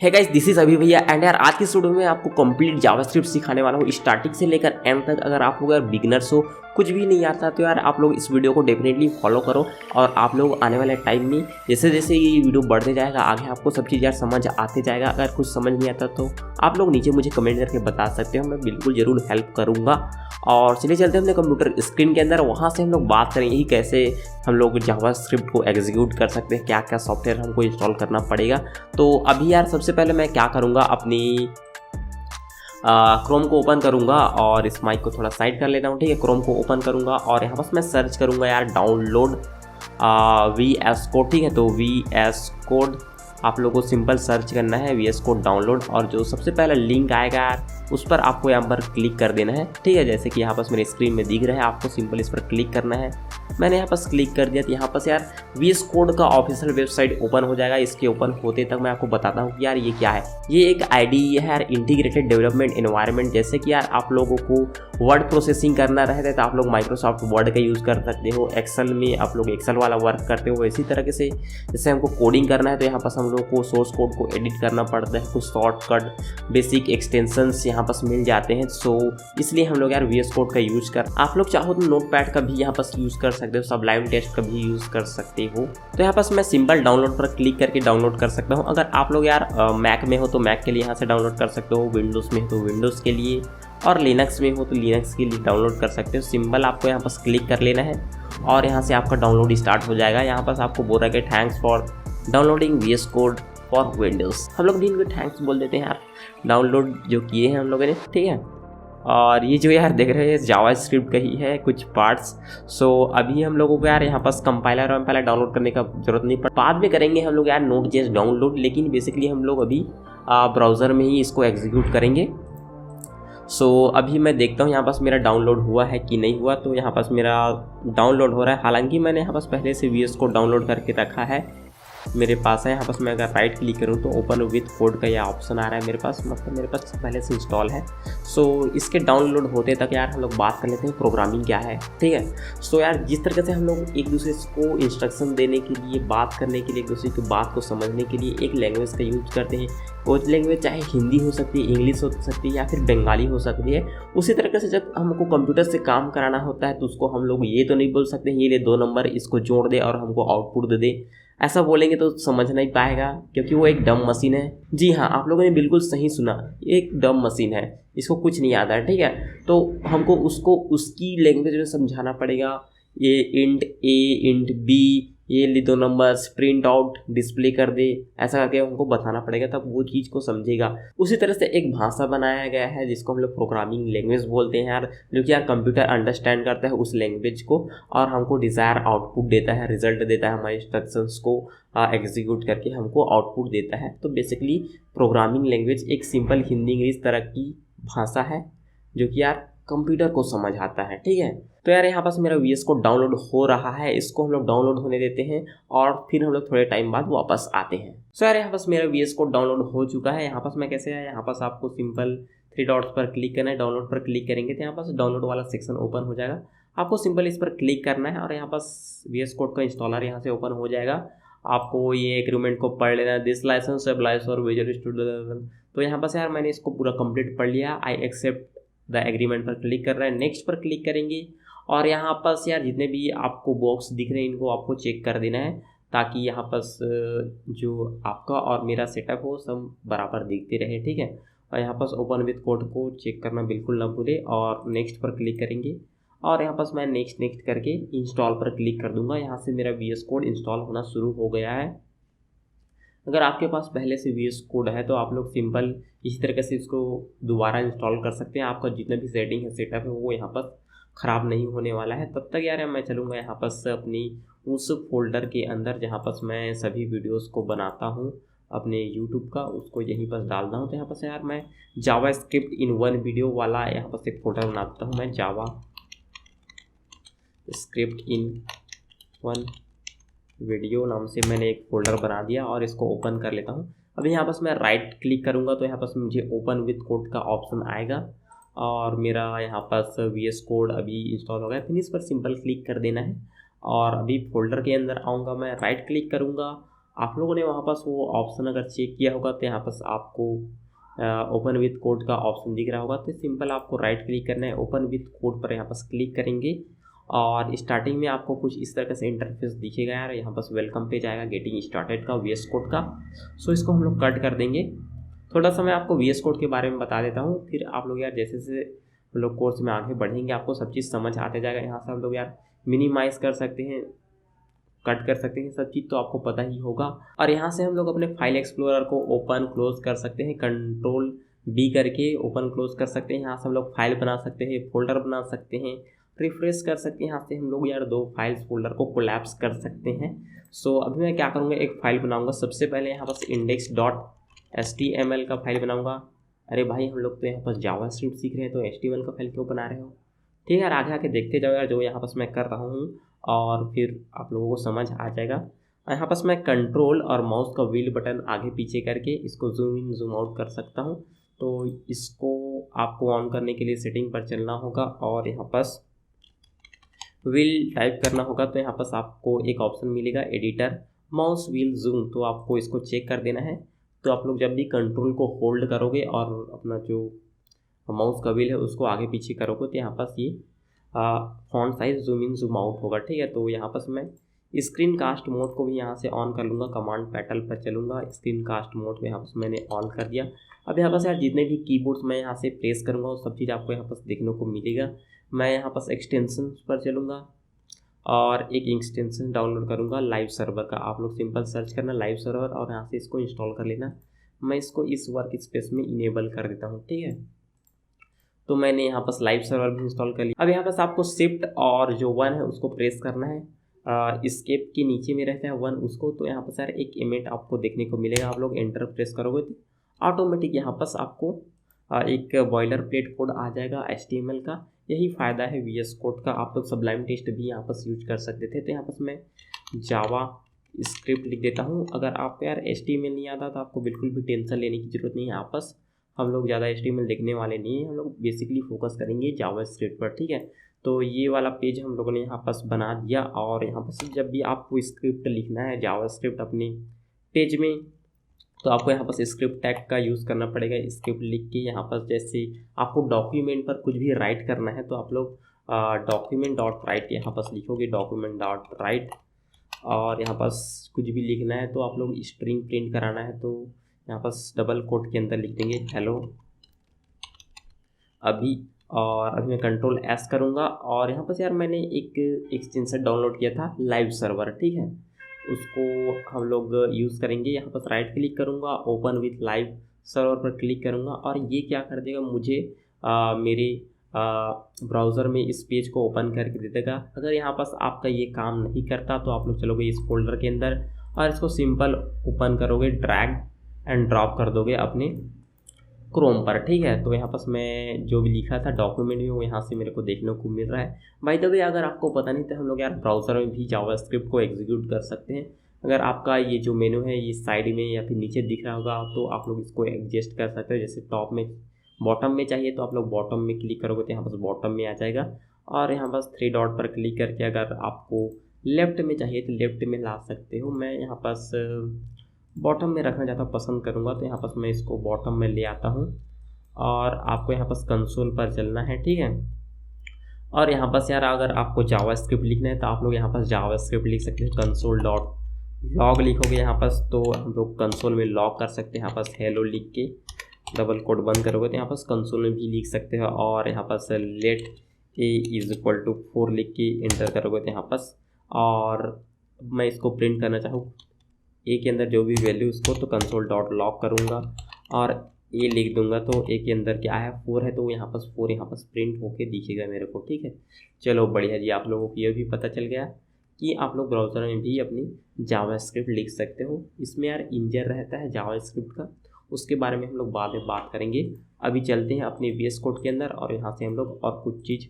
है guys, this is अभी भैया एंड यार आज की स्टूडियो में आपको कंप्लीट जावास्क्रिप्ट सिखाने वाला हूँ स्टार्टिंग से लेकर एंड तक। अगर आप लोग यार बिगिनर्स हो, कुछ भी नहीं आता, तो यार आप लोग इस वीडियो को डेफिनेटली फॉलो करो और आप लोग आने वाले टाइम में जैसे जैसे ये वीडियो बढ़ते जाएगा आगे आपको सब चीज़ यार समझ आते जाएगा। अगर कुछ समझ नहीं आता तो आप लोग नीचे मुझे कमेंट करके बता सकते हो, मैं बिल्कुल ज़रूर हेल्प करूँगा। और चलिए चलते हैं अपने कंप्यूटर स्क्रीन के अंदर, वहाँ से हम लोग बात करेंगे कि कैसे हम लोग जावास्क्रिप्ट को एग्जीक्यूट कर सकते हैं, क्या क्या सॉफ्टवेयर हमको इंस्टॉल करना पड़ेगा। तो अभी यार सबसे पहले मैं क्या करूँगा, अपनी क्रोम को ओपन करूँगा और इस माइक को थोड़ा साइड कर लेता हूँ। ठीक है, क्रोम को ओपन करूँगा और यहाँ पर मैं सर्च करूँगा यार डाउनलोड VS कोड। ठीक है, तो VS कोड आप लोगों को सिंपल सर्च करना है, VS कोड डाउनलोड, और जो सबसे पहला लिंक आएगा यार उस पर आपको यहाँ पर क्लिक कर देना है। ठीक है, जैसे कि यहाँ पर मेरे स्क्रीन में दिख रहा है, आपको सिंपल इस पर क्लिक करना है। मैंने यहाँ पर क्लिक कर दिया तो यहाँ पर यार VS कोड का ऑफिशियल वेबसाइट ओपन हो जाएगा। इसके ओपन होते तक मैं आपको बताता हूँ कि यार ये क्या है। ये एक IDE है यार, इंटीग्रेटेड डेवलपमेंट एनवायरनमेंट। जैसे कि यार आप लोगों को वर्ड प्रोसेसिंग करना रहता है तो आप लोग माइक्रोसॉफ्ट वर्ड का यूज़ कर सकते हो, एक्सेल में आप लोग एक्सेल वाला वर्क करते हो। इसी तरह से जैसे हमको कोडिंग करना है तो यहाँ पर हम लोग को सोर्स कोड को एडिट करना पड़ता है, कुछ शॉर्टकट बेसिक एक्सटेंशंस यहाँ पर मिल जाते हैं। सो इसलिए हम लोग यार VS कोड का यूज़ कर, आप लोग चाहो तो नोटपैड का भी यहाँ पर यूज़ कर सकते हो, सबलाइम टेक्स्ट का भी यूज़ कर सकते हो। तो यहाँ पर मैं सिंपल डाउनलोड पर क्लिक करके डाउनलोड कर सकता हूँ। अगर आप लोग यार मैक में हो तो मैक के लिए यहाँ से डाउनलोड कर सकते हो, विंडोज़ में हो तो विंडोज़ के लिए, और लिनक्स में हो तो लिनक्स के लिए डाउनलोड कर सकते हो। सिंपल आपको यहाँ पर क्लिक कर लेना है और यहाँ से आपका डाउनलोड स्टार्ट हो जाएगा। यहाँ पर आपको बोल रहा है कि thanks for downloading VS code for Windows. हम लोग भी इनको थैंक्स बोल देते हैं यार, डाउनलोड जो किए हैं हम लोगों ने। ठीक है, और ये जो यार देख रहे हैं जावास्क्रिप्ट का ही है कुछ पार्ट्स। सो अभी हम लोगों को यार यहाँ पास कंपाइलर वम्पाइलर डाउनलोड करने का जरूरत नहीं पड़, बाद में करेंगे हम लोग यार Node.js डाउनलोड। लेकिन बेसिकली हम लोग अभी ब्राउज़र में ही इसको एग्जीक्यूट करेंगे। सो अभी मैं देखता हूँ यहाँ पास मेरा डाउनलोड हुआ है कि नहीं हुआ। तो यहाँ पास मेरा डाउनलोड हो रहा है, हालांकि मैंने यहाँ पास पहले से VS को डाउनलोड करके रखा है, मेरे पास है। यहाँ पास मैं अगर राइट क्लिक करूँ तो ओपन विथ कोड का यह ऑप्शन आ रहा है मेरे पास, मतलब मेरे पास पहले से इंस्टॉल है। सो इसके डाउनलोड होते तक यार हम लोग बात कर लेते हैं प्रोग्रामिंग क्या है। ठीक है, सो यार जिस तरीके से हम लोग एक दूसरे को इंस्ट्रक्शन देने के लिए, बात करने के लिए, एक दूसरे की बात को समझने के लिए एक लैंग्वेज का यूज करते हैं, वो लैंग्वेज चाहे हिंदी हो सकती है, इंग्लिश हो सकती है या फिर बंगाली हो सकती है। उसी तरीके से जब हमको कंप्यूटर से काम कराना होता है तो उसको हम लोग ये तो नहीं बोल सकते ये ले 2 नंबर इसको जोड़ दे और हमको आउटपुट दे दे। ऐसा बोलेंगे तो समझ नहीं पाएगा, क्योंकि वो एक डम मशीन है। जी हाँ, आप लोगों ने बिल्कुल सही सुना, एक डम मशीन है, इसको कुछ नहीं आता है। ठीक है, तो हमको उसको उसकी लैंग्वेज में समझाना पड़ेगा। ये इंट A इंट B, ये ले 2 नंबर्स प्रिंट आउट डिस्प्ले कर दे, ऐसा करके हमको बताना पड़ेगा, तब वो चीज़ को समझेगा। उसी तरह से एक भाषा बनाया गया है जिसको हम लोग प्रोग्रामिंग लैंग्वेज बोलते हैं यार, जो कि यार कंप्यूटर अंडरस्टैंड करता है उस लैंग्वेज को और हमको डिज़ायर आउटपुट देता है, रिजल्ट देता है, हमारे इंस्ट्रक्शंस को एग्जीक्यूट करके हमको आउटपुट देता है। तो बेसिकली प्रोग्रामिंग लैंग्वेज एक सिंपल हिंदी इंग्लिश तरह की भाषा है जो कि यार कंप्यूटर को समझ आता है। ठीक है, तो यार यहाँ पास मेरा VS कोड डाउनलोड हो रहा है, इसको हम लोग डाउनलोड होने देते हैं और फिर हम लोग थोड़े टाइम बाद वापस आते हैं। सो यार यहाँ पास मेरा VS कोड डाउनलोड हो चुका है। यहाँ पास मैं कैसे आया, यहाँ पास आपको सिंपल 3 डॉट्स पर क्लिक करना है, डाउनलोड पर क्लिक करेंगे तो यहाँ पास डाउनलोड वाला सेक्शन ओपन हो जाएगा। आपको सिंपल इस पर क्लिक करना है और यहाँ पास VS कोड का इंस्टॉलर यहाँ से ओपन हो जाएगा। आपको ये एग्रीमेंट को पढ़ लेना है, this licence applies for visual studio. तो यहाँ पास यार मैंने इसको पूरा कंप्लीट पढ़ लिया, आई एक्सेप्ट द एग्रीमेंट पर क्लिक कर रहे हैं, नेक्स्ट पर क्लिक करेंगे और यहाँ पास यार जितने भी आपको बॉक्स दिख रहे हैं इनको आपको चेक कर देना है, ताकि यहाँ पास जो आपका और मेरा सेटअप हो सब बराबर दिखते रहे। ठीक है, और यहाँ पास ओपन विथ कोड को चेक करना बिल्कुल ना भूले और नेक्स्ट पर क्लिक करेंगे और यहाँ पास मैं नेक्स्ट करके इंस्टॉल पर क्लिक कर दूंगा। यहाँ से मेरा VS कोड इंस्टॉल होना शुरू हो गया है। अगर आपके पास पहले से VS कोड है तो आप लोग सिंपल इसी तरीके से इसको दोबारा इंस्टॉल कर सकते हैं। आपका जितना भी सेटिंग है, सेटअप है, वो यहाँ पर ख़राब नहीं होने वाला है। तब तक यार मैं चलूँगा यहाँ पास अपनी उस फोल्डर के अंदर जहाँ पास मैं सभी वीडियोस को बनाता हूँ अपने यूट्यूब का, उसको यहीं पर डालना हूँ। तो यहाँ पास यार मैं जावास्क्रिप्ट इन 1 वीडियो वाला यहाँ पास एक फोल्डर बनाता हूँ। मैं जावा स्क्रिप्ट इन 1 वीडियो नाम से मैंने एक फ़ोल्डर बना दिया और इसको ओपन कर लेता हूँ। अभी यहाँ पास मैं राइट क्लिक करूँगा तो यहाँ पास मुझे ओपन विथ कोड का ऑप्शन आएगा और मेरा यहाँ पास VS कोड अभी इंस्टॉल हो गया। फिनिश पर सिंपल क्लिक कर देना है और अभी फोल्डर के अंदर आऊँगा, मैं राइट क्लिक करूँगा आप लोगों ने वहाँ पास वो ऑप्शन अगर चेक किया होगा तो यहाँ पास आपको ओपन विथ कोड का ऑप्शन दिख रहा होगा। तो सिंपल आपको राइट क्लिक करना है, ओपन विथ कोड पर यहाँ पास क्लिक करेंगे और स्टार्टिंग में आपको कुछ इस तरह से इंटरफेस दिखेगा यार। यहाँ पास वेलकम पेज आएगा गेटिंग स्टार्टेड का VS कोड का। सो इसको हम लोग कट कर देंगे। थोड़ा सा मैं आपको VS कोड के बारे में बता देता हूँ, फिर आप लोग यार जैसे जैसे हम लोग कोर्स में आगे बढ़ेंगे आपको सब चीज़ समझ आते जाएगा। यहाँ से हम लोग यार मिनिमाइज़ कर सकते हैं, कट कर सकते हैं, सब चीज़ तो आपको पता ही होगा। और यहाँ से हम लोग अपने फाइल एक्सप्लोरर को ओपन क्लोज कर सकते हैं, Ctrl+B करके ओपन क्लोज कर सकते हैं। यहाँ से हम लोग फाइल बना सकते हैं, फोल्डर बना सकते हैं, रिफ्रेश कर सकते हैं। यहाँ से हम लोग यार 2 फाइल्स फोल्डर को कोलैप्स कर सकते हैं। सो अभी मैं क्या करूँगा, एक फ़ाइल बनाऊँगा। सबसे पहले यहाँ पास index.html का फाइल बनाऊँगा। अरे भाई हम लोग तो यहाँ पास जावास्क्रिप्ट सीख रहे हैं तो HTML का फाइल क्यों बना रहे हो? ठीक है यार, आगे आके देखते जाओ यार जो यहाँ पास मैं कर रहा हूँ और फिर आप लोगों को समझ आ जाएगा। यहाँ पास मैं कंट्रोल और माउस का व्हील बटन आगे पीछे करके इसको जूम इन जूम आउट कर सकता हूँ। तो इसको आपको ऑन करने के लिए सेटिंग पर चलना होगा और यहाँ पास व्हील टाइप करना होगा। तो यहाँ पास आपको एक ऑप्शन मिलेगा एडिटर माउस व्हील जूम, तो आपको इसको चेक कर देना है। तो आप लोग जब भी कंट्रोल को होल्ड करोगे और अपना जो माउस का व्हील है उसको आगे पीछे करोगे तो यहाँ पास ये font size zoom in zoom out होगा। ठीक है, तो यहाँ पास मैं स्क्रीन कास्ट मोड को भी यहाँ से ऑन कर लूँगा, कमांड पैनल पर चलूँगा, स्क्रीन कास्ट मोड को यहाँ पास मैंने ऑन कर दिया। अब यहाँ पास यार जितने भी कीबोर्ड्स मैं यहाँ से प्रेस करूँगा वो सब चीज़ आपको यहाँ पास देखने को मिलेगा। मैं यहाँ पास एक्सटेंशन पर चलूँगा और एक एक्सटेंशन डाउनलोड करूँगा लाइव सर्वर का। आप लोग सिंपल सर्च करना लाइव सर्वर और यहाँ से इसको इंस्टॉल कर लेना। मैं इसको इस वर्क स्पेस में इनेबल कर देता हूँ। ठीक है, तो मैंने यहाँ पास लाइव सर्वर भी इंस्टॉल कर लिया। अब यहाँ पास आपको शिफ्ट और जो 1 है उसको प्रेस करना है। स्केप के नीचे में रहता है 1 उसको। तो यहाँ पास यार एक इमेज आपको देखने को मिलेगा, आप लोग एंटर प्रेस करोगे तो ऑटोमेटिक यहाँ पास आपको एक बॉयलर प्लेट कोड आ जाएगा HTML का। यही फ़ायदा है VS कोड का। आप लोग सबलाइम टेस्ट भी यहाँ पास यूज कर सकते थे। तो यहाँ पास मैं जावा स्क्रिप्ट लिख देता हूँ। अगर आपको यार HTML नहीं आता तो आपको बिल्कुल भी टेंशन लेने की ज़रूरत नहीं है। यहाँ पास हम लोग ज़्यादा HTML लिखने वाले नहीं हैं, हम लोग बेसिकली फोकस करेंगे जावास्क्रिप्ट पर। ठीक है, तो ये वाला पेज हम लोगों ने यहाँ पास बना दिया। और यहाँ पास जब भी आपको स्क्रिप्ट लिखना है जावास्क्रिप्ट अपने पेज में तो आपको यहाँ पास स्क्रिप्ट टैग का यूज़ करना पड़ेगा। स्क्रिप्ट लिख के यहाँ पास जैसे आपको डॉक्यूमेंट पर कुछ भी राइट करना है तो आप लोग डॉक्यूमेंट डॉट राइट यहाँ पास लिखोगे, डॉक्यूमेंट डॉट राइट। और यहाँ पास कुछ भी लिखना है तो आप लोग स्ट्रिंग प्रिंट कराना है तो यहाँ पास डबल कोट के अंदर लिख देंगे हेलो अभी। और अभी मैं Ctrl+S करूँगा और यहाँ पास यार मैंने एक एक्सटेंशन डाउनलोड किया था लाइव सर्वर। ठीक है, उसको हम लोग यूज़ करेंगे। यहाँ पास राइट क्लिक करूँगा, ओपन विथ लाइव सर्वर पर क्लिक करूँगा और ये क्या कर देगा मुझे मेरे ब्राउज़र में इस पेज को ओपन करके दे देगा। अगर यहाँ पास आपका ये काम नहीं करता तो आप लोग चलोगे इस फोल्डर के अंदर और इसको सिंपल ओपन करोगे, ड्रैग एंड ड्रॉप कर दोगे अपने क्रोम पर। ठीक है, तो यहाँ पास मैं जो भी लिखा था डॉक्यूमेंट में वो यहाँ से मेरे को देखने को मिल रहा है। बाय द वे अगर आपको पता नहीं तो हम लोग यार ब्राउज़र में भी जावास्क्रिप्ट को एग्जीक्यूट कर सकते हैं। अगर आपका ये जो मेनू है ये साइड में या फिर नीचे दिख रहा होगा तो आप लोग इसको एडजस्ट कर सकते हो। जैसे टॉप में बॉटम में चाहिए तो आप लोग बॉटम में क्लिक करोगे तो यहाँ पास बॉटम में आ जाएगा। और यहाँ पास 3 डॉट पर क्लिक करके अगर आपको लेफ़्ट में चाहिए तो लेफ़्ट में ला सकते हो। मैं यहाँ पास बॉटम में रखना ज़्यादा पसंद करूँगा तो यहाँ पास मैं इसको बॉटम में ले आता हूँ और आपको यहाँ पास कंसोल पर चलना है। ठीक है, और यहाँ पास यार अगर आपको जावास्क्रिप्ट लिखना है तो आप लोग यहाँ पास जावास्क्रिप्ट लिख सकते हैं, कंसोल डॉट लॉग लिखोगे यहाँ पास तो हम लोग कंसोल में लॉग कर सकते हैं। यहाँ पास हेलो लिख के डबल कोट बंद करोगे तो यहाँ पास कंसोल में भी लिख सकते हो। और यहाँ पास लेट a=4 लिख के एंटर करोगे तो यहाँ पास, और मैं इसको प्रिंट करना चाहूँ ए के अंदर जो भी वैल्यू उसको तो कंसोल डॉट लॉग करूँगा और ए लिख दूंगा तो ए के अंदर क्या है 4 है तो यहाँ पास 4 यहाँ पास प्रिंट होके दिखेगा मेरे को। ठीक है, चलो बढ़िया जी, आप लोगों को ये भी पता चल गया कि आप लोग ब्राउज़र में भी अपनी जावास्क्रिप्ट लिख सकते हो। इसमें यार इंजर रहता है जावास्क्रिप्ट का, उसके बारे में हम लोग बाद में बात करेंगे। अभी चलते हैं अपने VS कोड के अंदर और यहाँ से हम लोग और कुछ चीज़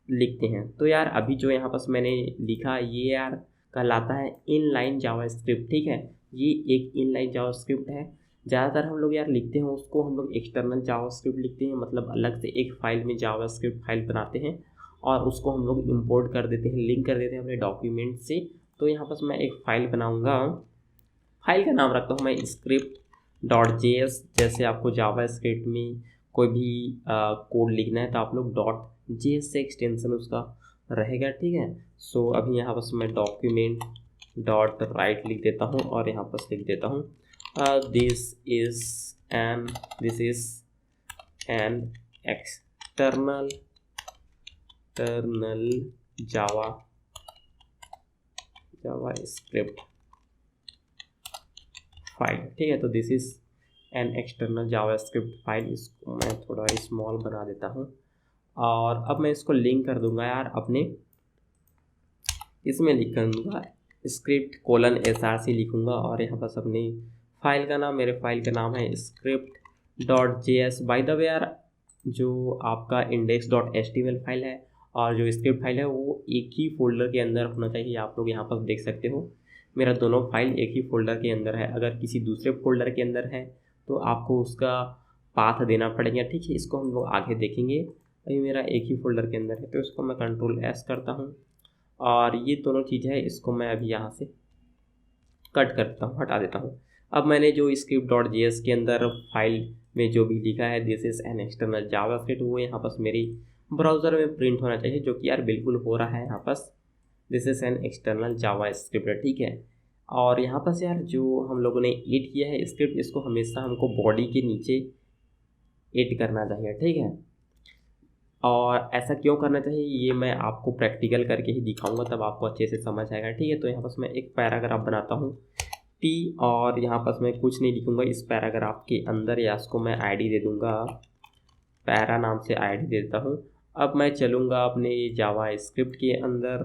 लिखते हैं। तो यार अभी जो यहाँ पास मैंने लिखा ये यार कहलाता है इनलाइन जावास्क्रिप्ट। ठीक है, ये एक इनलाइन जावास्क्रिप्ट है। ज़्यादातर हम लोग यार लिखते हैं उसको हम लोग एक्सटर्नल जावास्क्रिप्ट लिखते हैं, मतलब अलग से एक फ़ाइल में जावास्क्रिप्ट फाइल बनाते हैं और उसको हम लोग इंपोर्ट कर देते हैं, लिंक कर देते हैं अपने डॉक्यूमेंट से। तो यहाँ पास मैं एक फ़ाइल बनाऊँगा फाइल का नाम रखता हूँ मैं स्क्रिप्ट डॉट जेएस। जैसे आपको जावा स्क्रिप्ट में कोई भी कोड लिखना है तो आप लोग डॉट जेएस से एक्सटेंशन उसका रहेगा, ठीक है। सो अभी यहाँ पर मैं डॉक्यूमेंट डॉट राइट लिख देता हूँ और यहाँ पर लिख देता हूँ this is an external Java script file, ठीक है। तो this is an external Java script file. इसको मैं थोड़ा स्मॉल बना देता हूँ और अब मैं इसको लिंक कर दूंगा यार अपने, इसमें लिख कर दूंगा स्क्रिप्ट :src लिखूंगा और यहाँ पर अपनी फाइल का नाम, मेरे फाइल का नाम है script dot JS. By the way यार, जो आपका index.html फाइल है और जो स्क्रिप्ट फाइल है वो एक ही फोल्डर के अंदर होना चाहिए। आप लोग यहाँ पर देख सकते हो मेरा दोनों फाइल एक ही फोल्डर के अंदर है। अगर किसी दूसरे फोल्डर के अंदर है तो आपको उसका पाथ देना पड़ेगा, ठीक है। इसको हम लोग आगे देखेंगे। अभी मेरा एक ही फोल्डर के अंदर है तो इसको मैं Ctrl+S करता हूँ और ये दोनों चीज़ है इसको मैं अभी यहाँ से कट करता हूँ, हटा देता हूँ। अब मैंने जो स्क्रिप्ट डॉट जेएस के अंदर फाइल में जो भी लिखा है this is an external Java script, वो यहाँ पर मेरी ब्राउज़र में प्रिंट होना चाहिए, जो कि यार बिल्कुल हो रहा है। यहाँ पर this is an external Java script, ठीक है। और यहाँ पर यार जो हम लोगों ने एड किया है स्क्रिप्ट, इसको हमेशा हमको बॉडी के नीचे एड करना चाहिए, ठीक है। और ऐसा क्यों करना चाहिए ये मैं आपको प्रैक्टिकल करके ही दिखाऊंगा, तब आपको अच्छे से समझ आएगा, ठीक है। तो यहाँ पर मैं एक पैराग्राफ बनाता हूँ टी और यहाँ पर मैं कुछ नहीं लिखूँगा इस पैराग्राफ के अंदर, या इसको मैं आईडी दे दूँगा, पैरा नाम से आईडी देता हूँ। अब मैं चलूँगा अपने जावा स्क्रिप्ट के अंदर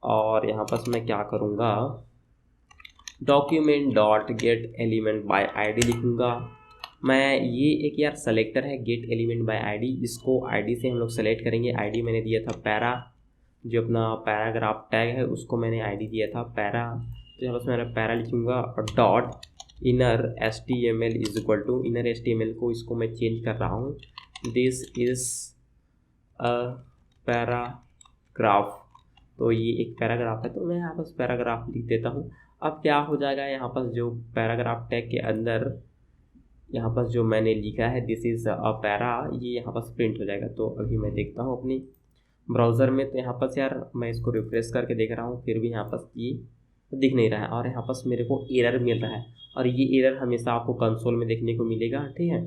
और यहाँ पर मैं क्या करूँगा document dot get element by ID लिखूँगा। मैं ये एक यार सेलेक्टर है गेट एलिमेंट बाय आईडी, इसको आईडी से हम लोग सेलेक्ट करेंगे। आईडी मैंने दिया था पैरा, जो अपना पैराग्राफ टैग है उसको मैंने आईडी दिया था पैरा। तो यहाँ पर मैं पैरा लिखूँगा और dot inner HTML is equal to inner HTML को इसको मैं चेंज कर रहा हूँ, दिस इज अ पैराग्राफ। तो ये एक पैराग्राफ है तो मैं यहाँ पर पैराग्राफ लिख देता हूँ। अब क्या हो जाएगा यहाँ पर जो पैराग्राफ टैग के अंदर यहाँ पर जो मैंने लिखा है दिस इज़ अ पैरा, ये यहाँ पर प्रिंट हो जाएगा। तो अभी मैं देखता हूँ अपनी ब्राउज़र में, तो यहाँ पर यार मैं इसको रिफ्रेश करके देख रहा हूँ फिर भी यहाँ पर ये दिख नहीं रहा है और यहाँ पर मेरे को एरर मिल रहा है और ये एरर हमेशा आपको कंसोल में देखने को मिलेगा, ठीक है।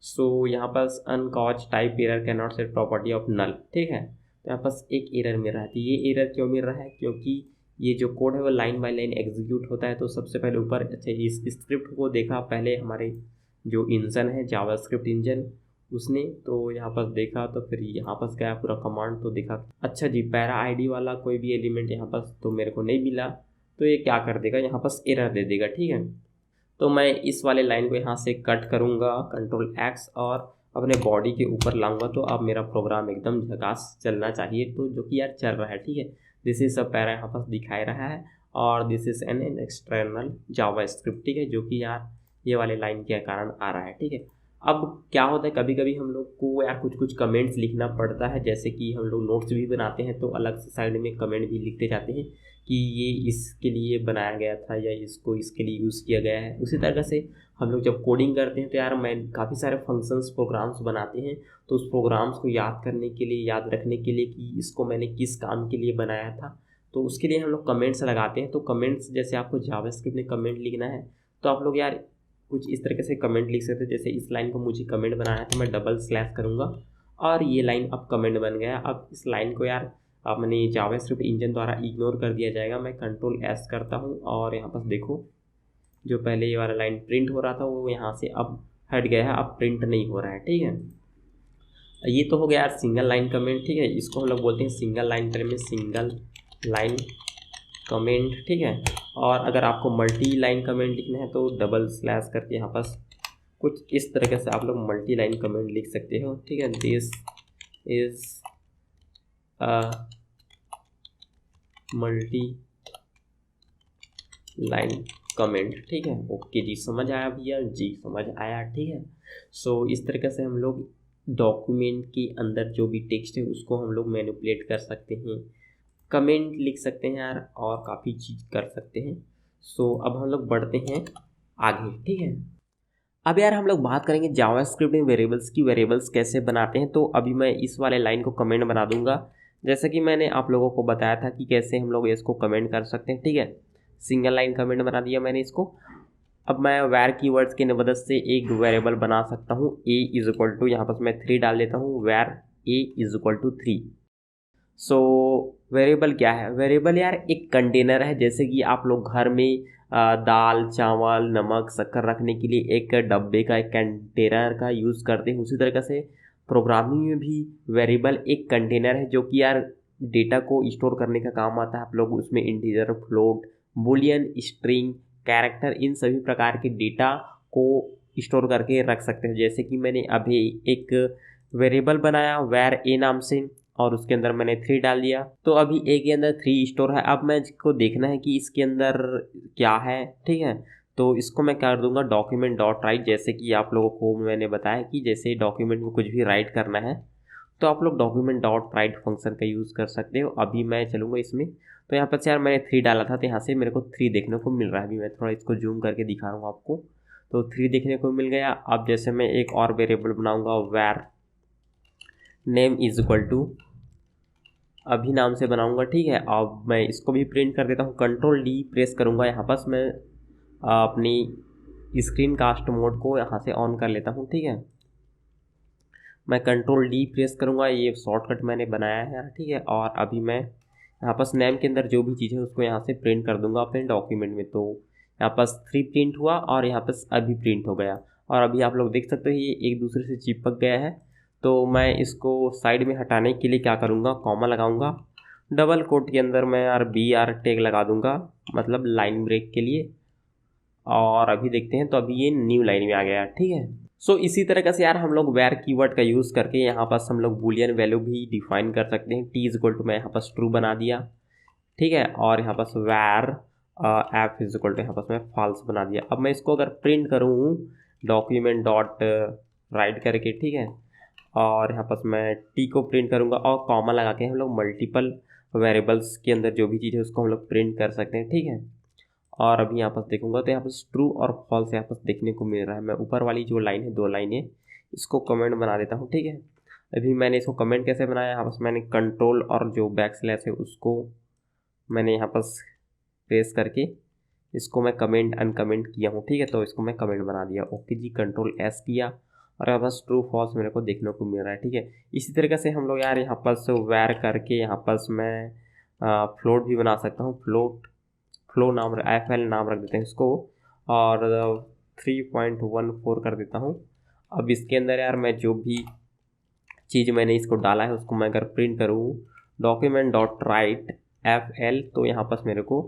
सो यहाँ पर uncaught type error can not set property of null, ठीक है। तो यहाँ पर एक एरर मिल रहा है। तो ये एरर क्यों मिल रहा है, क्योंकि ये जो कोड है वो लाइन बाय लाइन एग्जीक्यूट होता है। तो सबसे पहले ऊपर अच्छा इस स्क्रिप्ट को देखा पहले हमारे जो इंजन है जावा स्क्रिप्ट इंजन उसने, तो यहाँ पर देखा तो फिर यहाँ पर गया पूरा कमांड तो देखा अच्छा जी पैरा आईडी वाला कोई भी एलिमेंट यहाँ पर तो मेरे को नहीं मिला, तो ये क्या कर देगा यहाँ पर एरर दे देगा, ठीक है। तो मैं इस वाले लाइन को यहाँ से कट करूँगा Ctrl+X और अपने बॉडी के ऊपर लाऊंगा, तो अब मेरा प्रोग्राम एकदम झकास चलना चाहिए, तो जो कि यार चल रहा है, ठीक है। दिस इज सब पैरा यहाँ पर दिखाई रहा है और this is an external Java script, ठीक है, जो कि यार ये वाले लाइन के कारण आ रहा है, ठीक है। अब क्या होता है कभी कभी हम लोग को यार कुछ कुछ कमेंट्स लिखना पड़ता है, जैसे कि हम लोग नोट्स भी बनाते हैं तो अलग से साइड में कमेंट भी लिखते जाते हैं कि ये इसके लिए बनाया गया था या इसको इसके लिए यूज़ किया गया है। उसी तरह से हम लोग जब कोडिंग करते हैं तो यार मैं काफ़ी सारे फंक्शंस प्रोग्राम्स बनाते हैं, तो उस प्रोग्राम्स को याद करने के लिए, याद रखने के लिए कि इसको मैंने किस काम के लिए बनाया था, तो उसके लिए हम लोग कमेंट्स लगाते हैं। तो कमेंट्स जैसे आपको जावास्क्रिप्ट में कमेंट लिखना है तो आप लोग यार कुछ इस तरीके से कमेंट लिख सकते हैं। जैसे इस लाइन को मुझे कमेंट बनाना है तो मैं डबल स्लैश करूँगा और ये लाइन अब कमेंट बन गया। अब इस लाइन को यार अपने जावास्क्रिप्ट इंजन द्वारा इग्नोर कर दिया जाएगा। मैं Ctrl+S करता हूँ और यहाँ पर देखो जो पहले ये वाला लाइन प्रिंट हो रहा था वो यहाँ से अब हट गया है, अब प्रिंट नहीं हो रहा है, ठीक है। ये तो हो गया यार सिंगल लाइन कमेंट, ठीक है। इसको हम लोग बोलते हैं सिंगल लाइन टर्म में सिंगल लाइन कमेंट, ठीक है। और अगर आपको मल्टी लाइन कमेंट लिखना है तो डबल स्लैश करके यहाँ पर कुछ इस तरीके से आप लोग मल्टी लाइन कमेंट लिख सकते हो, ठीक है। This is a multi line comment, ठीक है। ओके जी, समझ आया भैया जी, समझ आया, ठीक है। सो इस तरीके से हम लोग डॉक्यूमेंट के अंदर जो भी टेक्स्ट है उसको हम लोग मैनिपुलेट कर सकते हैं, कमेंट लिख सकते हैं यार और काफ़ी चीज़ कर सकते हैं। सो अब हम लोग बढ़ते हैं आगे, ठीक है। अब यार हम लोग बात करेंगे जावास्क्रिप्ट में वेरिएबल्स कैसे बनाते हैं। तो अभी मैं इस वाले लाइन को कमेंट बना दूंगा, जैसा कि मैंने आप लोगों को बताया था कि कैसे हम लोग इसको कमेंट कर सकते हैं, ठीक है। सिंगल लाइन कमेंट बना दिया मैंने इसको। अब मैं वैर कीवर्ड्स की मदद से एक वेरिएबल बना सकता हूँ a इज इक्वल टू, यहाँ पर मैं 3 डाल देता हूँ, var a is equal to 3। So variable क्या है? वेरिएबल यार एक कंटेनर है, जैसे कि आप लोग घर में दाल चावल नमक शक्कर रखने के लिए एक डब्बे का, एक कंटेनर का यूज़ करते हैं, उसी तरीके से प्रोग्रामिंग में भी वेरिएबल एक कंटेनर है जो कि यार डेटा को स्टोर करने का काम आता है। आप लोग उसमें integer, float, boolean, string, character, इन सभी प्रकार के डेटा को स्टोर करके रख सकते हैं। जैसे कि मैंने अभी एक वेरिएबल बनाया वैर ए नाम से, और उसके अंदर मैंने 3 डाल दिया, तो अभी ए के अंदर 3 स्टोर है। अब मैं इसको देखना है कि इसके अंदर क्या है, ठीक है। तो इसको मैं कर दूंगा डॉक्यूमेंट डॉट राइट, जैसे कि आप लोगों को मैंने बताया कि जैसे डॉक्यूमेंट में कुछ भी राइट करना है तो आप लोग डॉक्यूमेंट डॉट राइट फंक्शन का यूज़ कर सकते हो। अभी मैं चलूँगा इसमें, तो यहाँ पर से यार मैंने 3 डाला था, तो यहाँ से मेरे को 3 देखने को मिल रहा है। अभी मैं थोड़ा इसको जूम करके दिखा रहा हूँ आपको, तो 3 देखने को मिल गया। अब जैसे मैं एक और वेरिएबल बनाऊँगा वैर नेम इज इक्वल टू अभी नाम से बनाऊंगा, ठीक है। अब मैं इसको भी प्रिंट कर देता हूँ, कंट्रोल डी प्रेस करूँगा। यहाँ पास मैं अपनी स्क्रीन कास्ट मोड को यहाँ से ऑन कर लेता हूँ, ठीक है। मैं कंट्रोल डी प्रेस करूँगा, ये शॉर्टकट मैंने बनाया है, ठीक है। और अभी मैं यहाँ पास नेम के अंदर जो भी चीज़ है उसको यहाँ से प्रिंट कर दूंगा अपने डॉक्यूमेंट में। तो यहाँ पास 3 प्रिंट हुआ और यहाँ पास अभी प्रिंट हो गया, और अभी आप लोग देख सकते हो ये एक दूसरे से चिपक गया है। तो मैं इसको साइड में हटाने के लिए क्या करूँगा, कॉमा लगाऊंगा, डबल कोट के अंदर मैं यार BR टैग लगा दूंगा, मतलब लाइन ब्रेक के लिए। और अभी देखते हैं, तो अभी ये न्यू लाइन में आ गया, ठीक है। सो इसी तरह से यार हम लोग वैर कीवर्ड का यूज़ करके यहाँ पास हम लोग बूलियन वैल्यू भी डिफाइन कर सकते हैं। टी इज इक्वल टू मैं यहाँ पास ट्रू बना दिया, ठीक है। और यहाँ पास वैर एफ इज इक्वल टू यहाँ पास मैं फॉल्स बना दिया। अब मैं इसको अगर प्रिंट करूँ डॉक्यूमेंट डॉट राइट करके, ठीक है, और यहाँ पास मैं टी को प्रिंट करूँगा और कॉमा लगा के हम लोग मल्टीपल वेरिएबल्स के अंदर जो भी चीज़ है उसको हम लोग प्रिंट कर सकते हैं, ठीक है। और अभी यहाँ पास देखूंगा तो यहाँ पास ट्रू और फॉल्स यहाँ पास देखने को मिल रहा है। मैं ऊपर वाली जो लाइन है, 2 लाइनें, इसको कमेंट बना देता हूँ, ठीक है। अभी मैंने इसको कमेंट कैसे बनाया, यहाँ पास मैंने कंट्रोल और जो बैक स्लैश है उसको मैंने यहाँ पास प्रेस करके इसको मैं कमेंट अनकमेंट किया हूँ, ठीक है। तो इसको मैं कमेंट बना दिया, ओके जी, कंट्रोल एस किया, और यहाँ पास ट्रू फॉल्स मेरे को देखने को मिल रहा है, ठीक है। इसी तरीके से हम लोग यार यहाँ पास वैर करके यहाँ पास मैं फ्लोट भी बना सकता हूँ। फ्लो नाम FL नाम रख देते हैं इसको, और 3.14 कर देता हूँ। अब इसके अंदर यार मैं जो भी चीज़ मैंने इसको डाला है उसको मैं अगर प्रिंट करूँ डॉक्यूमेंट डॉट राइट FL, तो यहाँ पास मेरे को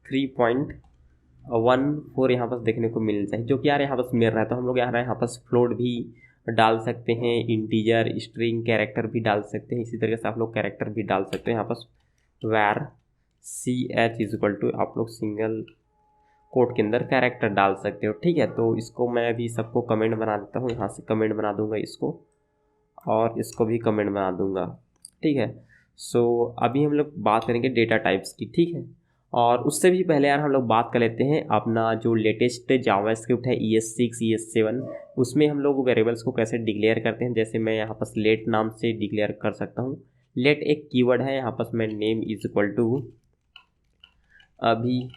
3.14 यहाँ पास देखने को मिल चाहिए, जो कि यार यहाँ पास मिल रहा है। तो हम लोग यार यहाँ पास फ्लोट भी डाल सकते हैं, इंटीजर, स्ट्रिंग, कैरेक्टर भी डाल सकते हैं। इसी तरीके से आप लोग कैरेक्टर भी डाल सकते हैं। यहाँ पास वैर CH इज इक्वल टू आप लोग सिंगल कोट के अंदर कैरेक्टर डाल सकते हो, ठीक है। तो इसको मैं अभी सबको कमेंट बना देता हूँ, यहाँ से कमेंट बना दूंगा इसको, और इसको भी कमेंट बना दूंगा, ठीक है। सो अभी हम लोग बात करेंगे डेटा टाइप्स की, ठीक है। और उससे भी पहले यार हम लोग बात कर लेते हैं अपना जो लेटेस्ट जावास्क्रिप्ट है ES6 ES7, उसमें हम लोग वेरिएबल्स को कैसे डिक्लेयर करते हैं। जैसे मैं यहाँ पास लेट नाम से डिक्लेयर कर सकता हूँ। लेट एक कीवर्ड है, यहाँ पास मैं नेम इज इक्वल टू अभी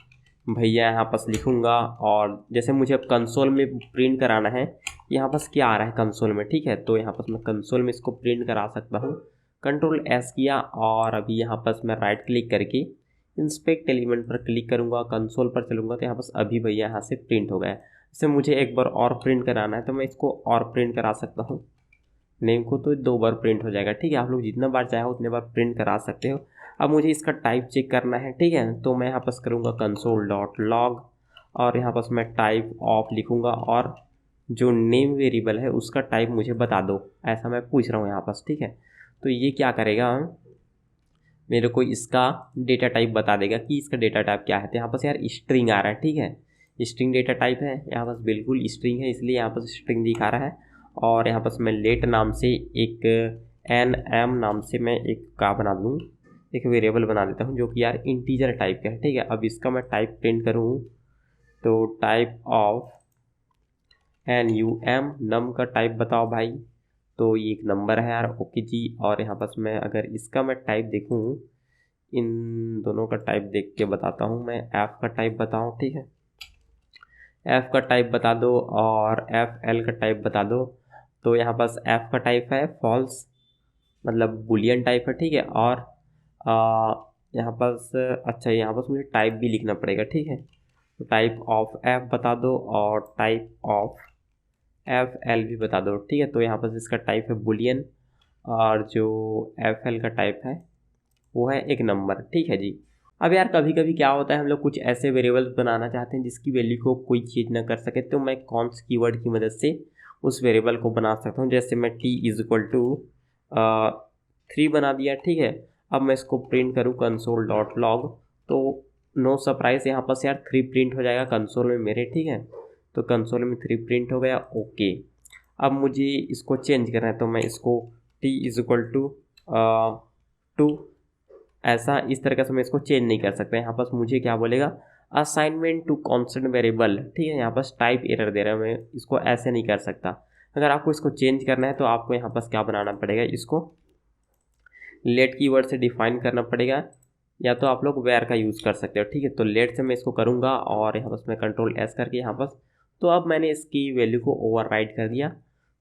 भैया यहाँ पास लिखूँगा, और जैसे मुझे अब कंसोल में प्रिंट कराना है, यहाँ पास क्या आ रहा है कंसोल में, ठीक है। तो यहाँ पास मैं कंसोल में इसको प्रिंट करा सकता हूँ, कंट्रोल S किया, और अभी यहाँ पास मैं राइट क्लिक करके इंस्पेक्ट एलिमेंट पर क्लिक करूँगा, कंसोल पर चलूँगा, तो यहाँ पास अभी भैया यहाँ से प्रिंट हो गया। जैसे मुझे एक बार और प्रिंट कराना है तो मैं इसको और प्रिंट करा सकता हूँ नेम को, तो 2 बार प्रिंट हो जाएगा, ठीक है। आप लोग जितना बार चाहे उतने बार प्रिंट करा सकते हो। अब मुझे इसका टाइप चेक करना है, ठीक है। तो मैं यहाँ पास करूँगा कंसोल डॉट लॉग, और यहाँ पास मैं टाइप ऑफ लिखूँगा, और जो नेम वेरिएबल है उसका टाइप मुझे बता दो, ऐसा मैं पूछ रहा हूँ यहाँ पास, ठीक है। तो ये क्या करेगा, मेरे को इसका डेटा टाइप बता देगा कि इसका डेटा टाइप क्या है। तो यहाँ पास यार स्ट्रिंग आ रहा है, ठीक है, स्ट्रिंग डेटा टाइप है, यहाँ पास बिल्कुल स्ट्रिंग है, इसलिए यहाँ पास स्ट्रिंग दिखा रहा है। और यहाँ पास मैं लेट नाम से एक NM नाम से मैं एक का बना दूँ, एक वेरिएबल बना देता हूँ जो कि यार इंटीजर टाइप का है, ठीक है। अब इसका मैं टाइप प्रिंट करूँ तो टाइप ऑफ NUM, नम का टाइप बताओ भाई, तो ये एक नंबर है यार, ओके जी। और यहाँ पास मैं अगर इसका मैं टाइप देखूँ, इन दोनों का टाइप देख के बताता हूँ मैं, एफ का टाइप बताऊँ, ठीक है। एफ का टाइप बता दो और FL का टाइप बता दो। तो यहाँ पास एफ का टाइप है फॉल्स, मतलब बुलियन टाइप है, ठीक है। और यहाँ पास अच्छा, यहाँ पास मुझे टाइप भी लिखना पड़ेगा, ठीक है। तो टाइप ऑफ एफ बता दो और टाइप ऑफ FL भी बता दो, ठीक है। तो यहाँ पास इसका टाइप है बुलियन और जो FL का टाइप है वो है एक नंबर, ठीक है जी। अब यार कभी कभी क्या होता है, हम लोग कुछ ऐसे वेरिएबल्स बनाना चाहते हैं जिसकी वैल्यू को कोई चीज़ ना कर सके, तो मैं कॉन्स कीवर्ड की मदद से उस वेरिएबल को बना सकता हूँ। जैसे मैं t इज इक्वल टू 3 बना दिया, ठीक है। अब मैं इसको प्रिंट करूँ कंसोल डॉट लॉग, तो नो सरप्राइज यहाँ पर यार 3 प्रिंट हो जाएगा कंसोल में मेरे, ठीक है। तो कंसोल में 3 प्रिंट हो गया, ओके। अब मुझे इसको चेंज करना है, तो मैं इसको t इज इक्वल टू 2 ऐसा इस तरह से मैं इसको चेंज नहीं कर सकता। यहाँ पास मुझे क्या बोलेगा, असाइनमेंट टू कॉन्स्टेंट वेरिएबल, ठीक है। यहाँ पास टाइप एरर दे रहा है, मैं इसको ऐसे नहीं कर सकता। अगर आपको इसको चेंज करना है तो आपको यहाँ पास क्या बनाना पड़ेगा, इसको लेट कीवर्ड से डिफाइन करना पड़ेगा, या तो आप लोग वेयर का यूज़ कर सकते हो, ठीक है। तो लेट से मैं इसको करूँगा और यहाँ पास मैं कंट्रोल S करके यहाँ पास, तो अब मैंने इसकी वैल्यू को ओवरराइड कर दिया।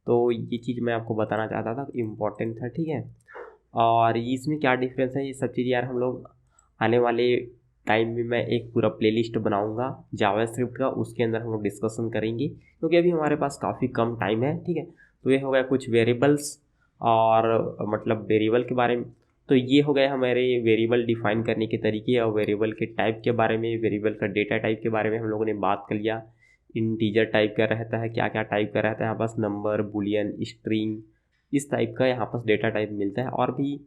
तो ये चीज़ मैं आपको बताना चाहता था, इम्पॉर्टेंट था, ठीक है। और इसमें क्या डिफरेंस है, ये सब चीज़ यार हम लोग आने वाले टाइम में मैं एक पूरा प्लेलिस्ट बनाऊंगा जावास्क्रिप्ट का, उसके अंदर हम लोग डिस्कशन करेंगे, क्योंकि अभी हमारे पास काफ़ी कम टाइम है, ठीक है। तो ये हो गया कुछ वेरिएबल्स और मतलब वेरिएबल के बारे में। तो ये हो गए हमारे वेरिएबल डिफाइन करने के तरीके और वेरिएबल के टाइप के बारे में, वेरिएबल का डेटा टाइप के बारे में हम लोगों ने बात कर लिया। इंटीजर टाइप का रहता है, क्या क्या टाइप का रहता है यहाँ पास, नंबर, बुलियन, स्ट्रिंग, इस टाइप का यहाँ पास डेटा टाइप मिलता है, और भी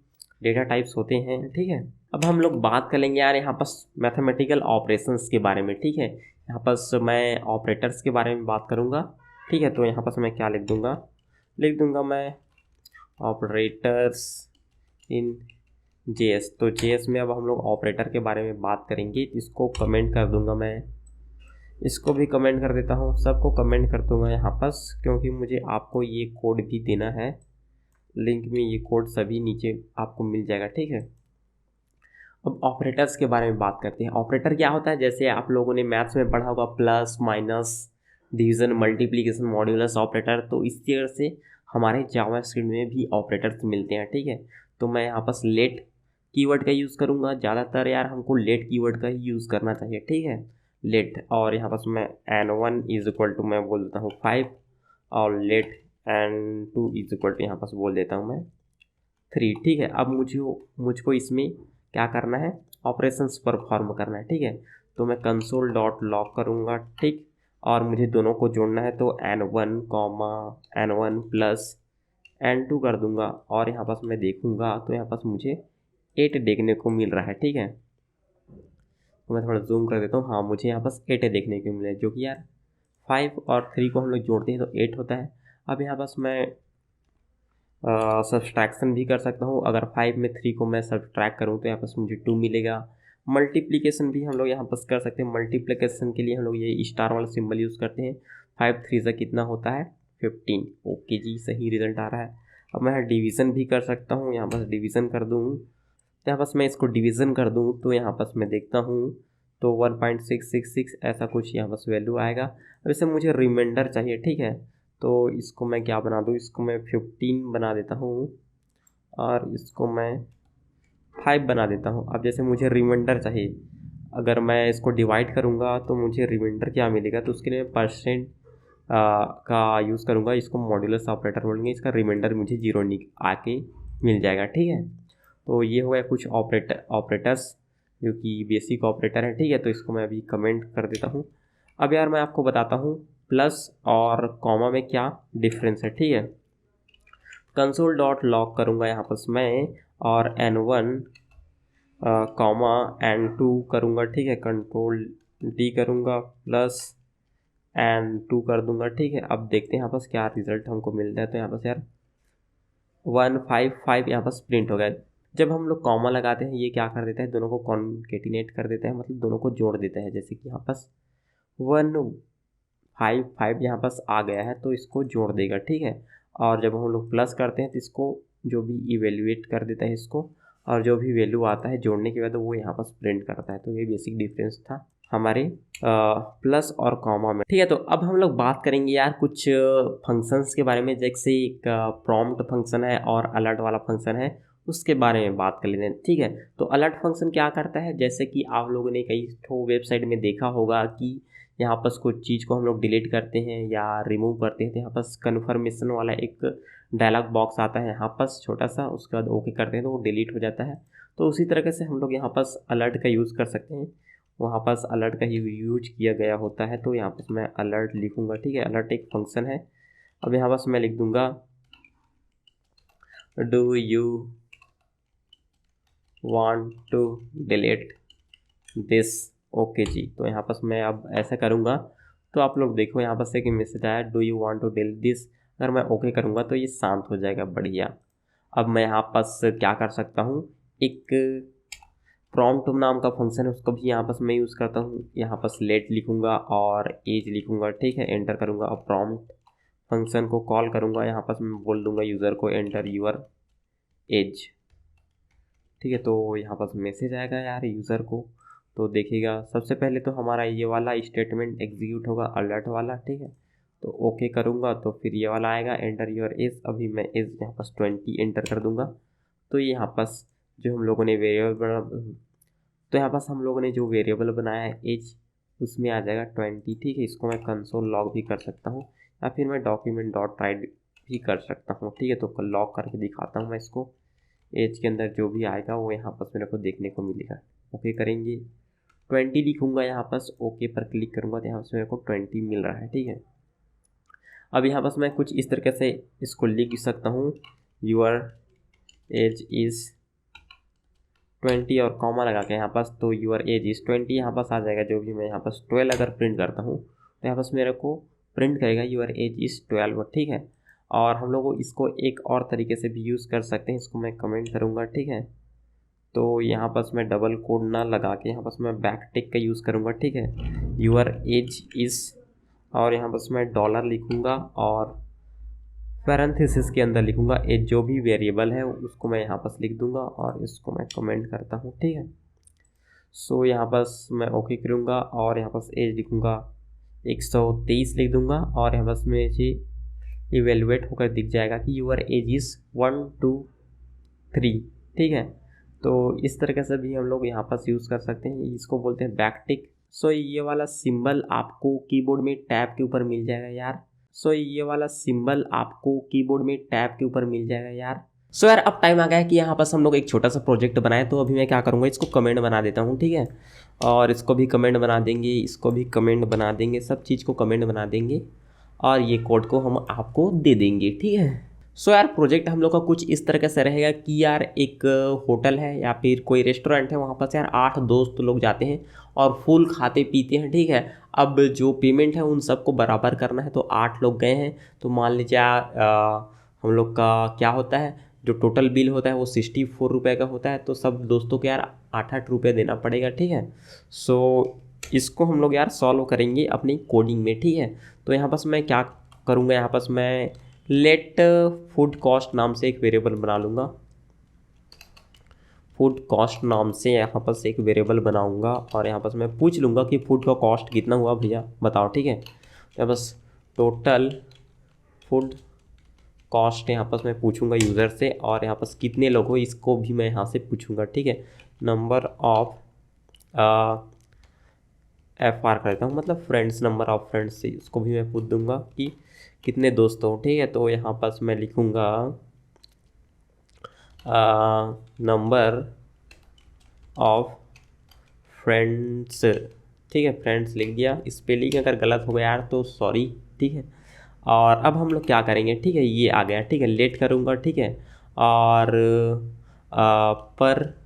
डेटा टाइप्स होते हैं, ठीक है। अब हम लोग बात करेंगे यार यहाँ पास मैथमेटिकल ऑपरेशंस के बारे में, ठीक है। यहाँ पास मैं ऑपरेटर्स के बारे में बात करूँगा, ठीक है। तो यहाँ पास मैं क्या लिख दूँगा मैं ऑपरेटर्स इन JS। तो JS में अब हम लोग ऑपरेटर के बारे में बात करेंगे, इसको कमेंट कर दूँगा मैं, इसको भी कमेंट कर देता हूँ, सबको कमेंट कर दूँगा यहाँ पास, क्योंकि मुझे आपको ये कोड भी देना है। लिंक में ये कोड सभी नीचे आपको मिल जाएगा, ठीक है। अब ऑपरेटर्स के बारे में बात करते हैं। ऑपरेटर क्या होता है, जैसे आप लोगों ने मैथ्स में पढ़ा होगा, plus, minus, division, multiplication, modulus operator, तो इस तरह से हमारे जावास्क्रिप्ट में भी ऑपरेटर्स मिलते हैं, ठीक है। तो मैं यहाँ पास लेट कीवर्ड का यूज़ करूँगा, ज़्यादातर यार हमको लेट कीवर्ड का ही यूज़ करना चाहिए, ठीक है, लेट। और यहाँ पास मैं N1 इज इक्वल टू मैं बोल देता हूँ 5, और late N2 is equal to यहाँ पास बोल देता हूँ मैं 3, ठीक है। अब मुझको इसमें क्या करना है, ऑपरेशंस परफॉर्म करना है, ठीक है। तो मैं कंसोल डॉट लॉग करूँगा, ठीक। और मुझे दोनों को जोड़ना है, तो N1 N1 प्लस N2 कर दूंगा, और यहाँ पास मैं देखूँगा तो यहाँ पास मुझे 8 देखने को मिल रहा है, ठीक है। तो मैं थोड़ा जूम कर देता हूँ, हाँ मुझे यहाँ पास 8 देखने को मिला है, जो कि यार 5 और 3 को हम लोग जोड़ते हैं तो 8 होता है। अब यहाँ पास मैं सब्सट्रैक्शन भी कर सकता हूँ, अगर 5 में 3 को मैं सब्सट्रैक्ट करूँ तो यहाँ पास मुझे 2 मिलेगा। मल्टीप्लिकेशन भी हम लोग यहाँ पास कर सकते हैं, मल्टीप्लिकेशन के लिए हम लोग ये स्टार वाला सिंबल यूज़ करते हैं। 5 3 से कितना होता है 15, ओके जी, सही रिजल्ट आ रहा है। अब मैं डिवीज़न भी कर सकता हूँ, यहाँ पास डिवीज़न कर दूँ, तो यहाँ पास मैं इसको डिवीज़न कर दूँ तो यहाँ पास मैं देखता हूँ तो 1.666 ऐसा कुछ यहाँ पास वैल्यू आएगा। अब इसे मुझे रिमाइंडर चाहिए, ठीक है। तो इसको मैं क्या बना दूँ, इसको मैं 15 बना देता हूँ और इसको मैं 5 बना देता हूँ। अब जैसे मुझे रिमाइंडर चाहिए, अगर मैं इसको डिवाइड करूँगा तो मुझे रिमाइंडर क्या मिलेगा, तो उसके लिए परसेंट का यूज़ करूँगा, इसको मॉड्यूलस ऑपरेटर बोलेंगे, इसका रिमाइंडर मुझे 0 आके मिल जाएगा, ठीक है। तो ये हो गया कुछ ऑपरेटर्स जो कि बेसिक ऑपरेटर है, ठीक है। तो इसको मैं अभी कमेंट कर देता हूँ। अब यार मैं आपको बताता हूँ प्लस और कॉमा में क्या डिफरेंस है, ठीक है। कंसोल डॉट लॉग करूँगा यहाँ पर मैं, और N1 कॉमा N2 करूँगा, ठीक है। कंट्रोल D करूँगा प्लस N2 कर दूँगा, ठीक है। अब देखते हैं यहाँ पास क्या रिजल्ट हमको मिलता है। तो यहाँ पास यार 155 यहाँ पास प्रिंट हो गया, जब हम लोग कॉमा लगाते हैं ये क्या कर देता है, दोनों को कॉन्केटिनेट कर देता है, मतलब दोनों को जोड़ देता है। जैसे कि यहाँ पास 155 यहाँ पास आ गया है तो इसको जोड़ देगा, ठीक है। और जब हम लोग प्लस करते हैं तो इसको जो भी इवेल्युएट कर देता है इसको, और जो भी वैल्यू आता है जोड़ने के बाद वो यहाँ पास प्रिंट करता है। तो ये बेसिक डिफरेंस था हमारे प्लस और कॉमा में, ठीक है। तो अब हम लोग बात करेंगे यार कुछ फंक्शंस के बारे में, जैसे एक प्रॉम्प्ट फंक्शन है और अलर्ट वाला फंक्शन है, उसके बारे में बात कर लेते हैं, ठीक है। तो अलर्ट फंक्शन क्या करता है, जैसे कि आप लोगों ने कई ठो वेबसाइट में देखा होगा कि यहाँ पर कुछ चीज़ को हम लोग डिलीट करते हैं या रिमूव करते हैं तो यहाँ पर कन्फर्मेशन वाला एक डायलॉग बॉक्स आता है यहाँ पर छोटा सा, उसके बाद ओके करते हैं तो वो डिलीट हो जाता है। तो उसी तरीके से हम लोग यहाँ पर अलर्ट का यूज़ कर सकते हैं, वहाँ पास अलर्ट का ही यूज किया गया होता है। तो यहाँ पर मैं अलर्ट लिखूँगा, ठीक है। अलर्ट एक फंक्शन है। अब यहाँ पास मैं लिख दूँगा do you want to delete this, okay जी। तो यहाँ पास मैं अब ऐसा करूँगा तो आप लोग देखो यहाँ पास एक मैसेज आया do you want to delete this. अगर मैं ओके करूँगा तो ये शांत हो जाएगा, बढ़िया। अब मैं यहाँ पास क्या कर सकता हूँ, एक प्रॉम्प्ट नाम का फंक्शन है उसको भी यहाँ पास मैं यूज़ करता हूँ। यहाँ पास लेट लिखूँगा और एज लिखूँगा, ठीक है। एंटर करूँगा और प्रॉम्प्ट फंक्शन को कॉल करूँगा। यहाँ पास मैं बोल दूँगा यूज़र को एंटर यूर एज, ठीक है। तो यहाँ पास मैसेज आएगा यार यूज़र को, तो देखिएगा सबसे पहले तो हमारा ये वाला स्टेटमेंट एग्जीक्यूट होगा अलर्ट वाला, ठीक है। तो ओके करूँगा तो फिर ये वाला आएगा एंटर योर एज। अभी मैं एज यहाँ पास 20 एंटर कर दूँगा। तो यहाँ पास जो हम लोगों ने वेरिएबल बनाया है एज, उसमें आ जाएगा 20, ठीक है। इसको मैं कंसोल लॉग भी कर सकता हूँ या फिर मैं डॉक्यूमेंट डॉट राइट भी कर सकता हूँ, ठीक है। तो लॉग करके दिखाता हूँ मैं इसको। एज के अंदर जो भी आएगा वो यहाँ पास मेरे को देखने को मिलेगा। ओके करेंगे 20 लिखूँगा, यहाँ पास ओके पर क्लिक करूँगा तो यहाँ पास मेरे को 20 मिल रहा है, ठीक है। अब यहाँ पास मैं कुछ इस तरीके से इसको लिख सकता हूँ यूर एज इज़ 20 और कॉमा लगा के यहाँ पास, तो यूर एज इज़ 20 यहाँ पास आ जाएगा। जो भी मैं यहाँ पास 12 अगर प्रिंट करता हूँ तो यहाँ पास मेरे को प्रिंट करेगा यूर एज इज़ 12, ठीक है। और हम लोग इसको एक और तरीके से भी यूज़ कर सकते हैं, इसको मैं कमेंट करूँगा, ठीक है। तो यहाँ पास मैं डबल कोड ना लगा के यहाँ पास मैं बैक टिक का यूज़ करूँगा, ठीक है। यूर एज इज़ और यहाँ पास मैं डॉलर लिखूँगा और पैरेंथेसिस के अंदर लिखूँगा एज, जो भी वेरिएबल है उसको मैं यहाँ पास लिख दूँगा और इसको मैं कमेंट करता हूँ, ठीक है। सो यहाँ पास मैं ओके करूँगा और यहाँ पास एज लिखूँगा 123 लिख दूँगा और यहाँ पास में ये इवेलुएट होकर दिख जाएगा कि यूर एज इज़ 1 2 3, ठीक है। तो इस तरीके से भी हम लोग यहाँ पास यूज़ कर सकते हैं, इसको बोलते हैं बैक टिक। सो ये वाला सिंबल आपको कीबोर्ड में टैब के ऊपर मिल जाएगा यार। सो यार अब टाइम आ गया है कि यहाँ पास हम लोग एक छोटा सा प्रोजेक्ट बनाए। तो अभी मैं क्या करूँगा, इसको कमेंट बना देता हूँ, ठीक है। और इसको भी कमेंट बना देंगे, इसको भी कमेंट बना देंगे, सब चीज़ को कमेंट बना देंगे और ये कोड को हम आपको दे देंगे, ठीक है। सो यार प्रोजेक्ट हम लोग का कुछ इस तरह से रहेगा कि यार एक होटल है या फिर कोई रेस्टोरेंट है, वहाँ पर यार 8 दोस्त लोग जाते हैं और फुल खाते पीते हैं, ठीक है। अब जो पेमेंट है उन सबको बराबर करना है, तो 8 लोग गए हैं तो मान लीजिए हम लोग का क्या होता है, जो टोटल बिल होता है वो 64 रुपये का होता है। तो सब दोस्तों को यार 8-8 रुपये देना पड़ेगा, ठीक है। सो इसको हम लोग यार सॉल्व करेंगे अपनी कोडिंग में, ठीक है। तो यहाँ पास मैं क्या करूँगा, यहाँ पास मैं लेट फूड कॉस्ट नाम से एक वेरिएबल बना लूँगा। फूड कॉस्ट नाम से यहाँ पास एक वेरिएबल बनाऊँगा और यहाँ पास मैं पूछ लूँगा कि फूड का कॉस्ट कितना हुआ भैया बताओ, ठीक है। यहाँ पास टोटल फूड कॉस्ट यहाँ पास मैं पूछूंगा यूज़र से, और यहाँ पास कितने लोग हो इसको भी मैं यहाँ से पूछूंगा, ठीक है। नंबर ऑफ FR करता हूँ, मतलब फ्रेंड्स, नंबर ऑफ फ्रेंड्स से उसको भी मैं पूछ दूंगा कि कितने दोस्त हो, ठीक है। तो यहाँ पास मैं लिखूँगा नंबर ऑफ फ्रेंड्स, ठीक है। फ्रेंड्स लिख दिया, स्पेलिंग अगर गलत हो गया यार तो सॉरी, ठीक है। और अब हम लोग क्या करेंगे, ठीक है, ये आ गया, ठीक है। लेट करूँगा, ठीक है। और पर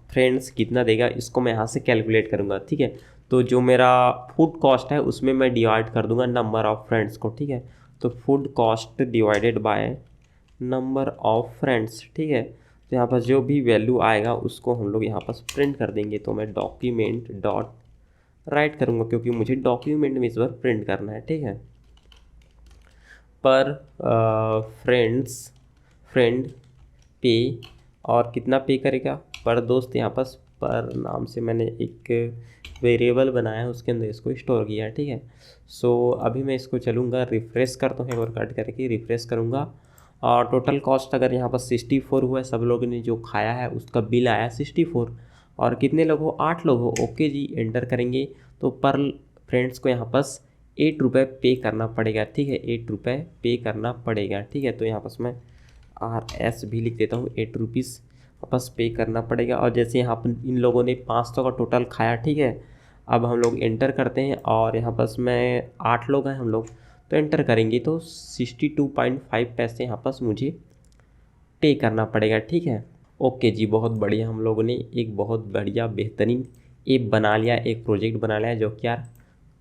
फ्रेंड्स कितना देगा इसको मैं यहाँ से कैलकुलेट करूँगा, ठीक है। तो जो मेरा फूड कॉस्ट है उसमें मैं डिवाइड कर दूँगा नंबर ऑफ़ फ्रेंड्स को, ठीक है। तो food cost divided by number of friends, ठीक है। तो यहाँ पर जो भी वैल्यू आएगा उसको हम लोग यहाँ पर प्रिंट कर देंगे। तो मैं डॉक्यूमेंट डॉट राइट करूँगा क्योंकि मुझे डॉक्यूमेंट में इस बार प्रिंट करना है, ठीक है। पर फ्रेंड पे, और कितना पे करेगा पर दोस्त, यहाँ पर नाम से मैंने एक वेरिएबल बनाया है, उसके अंदर इसको स्टोर किया है, ठीक है। सो अभी मैं इसको चलूँगा, रिफ़्रेश करता हूँ, एक बार कट करके रिफ़्रेश करूँगा। और टोटल कॉस्ट अगर यहाँ पर 64 हुआ है, सब लोगों ने जो खाया है उसका बिल आया 64। और कितने लोग हो, 8 लोग हो, ओके जी, एंटर करेंगे। तो पर फ्रेंड्स को यहाँ पर 8 रुपये पे करना पड़ेगा, ठीक है, 8 रुपये पे करना पड़ेगा, ठीक है। तो यहाँ पर मैं RS भी लिख देता हूँ, 8 रुपीज़ वापस पे करना पड़ेगा। और जैसे यहाँ पर इन लोगों ने 500 का टोटल खाया, ठीक है। अब हम लोग एंटर करते हैं और यहाँ पर मैं 8 लोग हैं हम लोग, तो एंटर करेंगे तो 62.5 पैसे यहाँ पर मुझे पे करना पड़ेगा, ठीक है। ओके जी, बहुत बढ़िया, हम लोगों ने एक बहुत बढ़िया बेहतरीन ऐप बना लिया, एक प्रोजेक्ट बना लिया जो कि यार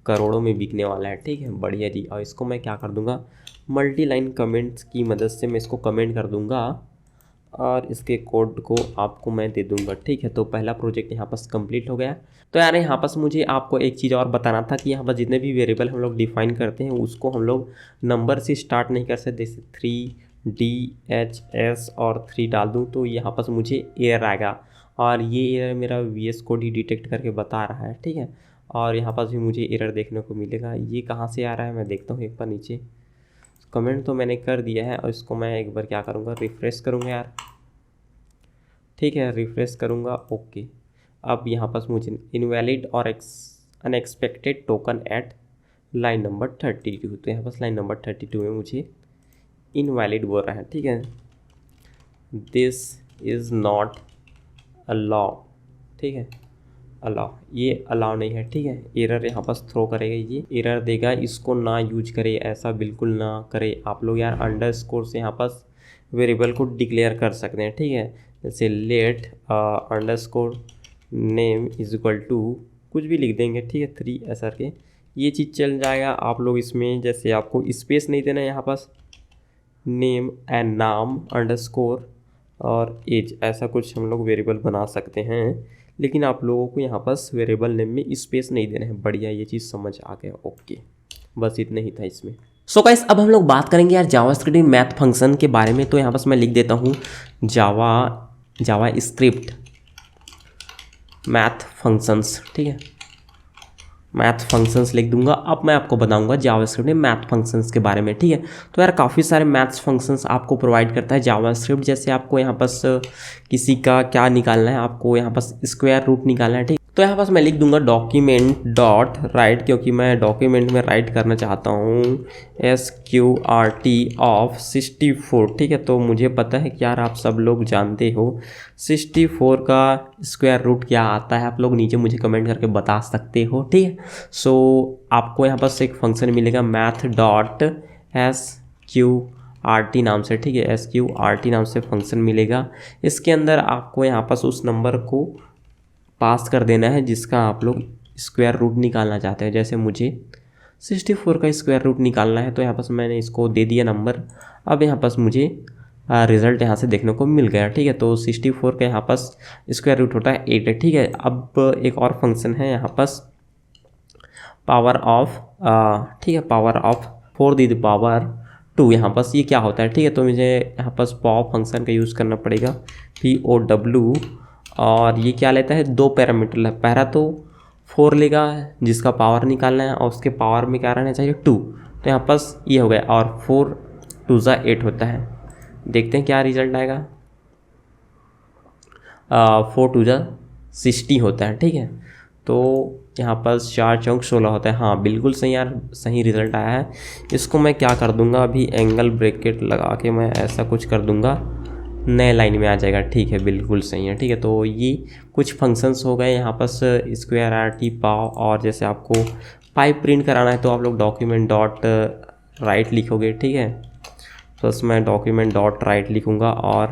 करोड़ों में बिकने वाला है, ठीक है, बढ़िया जी। और इसको मैं क्या कर दूंगा, मल्टी लाइन कमेंट्स की मदद से मैं इसको कमेंट कर दूंगा और इसके कोड को आपको मैं दे दूंगा, ठीक है। तो पहला प्रोजेक्ट यहाँ पर कंप्लीट हो गया। तो यार यहाँ पर मुझे आपको एक चीज़ और बताना था कि यहाँ पर जितने भी वेरिएबल हम लोग डिफाइन करते हैं उसको हम लोग नंबर से स्टार्ट नहीं कर सकते। जैसे 3DHS और 3 डाल दूँ तो यहाँ पर मुझे एरर आएगा, और ये एरर मेरा VS कोड ही डिटेक्ट करके बता रहा है, ठीक है। और यहाँ पर भी मुझे एरर देखने को मिलेगा, ये कहाँ से आ रहा है मैं देखता हूँ एक बार नीचे। कमेंट तो मैंने कर दिया है और इसको मैं एक बार क्या करूँगा, रिफ़्रेश करूँगा यार, ठीक है, रिफ़्रेश करूँगा, ओके। अब यहाँ पर मुझे इनवैलिड और unexpected token at line number 32, तो यहाँ पर लाइन नंबर 32 में मुझे इनवैलिड बोल रहा है, ठीक है। दिस इज़ नॉट अलाउ, ठीक है, अलाउ, ये अलाउ नहीं है, ठीक है। एरर यहाँ पर थ्रो करेगा, ये एरर देगा, इसको ना यूज करे, ऐसा बिल्कुल ना करे आप लोग यार। अंडरस्कोर से यहाँ पर वेरिएबल को डिक्लेयर कर सकते हैं, ठीक है। जैसे let underscore name is equal to कुछ भी लिख देंगे, ठीक है, 3 ऐसा के ये चीज़ चल जाएगा। आप लोग इसमें जैसे आपको स्पेस नहीं देना है, यहाँ पास नेम एंड नाम अंडरस्कोर और एज, ऐसा कुछ हम लोग वेरिएबल बना सकते हैं, लेकिन आप लोगों को यहाँ पास वेरिएबल नेम में स्पेस नहीं देना है। बढ़िया, ये चीज़ समझ आ गया, ओके, बस इतना ही था इसमें। सो गाइस, अब हम लोग बात करेंगे यार जावास्क्रिप्ट मैथ फंक्शन के बारे में। तो यहाँ पास मैं लिख देता हूँ जावा स्क्रिप्ट मैथ फंक्शंस, ठीक है, मैथ फंक्शंस लिख दूंगा। अब मैं आपको बताऊंगा जावास्क्रिप्ट में मैथ फंक्शंस के बारे में, ठीक है। तो यार काफ़ी सारे मैथ्स फंक्शंस आपको प्रोवाइड करता है जावास्क्रिप्ट। जैसे आपको यहाँ पास किसी का क्या निकालना है, आपको यहाँ पास स्क्वायर रूट निकालना है, ठीक। तो यहाँ पास मैं लिख दूंगा डॉक्यूमेंट डॉट राइट, क्योंकि मैं डॉक्यूमेंट में राइट करना चाहता हूँ SQRT ऑफ 64, ठीक है। तो मुझे पता है कि यार आप सब लोग जानते हो 64 का स्क्वायर रूट क्या आता है, आप लोग नीचे मुझे कमेंट करके बता सकते हो, ठीक है। सो आपको यहाँ पास एक फंक्शन मिलेगा मैथ डॉट SQRT नाम से, ठीक है, SQRT नाम से फंक्शन मिलेगा। इसके अंदर आपको यहाँ पास उस नंबर को पास कर देना है जिसका आप लोग स्क्वायर रूट निकालना चाहते हैं। जैसे मुझे 64 का स्क्वायर रूट निकालना है, तो यहाँ पास मैंने इसको दे दिया नंबर। अब यहाँ पास मुझे रिज़ल्ट यहाँ से देखने को मिल गया, ठीक है। तो 64 का यहाँ पास स्क्वायर रूट होता है 8 है, ठीक है। अब एक और फंक्शन है यहाँ पास पावर ऑफ, ठीक है, power of 4 the the power 2, यहाँ पास ये क्या होता है, ठीक है। तो मुझे यहाँ पास पॉप फंक्शन का यूज़ करना पड़ेगा, POW, और ये क्या लेता है, 2 पैरामीटर है। पहला तो 4 लेगा जिसका पावर निकालना है, और उसके पावर में क्या रहना चाहिए 2, तो यहाँ पास ये हो गया, और 4 2 8 होता है। देखते हैं क्या रिजल्ट आएगा। 4 2 60 होता है, ठीक है। तो यहाँ पर 4 चौक 16 होता है। हाँ बिल्कुल सही यार, सही रिजल्ट आया है। इसको मैं क्या कर दूंगा, अभी एंगल ब्रैकेट लगा के मैं ऐसा कुछ कर दूंगा, नए लाइन में आ जाएगा, ठीक है, बिल्कुल सही है, ठीक है। तो ये कुछ फंक्शंस हो गए यहाँ पास स्क्वायर RT पाव, और जैसे आपको पाई प्रिंट कराना है तो आप लोग डॉक्यूमेंट डॉट राइट लिखोगे, ठीक है। तो बस मैं डॉक्यूमेंट डॉट राइट लिखूँगा और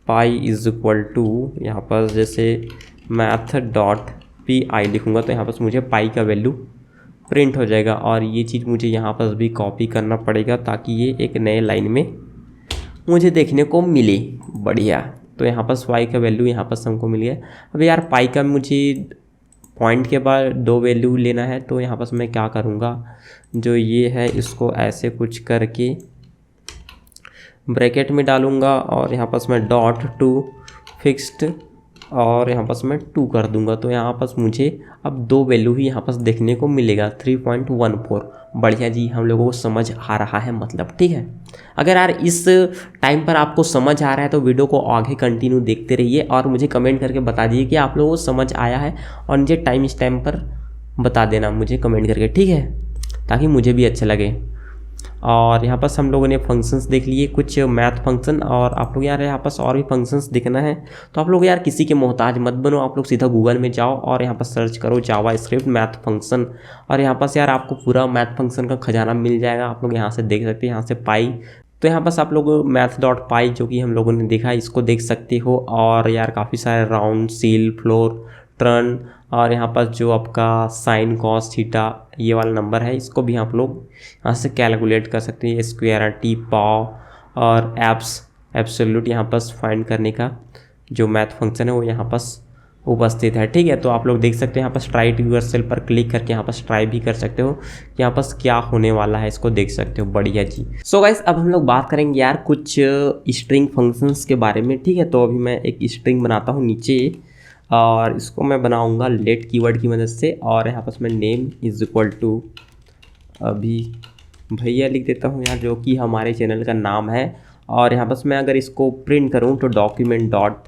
पाई इज इक्वल टू यहाँ पर जैसे मैथ डॉट PI लिखूँगा, तो यहाँ पर मुझे पाई का वैल्यू प्रिंट हो जाएगा। और ये चीज़ मुझे यहाँ पर भी कॉपी करना पड़ेगा ताकि ये एक नए लाइन में मुझे देखने को मिले। बढ़िया, तो यहाँ पर वाई का वैल्यू यहाँ पर हमको मिल गया। अब यार पाई का मुझे पॉइंट के बाद 2 वैल्यू लेना है, तो यहाँ पर मैं क्या करूँगा, जो ये है इसको ऐसे कुछ करके ब्रैकेट में डालूँगा और यहाँ पर मैं डॉट टू फिक्स्ड और यहाँ पर मैं 2 कर दूंगा। तो यहाँ पर मुझे अब 2 वैल्यू ही यहाँ पर देखने को मिलेगा 3.14। बढ़िया जी, हम लोगों को समझ आ रहा है मतलब, ठीक है। अगर यार इस टाइम पर आपको समझ आ रहा है तो वीडियो को आगे कंटिन्यू देखते रहिए और मुझे कमेंट करके बता दीजिए कि आप लोगों को समझ आया है, और मुझे टाइम इस टाइम पर बता देना मुझे कमेंट करके, ठीक है, ताकि मुझे भी अच्छा लगे। और यहाँ पर हम लोगों ने फंक्शंस देख लिए, कुछ मैथ फंक्शन, और आप लोग यार यहाँ पर और भी फंक्शंस देखना है तो आप लोग यार किसी के मोहताज मत बनो। आप लोग सीधा गूगल में जाओ और यहाँ पर सर्च करो जावास्क्रिप्ट मैथ फंक्शन, और यहाँ पर यार आपको पूरा मैथ फंक्शन का खजाना मिल जाएगा। आप लोग यहाँ से देख सकते हैं, यहाँ से पाई, तो यहाँ पर आप लोग math.py जो कि हम लोगों ने देखा इसको देख सकते हो। और यार काफ़ी सारे राउंड, सील, फ्लोर, टर्न, और यहाँ पर जो आपका साइन, कॉस, थीटा ये वाला नंबर है इसको भी आप लोग यहाँ से कैलकुलेट कर सकते हैं। स्क्वायर, टी, पाव और एब्सोल्यूट यहाँ पर फाइंड करने का जो मैथ फंक्शन है वो यहाँ पर उपस्थित है, ठीक है। तो आप लोग देख सकते हैं यहाँ पर ट्राई टू यूरसेल पर क्लिक करके यहाँ पर ट्राई भी कर सकते हो, यहाँ पर क्या होने वाला है इसको देख सकते हो। बढ़िया जी। सो गाइस, अब हम लोग बात करेंगे यार कुछ स्ट्रिंग फंक्शंस के बारे में, ठीक है। तो अभी मैं एक स्ट्रिंग बनाता हूँ नीचे, और इसको मैं बनाऊँगा लेट कीवर्ड की मदद से, और यहाँ पर मैं नेम इज इक्वल टू अभी भैया लिख देता हूँ यार, जो कि हमारे चैनल का नाम है। और यहाँ पर मैं अगर इसको प्रिंट करूँ तो डॉक्यूमेंट डॉट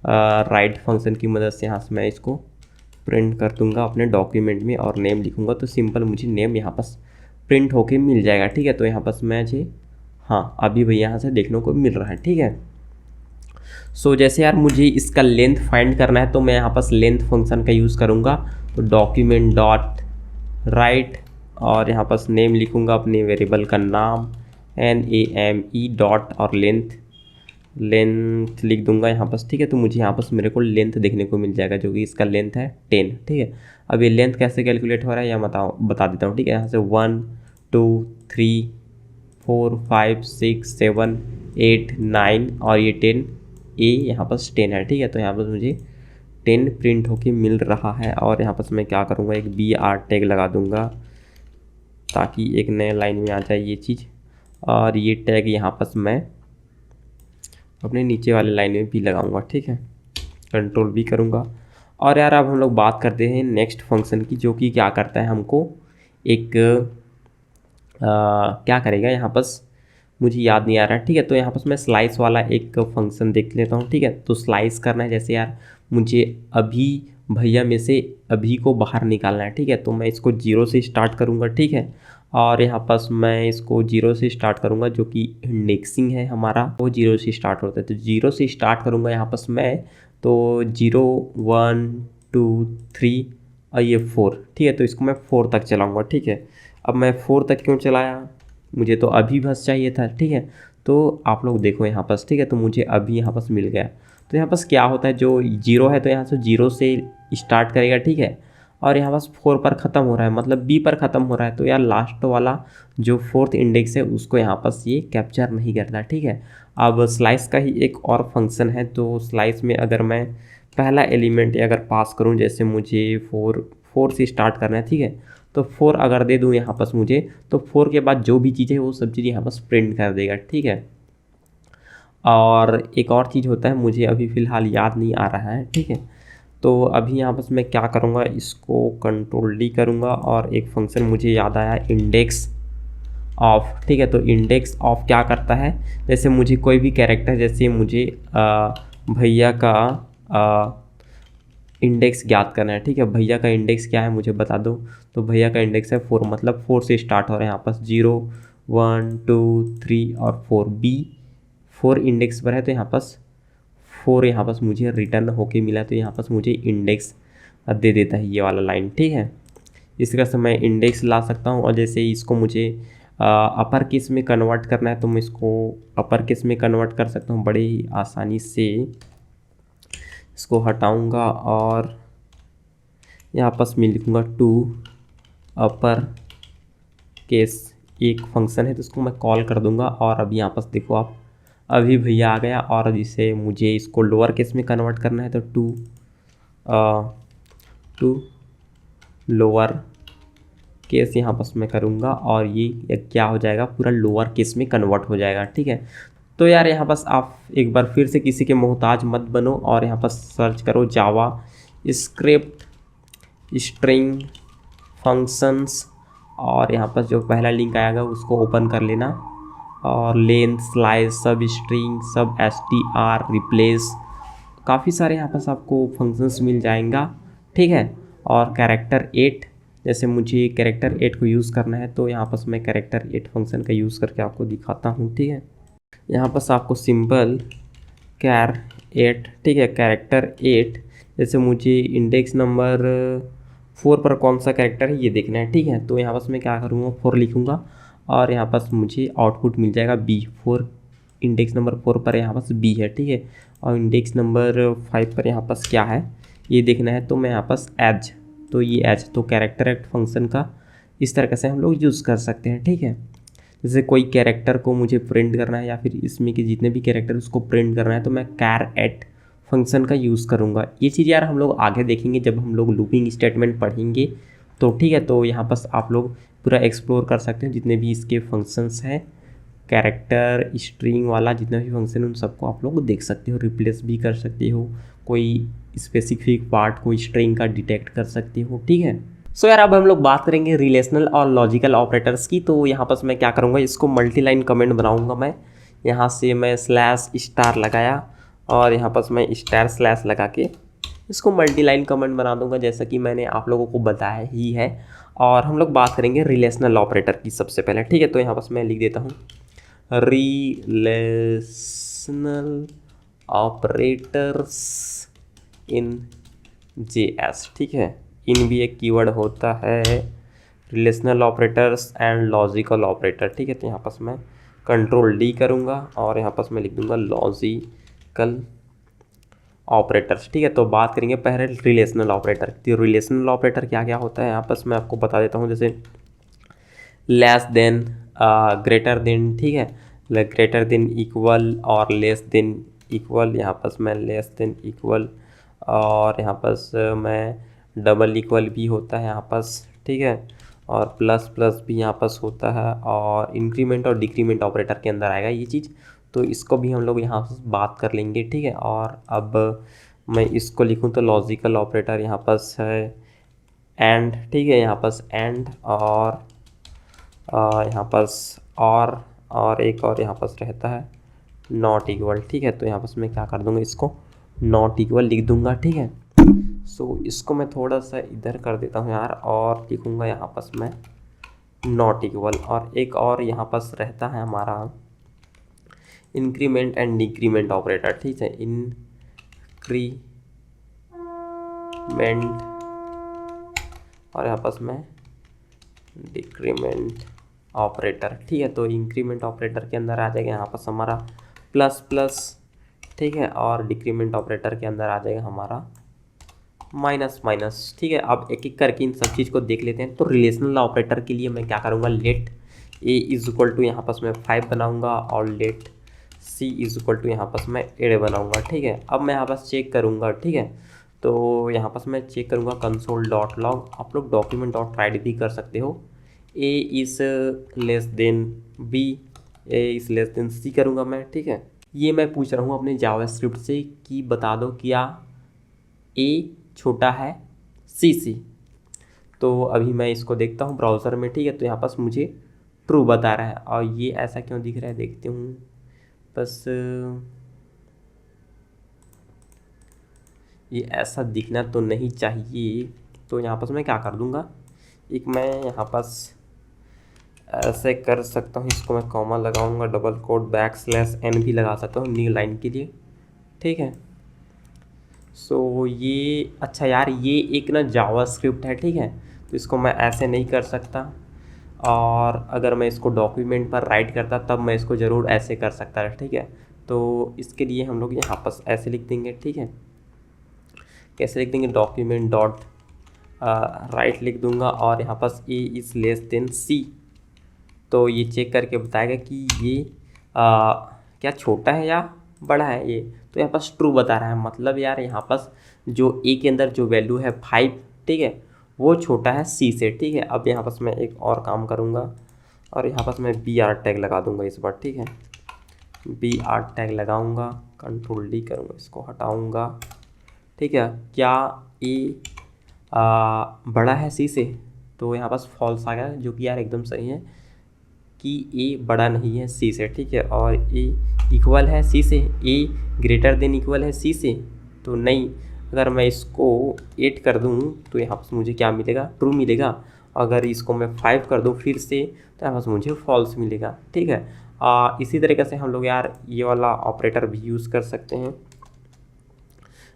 राइट फंक्शन की मदद से यहाँ से मैं इसको प्रिंट कर दूंगा अपने डॉक्यूमेंट में, और नेम लिखूंगा तो सिंपल मुझे नेम यहाँ पर प्रिंट होके मिल जाएगा, ठीक है। तो यहाँ पर मैं जी हाँ अभी भैया यहाँ से देखने को मिल रहा है, ठीक है। सो जैसे यार मुझे इसका लेंथ फाइंड करना है तो मैं यहाँ पर लेंथ फंक्शन का यूज़ करूँगा। तो डॉक्यूमेंट डॉट राइट और यहाँ पर नेम लिखूँगा अपने वेरिएबल का नाम NAME डॉट और लेंथ लिख दूंगा यहाँ पर, ठीक है। तो मुझे यहाँ पर मेरे को लेंथ देखने को मिल जाएगा जो कि इसका लेंथ है 10, ठीक है। अब ये लेंथ कैसे कैलकुलेट हो रहा है या बता देता हूँ, ठीक है। यहाँ से 1 2 3 4 5 6 7 8 9 और ये 10 ए यहाँ पर 10 है, ठीक है। तो यहाँ पर मुझे 10 प्रिंट होके मिल रहा है। और यहाँ पर मैं क्या करूँगा, एक BR टैग लगा दूँगा ताकि एक नए लाइन में आ जाए ये चीज़, और ये टैग यहाँ पर मैं अपने नीचे वाले लाइन में भी लगाऊंगा, ठीक है। कंट्रोल भी करूंगा। और यार अब हम लोग बात करते हैं नेक्स्ट फंक्शन की, जो कि क्या करता है, हमको एक क्या करेगा यहाँ पर मुझे याद नहीं आ रहा है, ठीक है। तो यहाँ पर मैं स्लाइस वाला एक फंक्शन देख लेता हूँ, ठीक है। तो स्लाइस करना है, जैसे यार मुझे अभी भैया में से अभी को बाहर निकालना है, ठीक है। तो मैं इसको 0 से स्टार्ट करूँगा, ठीक है। और यहाँ पर मैं इसको 0 से स्टार्ट करूँगा, जो कि इंडेक्सिंग है हमारा वो 0 से स्टार्ट होता है। तो 0 से स्टार्ट करूँगा यहाँ पर मैं, तो 0 1 2 3 और ये 4, ठीक है। तो इसको मैं 4 तक चलाऊँगा, ठीक है। अब मैं 4 तक क्यों चलाया, मुझे तो अभी बस चाहिए था, ठीक है। तो आप लोग देखो यहाँ पर, ठीक है। तो मुझे अभी यहाँ पर मिल गया। तो यहाँ पर क्या होता है, जो 0 है तो यहाँ से 0 से स्टार्ट करेगा, ठीक है। और यहाँ पास 4 पर ख़त्म हो रहा है, मतलब B पर ख़त्म हो रहा है। तो यार लास्ट वाला जो 4th इंडेक्स है उसको यहाँ पास ये कैप्चर नहीं करता, ठीक है। अब स्लाइस का ही एक और फंक्शन है। तो स्लाइस में अगर मैं पहला एलिमेंट अगर पास करूँ, जैसे मुझे 4 से स्टार्ट करना है, ठीक है। तो 4 अगर दे दूँ यहाँ पास मुझे, तो 4 के बाद जो भी चीज़ है वो सब चीज़ यहाँ पास प्रिंट कर देगा, ठीक है। और एक और चीज़ होता है, मुझे अभी फ़िलहाल याद नहीं आ रहा है, ठीक है। तो अभी यहाँ पर मैं क्या करूँगा, इसको कंट्रोल D करूँगा, और एक फंक्शन मुझे याद आया इंडेक्स ऑफ, ठीक है। तो इंडेक्स ऑफ क्या करता है, जैसे मुझे कोई भी कैरेक्टर, जैसे मुझे भैया का इंडेक्स ज्ञात करना है, ठीक है। भैया का इंडेक्स क्या है मुझे बता दो। तो भैया का इंडेक्स है 4, मतलब 4 से स्टार्ट हो रहा है। यहाँ पर 0 1 2 3 और 4 B 4 इंडेक्स पर है। तो यहाँ पर 4 यहाँ पर मुझे रिटर्न होके मिला, तो यहाँ पर मुझे इंडेक्स दे देता है ये वाला लाइन, ठीक है। इस तरह से मैं इंडेक्स ला सकता हूँ। और जैसे इसको मुझे अपर केस में कन्वर्ट करना है तो मैं इसको अपर केस में कन्वर्ट कर सकता हूँ बड़े ही आसानी से। इसको हटाऊँगा और यहाँ पर मैं लिखूँगा टू अपर केस, एक फंक्शन है तो इसको मैं कॉल कर दूँगा। और अभी यहाँ पर देखो आप अभी भैया आ गया। और जिसे मुझे इसको लोअर केस में कन्वर्ट करना है तो टू लोअर केस यहाँ पर मैं करूँगा और ये क्या हो जाएगा, पूरा लोअर केस में कन्वर्ट हो जाएगा। ठीक है, तो यार यहाँ बस आप एक बार फिर से किसी के मोहताज मत बनो और यहाँ पर सर्च करो जावा स्क्रिप्ट स्ट्रिंग फंक्शंस, और यहाँ पर जो पहला लिंक आएगा उसको ओपन कर लेना। और लेंथ, स्लाइस, सब स्ट्रिंग, सब str, रिप्लेस, काफ़ी सारे यहाँ पर आपको फंक्शंस मिल जाएगा। ठीक है, और कैरेक्टर 8, जैसे मुझे कैरेक्टर 8 को यूज़ करना है तो यहाँ पर मैं कैरेक्टर 8 फंक्शन का यूज़ करके आपको दिखाता हूँ। ठीक है, यहाँ पर आपको सिंपल कैर 8, ठीक है, कैरेक्टर 8, जैसे मुझे इंडेक्स नंबर 4 पर कौन सा कैरेक्टर है ये देखना है। ठीक है, तो यहाँ पर मैं क्या करूँगा, 4 लिखूँगा और यहाँ पर मुझे आउटपुट मिल जाएगा बी। 4 इंडेक्स नंबर 4 पर यहाँ पर बी है। ठीक है, और इंडेक्स नंबर 5 पर यहाँ पर क्या है ये देखना है, तो मैं यहाँ पर एज, तो ये एज, तो कैरेक्टर 8 फंक्शन का इस तरह से हम लोग यूज़ कर सकते हैं। ठीक है, जैसे कोई कैरेक्टर को मुझे प्रिंट करना है या फिर इसमें के जितने भी कैरेक्टर उसको प्रिंट करना है तो मैं कैर एट फंक्शन का यूज़ करूँगा। ये चीज़ यार हम लोग आगे देखेंगे जब हम लोग लूपिंग स्टेटमेंट पढ़ेंगे तो। ठीक है, तो यहाँ पर आप लोग पूरा एक्सप्लोर कर सकते हैं जितने भी इसके फंक्शंस हैं, कैरेक्टर स्ट्रिंग वाला जितना भी फंक्शन है उन सबको आप लोग देख सकते हो, रिप्लेस भी कर सकते हो, कोई स्पेसिफिक पार्ट को स्ट्रिंग का डिटेक्ट कर सकते हो। ठीक है, सो यार अब हम लोग बात करेंगे रिलेशनल और लॉजिकल ऑपरेटर्स की। तो यहाँ पर मैं क्या करूँगा, इसको मल्टी लाइन कमेंट बनाऊँगा मैं। यहाँ से मैं स्लैश स्टार लगाया और यहाँ पर मैं स्टार स्लैश लगा के इसको मल्टी लाइन कमेंट बना दूंगा, जैसा कि मैंने आप लोगों को बताया ही है। और हम लोग बात करेंगे रिलेशनल ऑपरेटर की सबसे पहले। ठीक है, तो यहाँ पर मैं लिख देता हूँ रिलेशनल ऑपरेटर्स इन JS। ठीक है, इन भी एक कीवर्ड होता है, relational operators and logical operator. ठीक है, तो यहाँ पर मैं कंट्रोल D करूँगा और यहाँ पर मैं लिख दूँगा लॉजिकल ऑपरेटर्स। ठीक है, तो बात करेंगे पहले रिलेशनल ऑपरेटर। तो रिलेशनल ऑपरेटर क्या क्या होता है यहाँ पर मैं आपको बता देता हूँ, जैसे लेस देन, ग्रेटर देन। ठीक है, ग्रेटर देन, इक्वल और लेस देन इक्वल। यहाँ पर मैं लेस देन इक्वल और यहाँ पर मैं डबल इक्वल भी होता है यहाँ पर। ठीक है, और प्लस प्लस भी यहाँ पर होता है, और इंक्रीमेंट और डिक्रीमेंट ऑपरेटर के अंदर आएगा ये चीज़, तो इसको भी हम लोग यहाँ पर बात कर लेंगे। ठीक है, और अब मैं इसको लिखूँ तो लॉजिकल ऑपरेटर यहाँ पर है एंड। ठीक है, यहाँ पर एंड और यहाँ पर और एक और यहाँ पर रहता है नॉट इक्वल। ठीक है, तो यहाँ पर मैं क्या कर दूँगा, इसको नॉट इक्वल लिख दूँगा। ठीक है, सो इसको मैं थोड़ा सा इधर कर देता हूँ यार और लिखूँगा यहाँ पर मैं नॉट इक्वल। और एक और यहाँ पर रहता है हमारा इंक्रीमेंट एंड डिक्रीमेंट ऑपरेटर। ठीक है, इंक्रीमेंट और यहाँ पर मैं डिक्रीमेंट ऑपरेटर। ठीक है, तो इंक्रीमेंट ऑपरेटर के अंदर आ जाएगा यहाँ पर हमारा प्लस प्लस। ठीक है, और डिक्रीमेंट ऑपरेटर के अंदर आ जाएगा हमारा माइनस माइनस। ठीक है, अब एक एक करके इन सब चीज़ को देख लेते हैं। तो रिलेशनल ऑपरेटर के लिए मैं क्या करूँगा, let a is equal to यहाँ पर मैं 5 बनाऊँगा और let c is equal to यहाँ पर मैं 8 बनाऊँगा। ठीक है, अब मैं यहाँ पर चेक करूँगा। ठीक है, तो यहाँ पर मैं चेक करूँगा कंसोल डॉट लॉग, आप लोग डॉक्यूमेंट डॉट राइट भी कर सकते हो। A is less than B, A is less than C करूँगा मैं। ठीक है, ये मैं पूछ रहा हूँ अपने जावास्क्रिप्ट से कि बता दो क्या ए छोटा है सी। तो अभी मैं इसको देखता हूँ ब्राउज़र में। ठीक है, तो यहाँ पास मुझे ट्रू बता रहा है और ये ऐसा क्यों दिख रहा है देखते हूँ। बस ये ऐसा दिखना तो नहीं चाहिए, तो यहाँ पास मैं क्या कर दूँगा, एक मैं यहाँ पास ऐसे कर सकता हूँ, इसको मैं कॉमा लगाऊंगा, डबल कोट \n भी लगा सकता हूँ न्यू लाइन के लिए। ठीक है, सो ये अच्छा यार ये एक ना जावास्क्रिप्ट है। ठीक है, तो इसको मैं ऐसे नहीं कर सकता, और अगर मैं इसको डॉक्यूमेंट पर राइट करता तब मैं इसको ज़रूर ऐसे कर सकता है। ठीक है, तो इसके लिए हम लोग यहाँ पर ऐसे लिख देंगे। ठीक है, कैसे लिख देंगे, डॉक्यूमेंट डॉट राइट लिख दूंगा और यहाँ पर ए इज़ लेस देन सी। तो ये चेक करके बताएगा कि ये क्या छोटा है या बड़ा है ये, तो यहाँ पास ट्रू बता रहा है, मतलब यार यहाँ पास जो ए के अंदर जो वैल्यू है 5, ठीक है, वो छोटा है सी से, ठीक है। अब यहाँ पास मैं एक और काम करूँगा और यहाँ पास मैं बी आर टैग लगा दूँगा इस बार, ठीक है, बी आर टैग लगाऊँगा, कंट्रोल डी करूँगा, इसको हटाऊँगा, ठीक है। क्या ए बड़ा है सी से, तो यहाँ पास फॉल्स आ गया, जो कि यार एकदम सही है कि ए बड़ा नहीं है सी से, ठीक है। और ए इक्वल है सी से, ए ग्रेटर देन इक्वल है सी से, तो नहीं। अगर मैं इसको 8 कर दूँ तो यहाँ पास मुझे क्या मिलेगा, ट्रू मिलेगा। अगर इसको मैं 5 कर दूँ फिर से, तो यहाँ पास मुझे फॉल्स मिलेगा, ठीक है। इसी तरीके से हम लोग यार ये वाला ऑपरेटर भी यूज़ कर सकते हैं,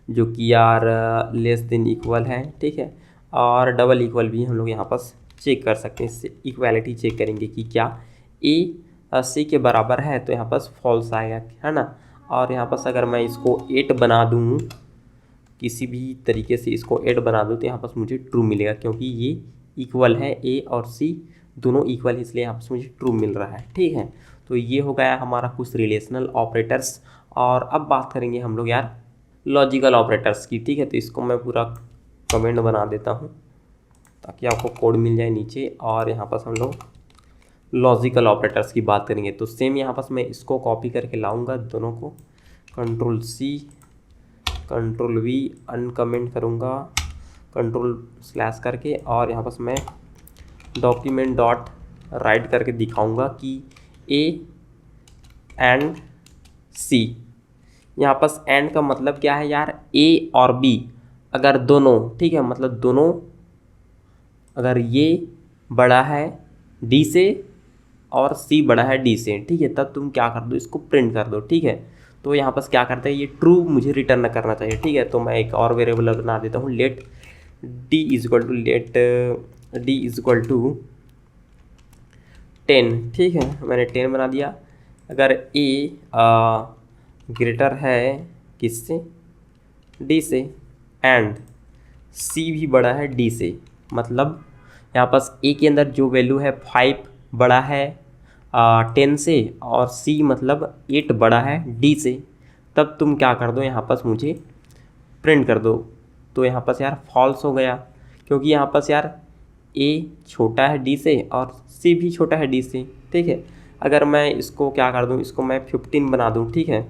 जो कि यार लेस देन इक्वल है, ठीक है। और डबल इक्वल भी हम लोग यहाँ पास चेक कर सकते हैं, इससे इक्वालिटी चेक करेंगे कि क्या ए सी के बराबर है, तो यहाँ पास फॉल्स आएगा, है ना। और यहाँ पास अगर मैं इसको 8 बना दूँ, किसी भी तरीके से इसको 8 बना दूँ, तो यहाँ पास मुझे ट्रू मिलेगा, क्योंकि ये इक्वल है, ए और सी दोनों इक्वल है, इसलिए यहाँ पास मुझे ट्रू मिल रहा है, ठीक है। तो ये हो गया हमारा कुछ रिलेशनल ऑपरेटर्स। और अब बात करेंगे हम लोग यार लॉजिकल ऑपरेटर्स की, ठीक है। तो इसको मैं पूरा कमेंट बना देता हूँ ताकि आपको कोड मिल जाए नीचे। और यहाँ पास हम लोग लॉजिकल ऑपरेटर्स की बात करेंगे, तो सेम यहाँ पास मैं इसको कॉपी करके लाऊंगा दोनों को, control C control V uncomment करूँगा, कंट्रोल स्लैश करके, और यहाँ पास मैं डॉक्यूमेंट डॉट राइट करके दिखाऊंगा कि ए एंड सी। यहाँ पास एंड का मतलब क्या है यार, ए और बी अगर दोनों, ठीक है, मतलब दोनों अगर ये बड़ा है डी से और सी बड़ा है डी से, ठीक है, तब तुम क्या कर दो, इसको प्रिंट कर दो, ठीक है। तो यहाँ पास क्या करते हैं, ये ट्रू मुझे रिटर्न करना चाहिए, ठीक है। तो मैं एक और वेरिएबल बना देता हूँ, let d is equal to 10, ठीक है, मैंने 10 बना दिया। अगर ए ग्रेटर है किससे, डी से, एंड सी भी बड़ा है डी से, मतलब यहाँ पास ए के अंदर जो वैल्यू है 5 बड़ा है 10 से, और सी मतलब 8 बड़ा है डी से, तब तुम क्या कर दो, यहाँ पास मुझे प्रिंट कर दो। तो यहाँ पास यार फॉल्स हो गया, क्योंकि यहाँ पास यार ए छोटा है डी से और सी भी छोटा है डी से, ठीक है। अगर मैं इसको क्या कर दूँ, इसको मैं 15 बना दूँ, ठीक है,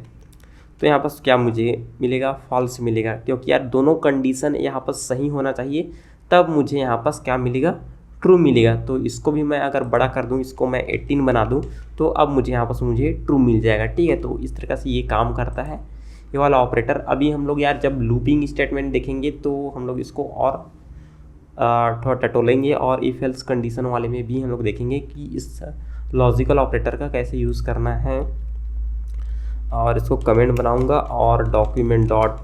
तो यहाँ पास क्या मुझे मिलेगा, फॉल्स मिलेगा, क्योंकि यार दोनों कंडीशन यहाँ पास सही होना चाहिए, तब मुझे यहाँ पास क्या मिलेगा, ट्रू मिलेगा। तो इसको भी मैं अगर बड़ा कर दूँ, इसको मैं 18 बना दूँ, तो अब मुझे यहाँ पास मुझे ट्रू मिल जाएगा, ठीक है। तो इस तरह से ये काम करता है ये वाला ऑपरेटर। अभी हम लोग यार जब लूपिंग स्टेटमेंट देखेंगे तो हम लोग इसको और थोड़ा टटोलेंगे, और इफ एल्स कंडीशन वाले में भी हम लोग देखेंगे कि इस लॉजिकल ऑपरेटर का कैसे यूज़ करना है। और इसको कमेंट बनाऊंगा और डॉक्यूमेंट डॉट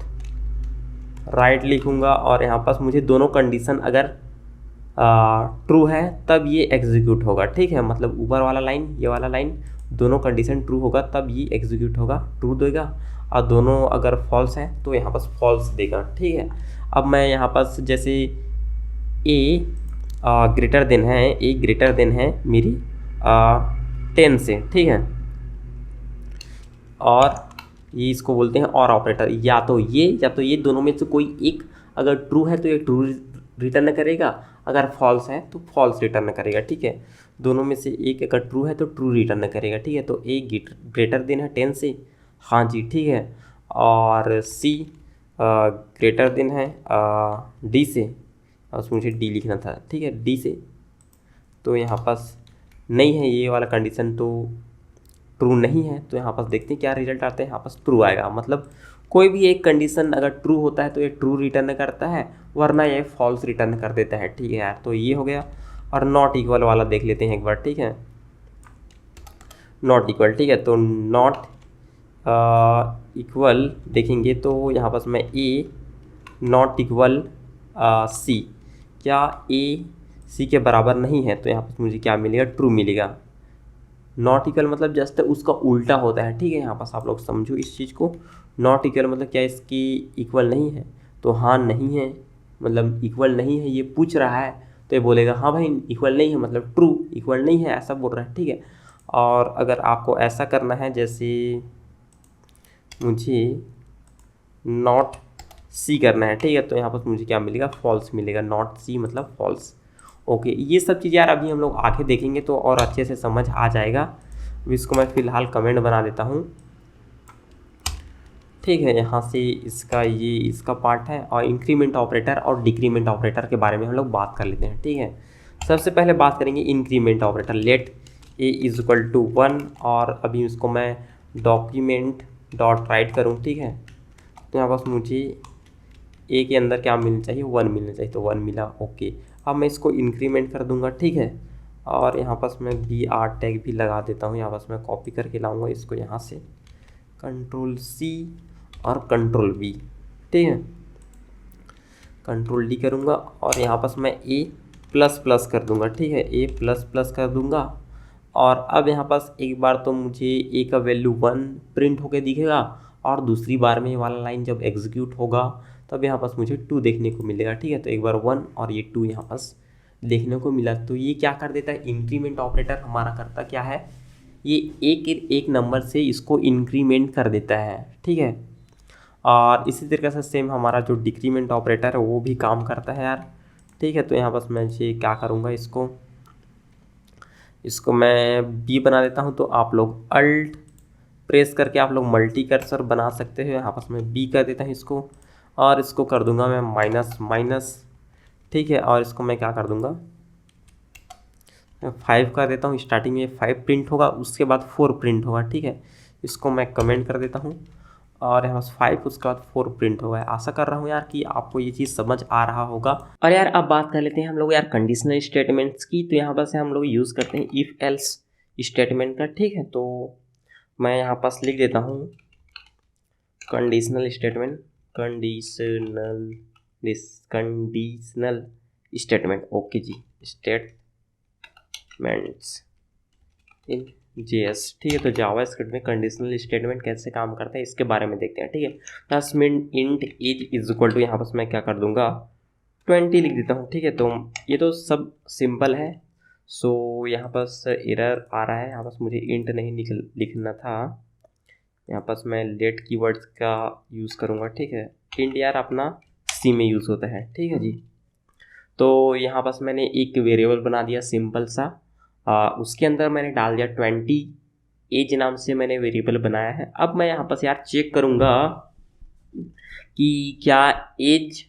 राइट लिखूंगा, और यहाँ पास मुझे दोनों कंडीशन अगर ट्रू है तब ये एग्जीक्यूट होगा, ठीक है। मतलब ऊपर वाला लाइन, ये वाला लाइन, दोनों कंडीशन ट्रू होगा तब ये एग्जीक्यूट होगा, ट्रू देगा, और दोनों अगर फॉल्स है तो यहाँ पास फॉल्स देगा, ठीक है। अब मैं यहाँ पास जैसे ए ग्रेटर देन है, ए ग्रेटर देन है मेरी 10 से, ठीक है, और ये इसको बोलते हैं और ऑपरेटर, या तो ये दोनों में से कोई एक अगर ट्रू है तो ये ट्रू रिटर्न करेगा, अगर फॉल्स है तो फॉल्स रिटर्न करेगा, ठीक है। दोनों में से एक अगर ट्रू है तो ट्रू रिटर्न करेगा, ठीक है। तो ए ग्रेटर देन है 10 से, हाँ जी, ठीक है, और सी ग्रेटर देन है डी से, और उसमें मुझे डी लिखना था, ठीक है, डी से, तो यहाँ पास नहीं है ये वाला कंडीशन, तो ट्रू नहीं है। तो यहाँ पास देखते हैं क्या रिजल्ट आता है, यहाँ पास ट्रू आएगा, मतलब कोई भी एक कंडीशन अगर ट्रू होता है तो ये ट्रू रिटर्न करता है, वरना ये फॉल्स रिटर्न कर देता है, ठीक है यार। तो ये हो गया। और नॉट इक्वल वाला देख लेते हैं एक बार, ठीक है, नॉट इक्वल, ठीक है। तो नॉट इक्वल देखेंगे तो यहाँ पास मैं ए नॉट इक्वल सी, क्या ए सी के बराबर नहीं है, तो यहाँ पास मुझे क्या मिलेगा, ट्रू मिलेगा। नॉट इक्वल मतलब जस्ट उसका उल्टा होता है, ठीक है। यहाँ पास आप लोग समझो इस चीज़ को, नॉट इक्वल मतलब क्या इसकी इक्वल नहीं है, तो हाँ नहीं है, मतलब इक्वल नहीं है, ये पूछ रहा है तो ये बोलेगा हाँ भाई इक्वल नहीं है, मतलब ट्रू, इक्वल नहीं है ऐसा बोल रहा है, ठीक है। और अगर आपको ऐसा करना है, जैसे मुझे नॉट सी करना है, ठीक है। तो यहाँ पर मुझे क्या मिलेगा, फॉल्स मिलेगा, नॉट सी मतलब फॉल्स। ओके, ये सब चीज़ यार अभी हम लोग आगे देखेंगे तो और अच्छे से समझ आ जाएगा। अब इसको मैं फ़िलहाल कमेंट बना देता हूँ, ठीक है। यहाँ से इसका ये इसका पार्ट है, और इंक्रीमेंट ऑपरेटर और डिक्रीमेंट ऑपरेटर के बारे में हम लोग बात कर लेते हैं, ठीक है। सबसे पहले बात करेंगे increment operator. Let a is equal to 1, और अभी इसको मैं डॉक्यूमेंट डॉट राइट करूँ, ठीक है। तो यहाँ पास मुझे ए के अंदर क्या मिलना चाहिए, 1 मिलना चाहिए, तो 1 मिला। ओके, अब मैं इसको इंक्रीमेंट कर दूंगा, ठीक है। और यहाँ पास मैं बी आर टैग भी लगा देता हूँ। यहाँ पास मैं कॉपी करके लाऊंगा इसको, यहाँ से कंट्रोल सी और कंट्रोल वी, ठीक है। कंट्रोल डी करूँगा और यहाँ पास मैं ए प्लस प्लस कर दूँगा, ठीक है। ए प्लस प्लस कर दूँगा, और अब यहाँ पास एक बार तो मुझे ए का वैल्यू 1 प्रिंट होकर दिखेगा, और दूसरी बार में ये वाला लाइन जब एग्जीक्यूट होगा तब यहाँ पास मुझे 2 देखने को मिलेगा, ठीक है। तो एक बार 1 और ये 2 यहाँ पास देखने को मिला। तो ये क्या कर देता है, इंक्रीमेंट ऑपरेटर हमारा करता क्या है, ये एक नंबर से इसको इंक्रीमेंट कर देता है, ठीक है। और इसी तरीके से सेम हमारा जो डिक्रीमेंट ऑपरेटर है वो भी काम करता है यार, ठीक है। तो यहाँ पास मैं ये क्या करूँगा, इसको मैं बी बना देता हूँ। तो आप लोग अल्ट प्रेस करके आप लोग मल्टी कर्सर बना सकते हो। यहाँ पास मैं बी कर देता हूँ इसको, और इसको कर दूंगा मैं माइनस माइनस, ठीक है। और इसको मैं क्या कर दूंगा, 5 कर देता हूँ। स्टार्टिंग में 5 प्रिंट होगा, उसके बाद 4 प्रिंट होगा, ठीक है। इसको मैं कमेंट कर देता हूँ, और यहाँ पास 5 उसके बाद 4 प्रिंट होगा। आशा कर रहा हूँ यार कि आपको ये चीज़ समझ आ रहा होगा। और यार अब बात कर लेते हैं हम लोग यार कंडीशनल स्टेटमेंट्स की। तो यहाँ पर से हम लोग यूज़ करते हैं इफ़ एल्स स्टेटमेंट का, ठीक है। तो मैं यहाँ पास लिख देता हूँ conditional statement, conditional statement, okay जी, स्टेटमेंट्स इन JS, ठीक है। तो जावास्क्रिप्ट में कंडीशनल स्टेटमेंट कैसे काम करता है इसके बारे में देखते हैं, ठीक है। Plus min int age is equal to, यहाँ पर मैं क्या कर दूंगा, 20 लिख देता हूँ, ठीक है। तो ये तो सब सिंपल है। सो यहाँ पास एरर आ रहा है, यहाँ पास मुझे इंट नहीं लिखना था, यहाँ पास मैं लेट कीवर्ड्स का यूज़ करूँगा, ठीक है। इंट यार अपना सी में यूज़ होता है, ठीक है जी। तो यहाँ पास मैंने एक वेरिएबल बना दिया सिंपल सा, उसके अंदर मैंने डाल दिया 20 एज नाम से मैंने वेरिएबल बनाया है। अब मैं यहाँ पास यार चेक करूँगा कि क्या एज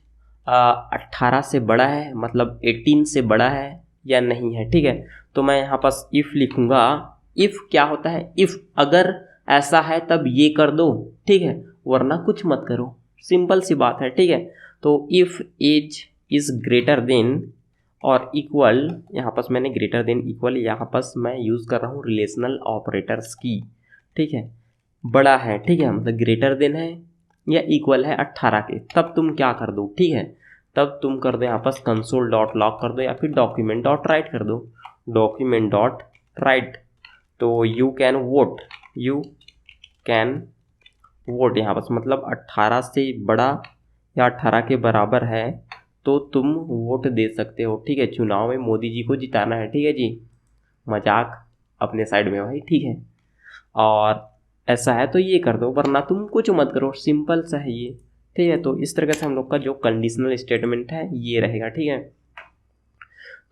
18 से बड़ा है, मतलब 18 से बड़ा है या नहीं है, ठीक है। तो मैं यहाँ पास इफ़ लिखूँगा। इफ़ क्या होता है, इफ़ अगर ऐसा है तब ये कर दो, ठीक है, वरना कुछ मत करो, सिंपल सी बात है, ठीक है। तो if age is greater than और इक्वल, यहाँ पास मैंने ग्रेटर देन इक्वल, यहाँ पास मैं यूज़ कर रहा हूँ रिलेशनल ऑपरेटर्स की, ठीक है। बड़ा है, ठीक है, मतलब ग्रेटर देन है या इक्वल है 18 के, तब तुम क्या कर दो, ठीक है, तब तुम कर दो यहाँ पास कंसोल डॉट लॉग कर दो, या फिर डॉक्यूमेंट डॉट राइट कर दो, डॉक्यूमेंट डॉट राइट। तो यू कैन वोट यहाँ पास मतलब 18 से बड़ा या 18 के बराबर है तो तुम वोट दे सकते हो, ठीक है। चुनाव में मोदी जी को जिताना है, ठीक है जी, मजाक अपने साइड में भाई, ठीक है। और ऐसा है तो ये कर दो, वरना तुम कुछ मत करो, सिंपल सा है ये, ठीक है। तो इस तरह से हम लोग का जो कंडीशनल स्टेटमेंट है ये रहेगा, ठीक है।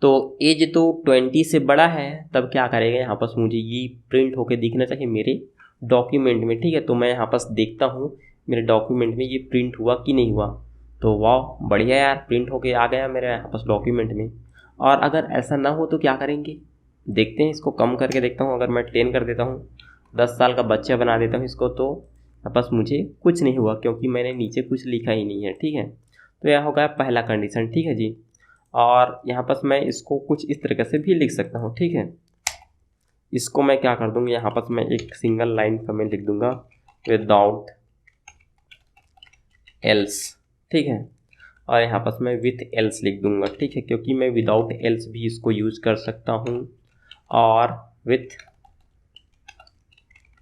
तो एज तो 20 से बड़ा है, तब क्या करेगा, यहाँ पास मुझे ये प्रिंट होके दिखना चाहिए मेरे डॉक्यूमेंट में, ठीक है। तो मैं यहाँ पास देखता हूँ मेरे डॉक्यूमेंट में ये प्रिंट हुआ कि नहीं हुआ। तो वाह बढ़िया यार, प्रिंट होके आ गया मेरे यहाँ पास डॉक्यूमेंट में। और अगर ऐसा ना हो तो क्या करेंगे, देखते हैं, इसको कम करके देखता हूँ। अगर मैं 10 कर देता हूँ, 10 साल का बच्चा बना देता हूँ इसको, तो यहाँ पास मुझे कुछ नहीं हुआ क्योंकि मैंने नीचे कुछ लिखा ही नहीं है, ठीक है। तो यह होगा पहला कंडीशन, ठीक है जी। और यहाँ पास मैं इसको कुछ इस तरीके से भी लिख सकता हूँ, ठीक है। इसको मैं क्या कर दूँगा, यहाँ पास मैं एक सिंगल लाइन कमेंट लिख दूँगा, विदाउट एल्स, ठीक है। और यहाँ पास मैं विथ एल्स लिख दूँगा, ठीक है, क्योंकि मैं विदाउट एल्स भी इसको यूज़ कर सकता हूँ, और विथ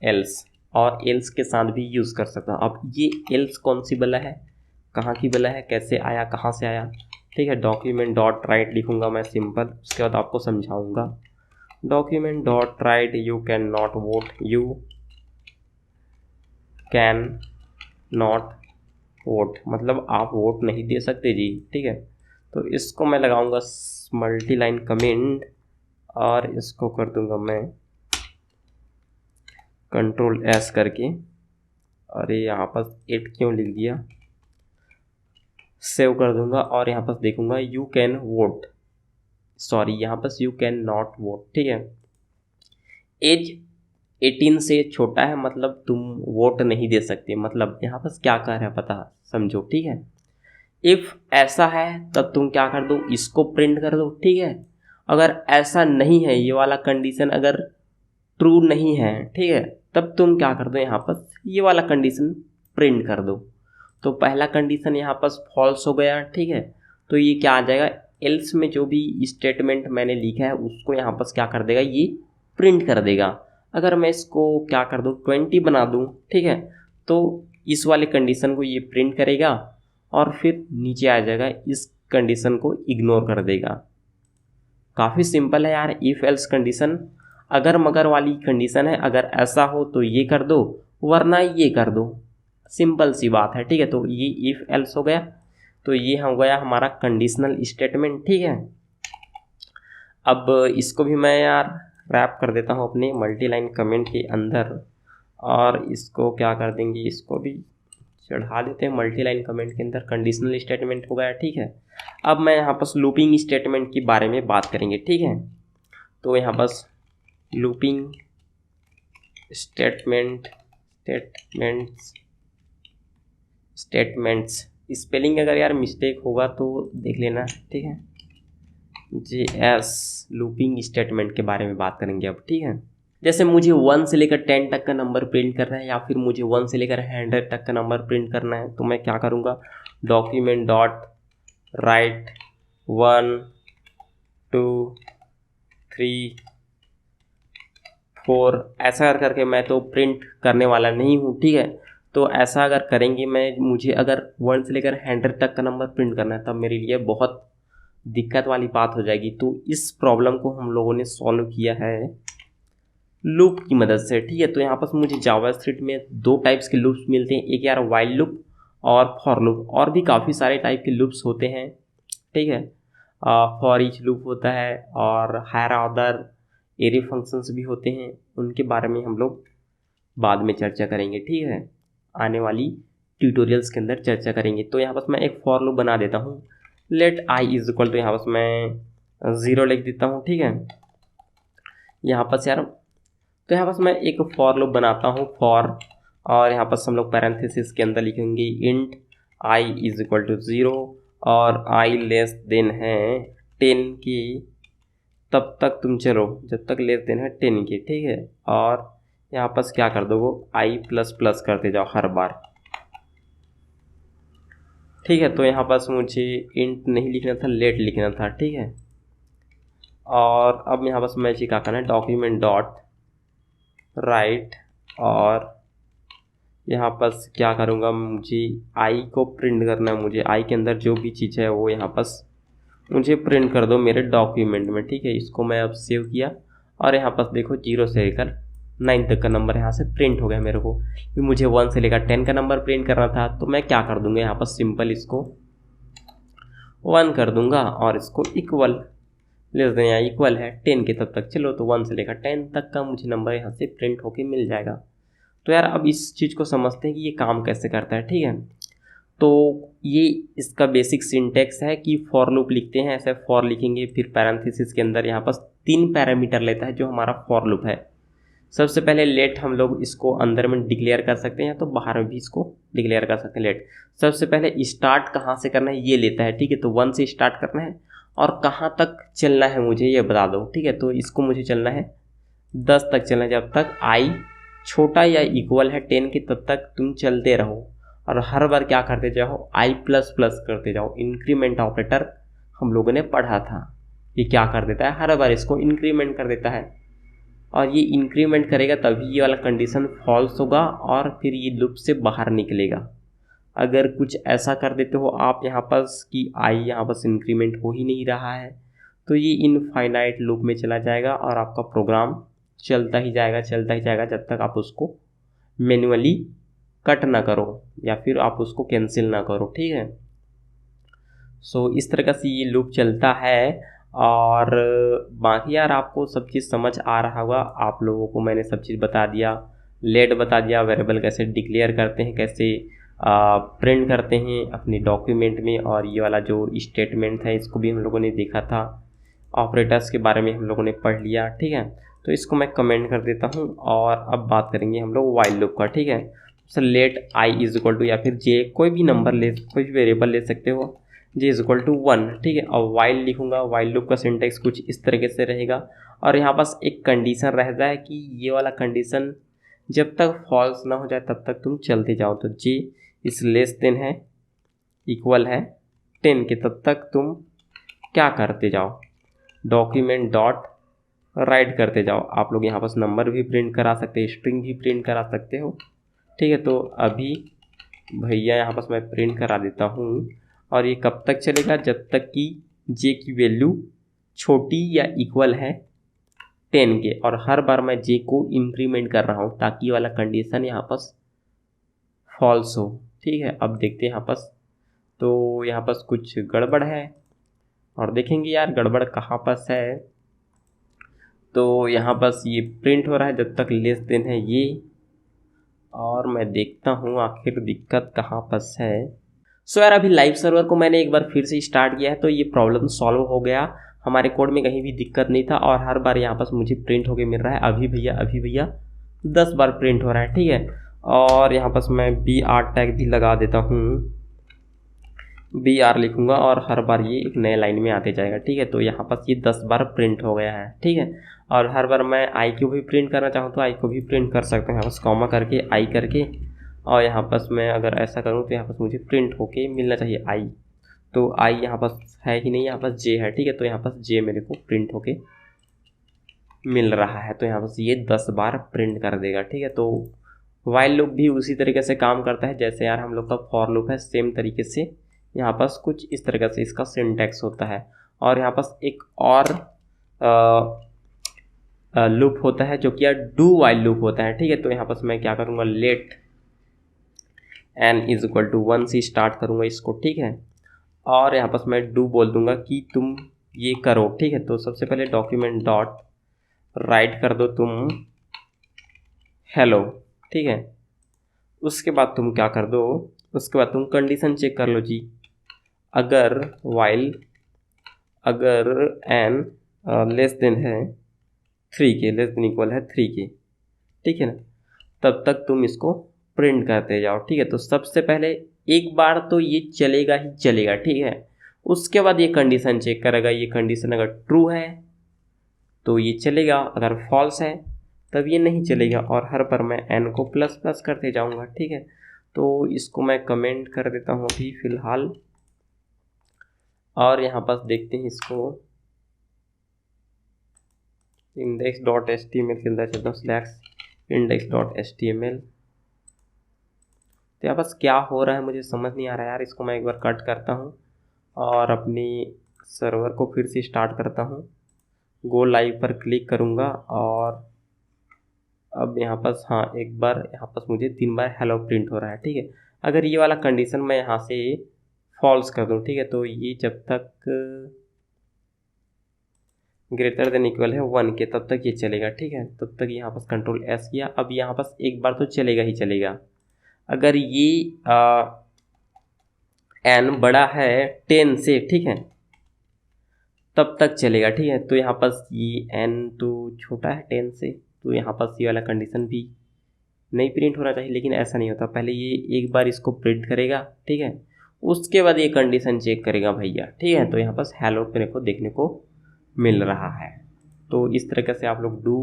एल्स और एल्स के साथ भी यूज़ कर सकता हूँ। अब ये एल्स कौन सी बला है, कहाँ की बला है, कैसे आया, कहाँ से आया, ठीक है। डॉक्यूमेंट डॉट राइट लिखूँगा मैं सिंपल, उसके बाद आपको समझाऊँगा। Document dot right you can not vote, you can not vote, मतलब आप वोट नहीं दे सकते जी, ठीक है। तो इसको मैं लगाऊंगा मल्टी लाइन कमेंट और इसको कर दूंगा मैं कंट्रोल एस करके। अरे यहाँ पर 8 क्यों लिख दिया, सेव कर दूंगा और यहाँ पर देखूंगा यू कैन वोट, सॉरी यहाँ पर यू कैन नॉट वोट, ठीक है। एज 18 से छोटा है मतलब तुम वोट नहीं दे सकते, मतलब यहाँ पर क्या कर रहा है पता समझो, ठीक है। इफ़ ऐसा है तब तुम क्या कर दो, इसको प्रिंट कर दो, ठीक है। अगर ऐसा नहीं है, ये वाला कंडीशन अगर ट्रू नहीं है, ठीक है, तब तुम क्या कर दो, यहाँ पर ये वाला कंडीशन प्रिंट कर दो। तो पहला कंडीशन यहाँ पर फॉल्स हो गया, ठीक है। तो ये क्या आ जाएगा, एल्स में जो भी स्टेटमेंट मैंने लिखा है उसको यहाँ पर क्या कर देगा, ये प्रिंट कर देगा। अगर मैं इसको क्या कर दूँ 20 बना दूँ, ठीक है, तो इस वाले कंडीशन को ये प्रिंट करेगा और फिर नीचे आ जाएगा, इस कंडीशन को इग्नोर कर देगा। काफ़ी सिंपल है यार, इफ़ एल्स कंडीशन अगर मगर वाली कंडीशन है, अगर ऐसा हो तो ये कर दो वरना ये कर दो, सिंपल सी बात है, ठीक है। तो ये इफ़ एल्स हो गया, तो ये हो गया हमारा कंडीशनल स्टेटमेंट, ठीक है। अब इसको भी मैं यार रैप कर देता हूँ अपने मल्टी लाइन कमेंट के अंदर और इसको क्या कर देंगे, इसको भी चढ़ा देते हैं मल्टी लाइन कमेंट के अंदर। कंडीशनल स्टेटमेंट हो गया, ठीक है। अब मैं यहाँ पर लूपिंग स्टेटमेंट के बारे में बात करेंगे, ठीक है। तो यहाँ पर लूपिंग स्टेटमेंट्स स्पेलिंग अगर यार मिस्टेक होगा तो देख लेना, ठीक है। JS लूपिंग स्टेटमेंट के बारे में बात करेंगे अब, ठीक है। जैसे मुझे 1 से लेकर 10 तक का नंबर प्रिंट करना है या फिर मुझे 1 से लेकर 100 तक का नंबर प्रिंट करना है, तो मैं क्या करूँगा, डॉक्यूमेंट डॉट राइट 1 2 3 4 ऐसा करके मैं तो प्रिंट करने वाला नहीं हूँ, ठीक है। तो ऐसा अगर करेंगे, मुझे अगर 1 से लेकर 100 तक का नंबर प्रिंट करना है तब मेरे लिए बहुत दिक्कत वाली बात हो जाएगी। तो इस प्रॉब्लम को हम लोगों ने सॉल्व किया है लूप की मदद से, ठीक है। तो यहाँ पर मुझे जावास्क्रिप्ट में 2 टाइप्स के लूप्स मिलते हैं, एक यार वाइल लूप और फॉर लूप, और भी काफ़ी सारे टाइप के लूप्स होते हैं, ठीक है। फॉर ईच लूप होता है और हायर ऑर्डर एरे फंक्शंस भी होते हैं, उनके बारे में हम लोग बाद में चर्चा करेंगे, ठीक है। आने वाली ट्यूटोरियल्स के अंदर चर्चा करेंगे। तो यहाँ पर मैं एक फॉर लूप बना देता हूँ, let I is equal to, यहाँ पर मैं 0 लिख देता हूँ, ठीक है। यहाँ पर यार तो यहाँ पर मैं एक फॉर लूप बनाता हूँ फॉर, और यहाँ पर हम लोग पैरेंथेसिस के अंदर लिखेंगे int i is equal to 0 और आई लेस देन है 10 की, तब तक तुम चलो जब तक लेस देन है 10 की, ठीक है। और यहाँ पर क्या कर दो, वो आई प्लस प्लस करते जाओ हर बार, ठीक है। तो यहाँ पर मुझे इंट नहीं लिखना था, लेट लिखना था, ठीक है। और अब यहाँ पर मुझे क्या करना है, डॉक्यूमेंट डॉट राइट, और यहाँ पर क्या करूँगा, मुझे आई को प्रिंट करना है, मुझे आई के अंदर जो भी चीज़ है वो यहाँ पर मुझे प्रिंट कर दो मेरे डॉक्यूमेंट में, ठीक है। इसको मैं अब सेव किया और यहाँ पर देखो 0 से लेकर 9 तक का नंबर यहाँ से प्रिंट हो गया मेरे को। फिर मुझे 1 से लेकर 10 का नंबर प्रिंट करना था, तो मैं क्या कर दूँगा, यहाँ पर सिंपल इसको 1 कर दूँगा और इसको इक्वल लेस देन या इक्वल है 10 के, तब तक चलो। तो 1 से लेकर 10 तक का मुझे नंबर यहाँ से प्रिंट होके मिल जाएगा। तो यार अब इस चीज़ को समझते हैं कि ये काम कैसे करता है, ठीक है। तो ये इसका बेसिक सिंटेक्स है कि फॉर लूप लिखते हैं, ऐसे फॉर लिखेंगे, फिर पैरेंथेसिस के अंदर यहाँ पर 3 पैरामीटर लेता है जो हमारा फॉर लूप है। सबसे पहले लेट हम लोग इसको अंदर में डिक्लेयर कर सकते हैं, तो बाहर में भी इसको डिक्लेयर कर सकते हैं लेट। सबसे पहले स्टार्ट कहाँ से करना है ये लेता है, ठीक है। तो 1 से स्टार्ट करना है और कहाँ तक चलना है मुझे ये बता दो, ठीक है। तो इसको मुझे चलना है 10 तक चलना है, जब तक आई छोटा या इक्वल है 10 के तब तक तुम चलते रहो और हर बार क्या करते जाओ, आई प्लस प्लस करते जाओ। इंक्रीमेंट ऑपरेटर हम लोगों ने पढ़ा था, ये क्या कर देता है, हर बार इसको इंक्रीमेंट कर देता है और ये इंक्रीमेंट करेगा तभी ये वाला कंडीशन फॉल्स होगा और फिर ये लूप से बाहर निकलेगा। अगर कुछ ऐसा कर देते हो आप यहाँ पर कि आई यहाँ पर इंक्रीमेंट हो ही नहीं रहा है, तो ये इनफाइनाइट लूप में चला जाएगा और आपका प्रोग्राम चलता ही जाएगा जब तक आप उसको मैन्युअली कट ना करो या फिर आप उसको कैंसिल ना करो, ठीक है। सो इस तरह से ये लूप चलता है। और बाकी यार आपको सब चीज़ समझ आ रहा होगा, आप लोगों को मैंने सब चीज़ बता दिया, लेट बता दिया, वेरिएबल कैसे डिक्लेयर करते हैं, कैसे प्रिंट करते हैं अपनी डॉक्यूमेंट में, और ये वाला जो स्टेटमेंट है इसको भी हम लोगों ने देखा था, ऑपरेटर्स के बारे में हम लोगों ने पढ़ लिया, ठीक है। तो इसको मैं कमेंट कर देता हूँ और अब बात करेंगे हम लोग वाइल लूप का, ठीक है। So let I is equal to या फिर जे, कोई भी नंबर ले, कोई भी वेरिएबल ले सकते हो, जे इज इक्वल टू 1, ठीक है। और वाइल लिखूंगा, वाइल लूप का सिंटेक्स कुछ इस तरीके से रहेगा, और यहाँ पास एक कंडीशन रहता है कि ये वाला कंडीशन जब तक फॉल्स ना हो जाए तब तक तुम चलते जाओ। तो जे इस लेस देन है, इक्वल है 10 के, तब तक तुम क्या करते जाओ, डॉक्यूमेंट डॉट राइट करते जाओ। आप लोग यहाँ पास नंबर भी प्रिंट करा सकते हैं, स्ट्रिंग भी प्रिंट करा सकते हो, ठीक है। तो अभी भैया यहाँ पास मैं प्रिंट करा देता हूँ, और ये कब तक चलेगा, जब तक कि जे की वैल्यू छोटी या इक्वल है 10 के, और हर बार मैं जे को इंक्रीमेंट कर रहा हूँ ताकि ये वाला कंडीशन यहाँ पास फॉल्स हो, ठीक है। अब देखते हैं यहाँ पास, तो यहाँ पास कुछ गड़बड़ है, और देखेंगे यार गड़बड़ कहाँ पास है। तो यहाँ पास ये प्रिंट हो रहा है जब तक लेस देन है ये, और मैं देखता हूँ आखिर दिक्कत कहाँ पास है। सो यार अभी लाइव सर्वर को मैंने एक बार फिर से स्टार्ट किया है, तो ये प्रॉब्लम सॉल्व हो गया, हमारे कोड में कहीं भी दिक्कत नहीं था, और हर बार यहाँ पास मुझे प्रिंट होके मिल रहा है अभी भैया 10 बार प्रिंट हो रहा है, ठीक है। और यहाँ पास मैं BR टैग भी लगा देता हूँ, BR लिखूँगा और हर बार ये एक नए लाइन में आते जाएगा, ठीक है। तो यहाँ पास ये 10 बार प्रिंट हो गया है, ठीक है। और हर बार मैं आई को भी प्रिंट करना चाहूँ तो आई को भी प्रिंट कर सकता हूँ, यहाँ पास कॉमा करके आई करके, और यहाँ पास मैं अगर ऐसा करूँ तो यहाँ पास मुझे प्रिंट होके मिलना चाहिए आई, तो आई यहाँ पास है ही नहीं, यहाँ पास जे है, ठीक है। तो यहाँ पास जे मेरे को प्रिंट होके मिल रहा है, तो यहाँ पास ये 10 बार प्रिंट कर देगा, ठीक है। तो वाइल लूप भी उसी तरीके से काम करता है जैसे यार हम लोग का फॉर लूप है, सेम तरीके से यहाँ पास कुछ इस तरीके से इसका सिंटैक्स होता है। और यहाँ पास एक और लूप होता है जो कि यार डू वाइल लूप होता है, ठीक है। तो यहाँ पास मैं क्या करूँगा, let n is equal to 1 से स्टार्ट करूँगा इसको, ठीक है। और यहाँ पास मैं डू बोल दूंगा कि तुम ये करो, ठीक है। तो सबसे पहले डॉक्यूमेंट डॉट राइट कर दो तुम हेलो, ठीक है। उसके बाद तुम क्या कर दो, उसके बाद तुम कंडीशन चेक कर लो जी, अगर वाइल अगर n लेस देन है 3 के, लेस देन इक्वल है 3 के, ठीक है ना, तब तक तुम इसको प्रिंट करते जाओ, ठीक है। तो सबसे पहले एक बार तो ये चलेगा ही चलेगा, ठीक है। उसके बाद ये कंडीशन चेक करेगा, ये कंडीशन अगर ट्रू है तो ये चलेगा, अगर फॉल्स है तब ये नहीं चलेगा, और हर पर मैं n को प्लस प्लस करते जाऊंगा, ठीक है। तो इसको मैं कमेंट कर देता हूँ अभी फ़िलहाल, और यहाँ पास देखते हैं इसको index.html के अंदर चलता हूँ, index.html। तो यहाँ पास क्या हो रहा है मुझे समझ नहीं आ रहा है यार, इसको मैं एक बार कट करता हूँ और अपनी सर्वर को फिर से स्टार्ट करता हूँ, गो लाइव पर क्लिक करूँगा, और अब यहाँ पास हाँ एक बार यहाँ पास मुझे 3 बार हेलो प्रिंट हो रहा है, ठीक है। अगर ये वाला कंडीशन मैं यहाँ से फॉल्स कर दूँ, ठीक है, तो ये जब तक ग्रेटर देन इक्वल है 1 के तब तक ये चलेगा, ठीक है। तब तक यहाँ पास कंट्रोल S किया, अब यहाँ पास एक बार तो चलेगा ही चलेगा। अगर ये n बड़ा है 10 से, ठीक है, तब तक चलेगा, ठीक है। तो यहाँ पास ये n तो छोटा है 10 से, तो यहाँ पास ये वाला कंडीशन भी नहीं प्रिंट होना चाहिए, लेकिन ऐसा नहीं होता, पहले ये एक बार इसको प्रिंट करेगा, ठीक है, उसके बाद ये कंडीशन चेक करेगा भैया, ठीक है। तो यहाँ पास हेलो मेरे को देखने को मिल रहा है। तो इस तरीके से आप लोग डू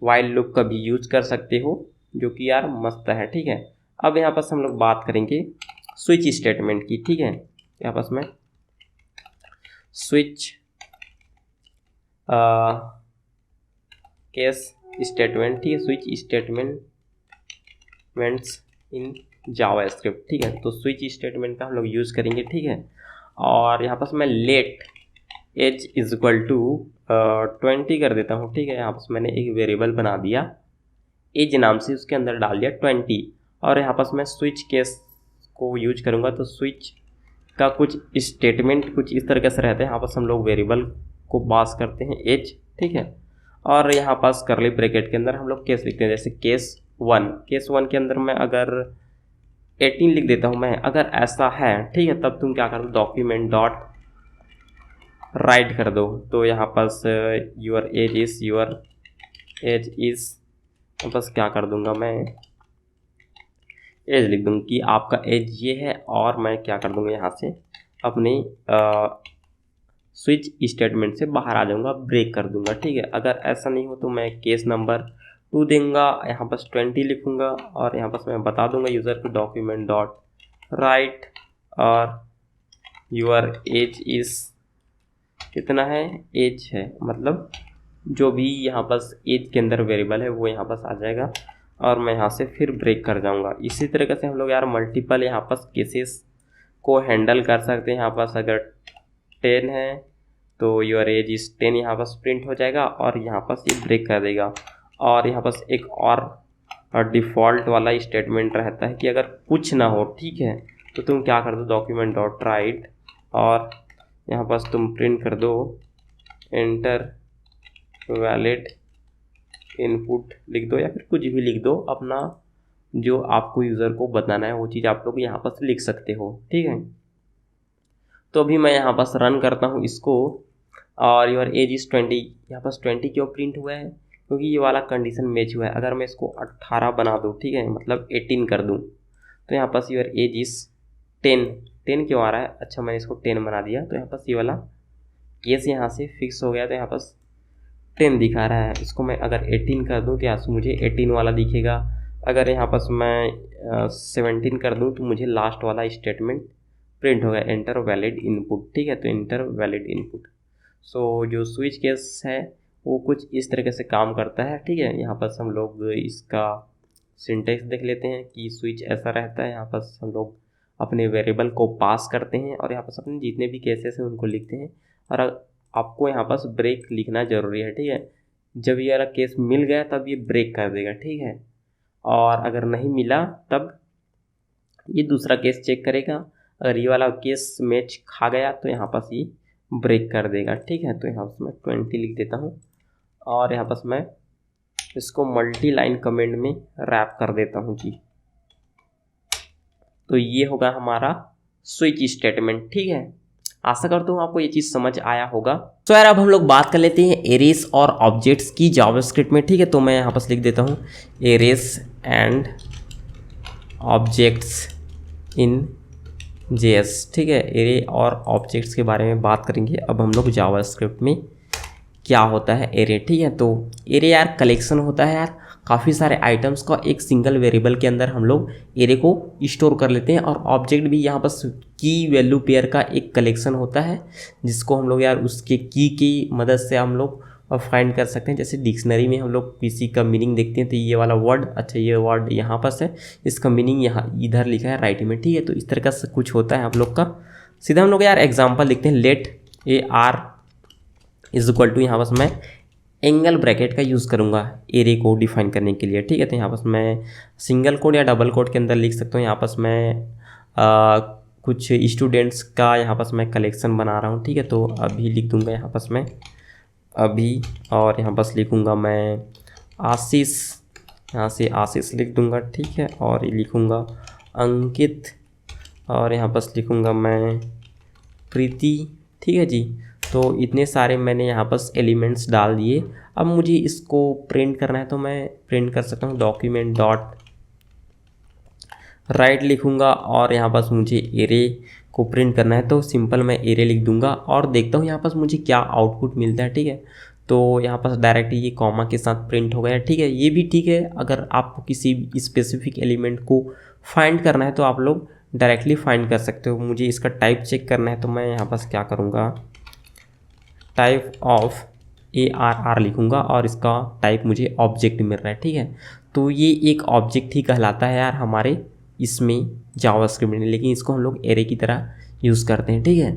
वाइल लूप का भी यूज कर सकते हो, जो कि यार मस्त है, ठीक है। अब यहाँ पास हम लोग बात करेंगे स्विच स्टेटमेंट की, ठीक है। यहाँ पास मैं स्विच केस स्टेटमेंट, ठीक है, स्विच स्टेटमेंट्स इन जावास्क्रिप्ट, ठीक है। तो स्विच स्टेटमेंट का हम लोग यूज़ करेंगे, ठीक है। और यहाँ पास मैं let age is equal to 20 कर देता हूँ, ठीक है। यहाँ पास मैंने एक वेरिएबल बना दिया एज नाम से, उसके अंदर डाल दिया 20, और यहाँ पास मैं स्विच केस को यूज करूँगा। तो स्विच का कुछ स्टेटमेंट कुछ इस तरीके से रहते हैं। यहाँ पास हम लोग वेरिएबल को पास करते हैं एज, ठीक है, और यहाँ पास करली ब्रैकेट के अंदर हम लोग केस लिखते हैं। जैसे केस वन के अंदर मैं अगर 18 लिख देता हूँ मैं, अगर ऐसा है, ठीक है, तब तुम क्या कर दो, डॉक्यूमेंट डॉट राइट कर दो। तो यहाँ पास योर एज इज़ बस क्या कर दूंगा मैं, एज लिख दूंगा कि आपका एज ये है, और मैं क्या कर दूंगा यहाँ से अपने स्विच स्टेटमेंट से बाहर आ जाऊंगा, ब्रेक कर दूंगा, ठीक है। अगर ऐसा नहीं हो तो मैं केस नंबर 2 देंगे, यहाँ पास 20 लिखूंगा, और यहाँ पास मैं बता दूंगा यूज़र को डॉक्यूमेंट डॉट राइट और योर एज इज़ कितना है, एज है, मतलब जो भी यहाँ पास एज के अंदर वेरिएबल है वो यहाँ पास आ जाएगा, और मैं यहाँ से फिर ब्रेक कर जाऊँगा। इसी तरीके से हम लोग यार मल्टीपल यहाँ पास केसेस को हैंडल कर सकते हैं। यहाँ पास अगर 10 है तो योर एज इज़ 10 यहाँ पास प्रिंट हो जाएगा, और यहाँ पास ये ब्रेक कर देगा। और यहाँ पास एक और डिफ़ॉल्ट वाला स्टेटमेंट रहता है कि अगर कुछ ना हो, ठीक है, तो तुम क्या कर दो, डॉक्यूमेंट डॉट राइट, और यहाँ पास तुम प्रिंट कर दो एंटर वैलिड इनपुट लिख दो, या फिर कुछ भी लिख दो, अपना जो आपको यूज़र को बताना है वो चीज़ आप लोग यहाँ पास लिख सकते हो, ठीक है। तो अभी मैं यहाँ पास रन करता हूँ इसको, और योर एज इज़ 20, यहाँ पास 20 क्यों प्रिंट हुआ है, क्योंकि ये वाला कंडीशन मैच हुआ है। अगर मैं इसको 18 बना दूँ, ठीक है, मतलब 18 कर दूँ, तो यहाँ पास योर एज इज़ 10 क्यों आ रहा है, अच्छा मैंने इसको 10 बना दिया, तो यहाँ पास ये वाला केस यहाँ से फिक्स हो गया, तो यहाँ पास 10 दिखा रहा है। इसको मैं अगर 18 कर दूँ तो यहाँ से मुझे 18 वाला दिखेगा। अगर यहाँ पास मैं 17 कर दूँ तो मुझे लास्ट वाला स्टेटमेंट प्रिंट होगा, एंटर वैलिड इनपुट, ठीक है। तो एंटर वैलिड इनपुट, सो जो स्विच केस है वो कुछ इस तरीके से काम करता है, ठीक है। यहाँ पास हम लोग इसका सिंटेक्स देख लेते हैं कि स्विच ऐसा रहता है। यहाँ पास हम लोग अपने वेरिएबल को पास करते हैं, और यहाँ पास अपने जितने भी केसेस हैं उनको लिखते हैं, और आपको यहाँ पास ब्रेक लिखना ज़रूरी है, ठीक है। जब ये वाला केस मिल गया तब ये ब्रेक कर देगा, ठीक है, और अगर नहीं मिला तब ये दूसरा केस चेक करेगा। अगर ये वाला केस मैच खा गया तो यहाँ पास ये ब्रेक कर देगा, ठीक है। तो यहाँ पास मैं 20 लिख देता हूँ, और यहाँ पास मैं इसको मल्टी लाइन कमेंट में रैप कर देता हूँ जी। तो ये होगा हमारा स्विच स्टेटमेंट, ठीक है। आशा करता हूँ आपको ये चीज़ समझ आया होगा। तो यार अब हम लोग बात कर लेते हैं एरेस और ऑब्जेक्ट्स की जावास्क्रिप्ट में, ठीक है। तो मैं यहाँ पास लिख देता हूँ arrays and objects in JS, ठीक है। एरे और ऑब्जेक्ट्स के बारे में बात करेंगे अब हम लोग जावास्क्रिप्ट में क्या होता है एरे, ठीक है। तो एरे यार कलेक्शन होता है यार काफ़ी सारे आइटम्स का एक सिंगल वेरिएबल के अंदर हम लोग एरे को स्टोर कर लेते हैं। और ऑब्जेक्ट भी यहाँ पास की वैल्यू पेयर का एक कलेक्शन होता है, जिसको हम लोग यार उसके की मदद से हम लोग फाइंड कर सकते हैं। जैसे डिक्शनरी में हम लोग किसी का मीनिंग देखते हैं तो ये वाला वर्ड, अच्छा ये वर्ड यहाँ पास है, इसका मीनिंग यहाँ इधर लिखा है राइट में, ठीक है। तो इस तरह से कुछ होता है हम लोग का। सीधा हम लोग यार एग्जाम्पल लिखते हैं, let a r is equal to, यहाँ पास मैं एंगल ब्रैकेट का यूज़ करूँगा एरे को डिफाइन करने के लिए, ठीक है। तो यहाँ पास मैं सिंगल कोड या डबल कोड के अंदर लिख सकता हूँ। यहाँ पास मैं कुछ स्टूडेंट्स का यहाँ पास मैं कलेक्शन बना रहा हूँ, ठीक है। तो अभी लिख दूँगा यहाँ पास मैं अभी, और यहाँ पास लिखूँगा मैं आशीष, यहाँ से आशीष लिख दूँगा, ठीक है। और ये लिखूँगा अंकित, और यहाँ पास लिखूँगा मैं प्रीति, ठीक है जी। तो इतने सारे मैंने यहाँ पास एलिमेंट्स डाल दिए। अब मुझे इसको प्रिंट करना है तो मैं प्रिंट कर सकता हूँ डॉक्यूमेंट डॉट राइट लिखूँगा, और यहाँ पास मुझे एरे को प्रिंट करना है तो सिंपल मैं एरे लिख दूँगा, और देखता हूँ यहाँ पास मुझे क्या आउटपुट मिलता है, ठीक है। तो यहाँ पास डायरेक्ट ये कॉमा के साथ प्रिंट हो गया, ठीक है। ये भी ठीक है, अगर आपको किसी स्पेसिफिक एलिमेंट को फाइंड करना है तो आप लोग डायरेक्टली फाइंड कर सकते हो। मुझे इसका टाइप चेक करना है तो मैं यहाँ पास क्या करूँगा, टाइप ऑफ ARR लिखूँगा, और इसका टाइप मुझे ऑब्जेक्ट मिल रहा है, ठीक है। तो ये एक ऑब्जेक्ट ही कहलाता है यार हमारे इसमें जावास्क्रिप्ट में, लेकिन इसको हम लोग एरे की तरह यूज़ करते हैं, ठीक है।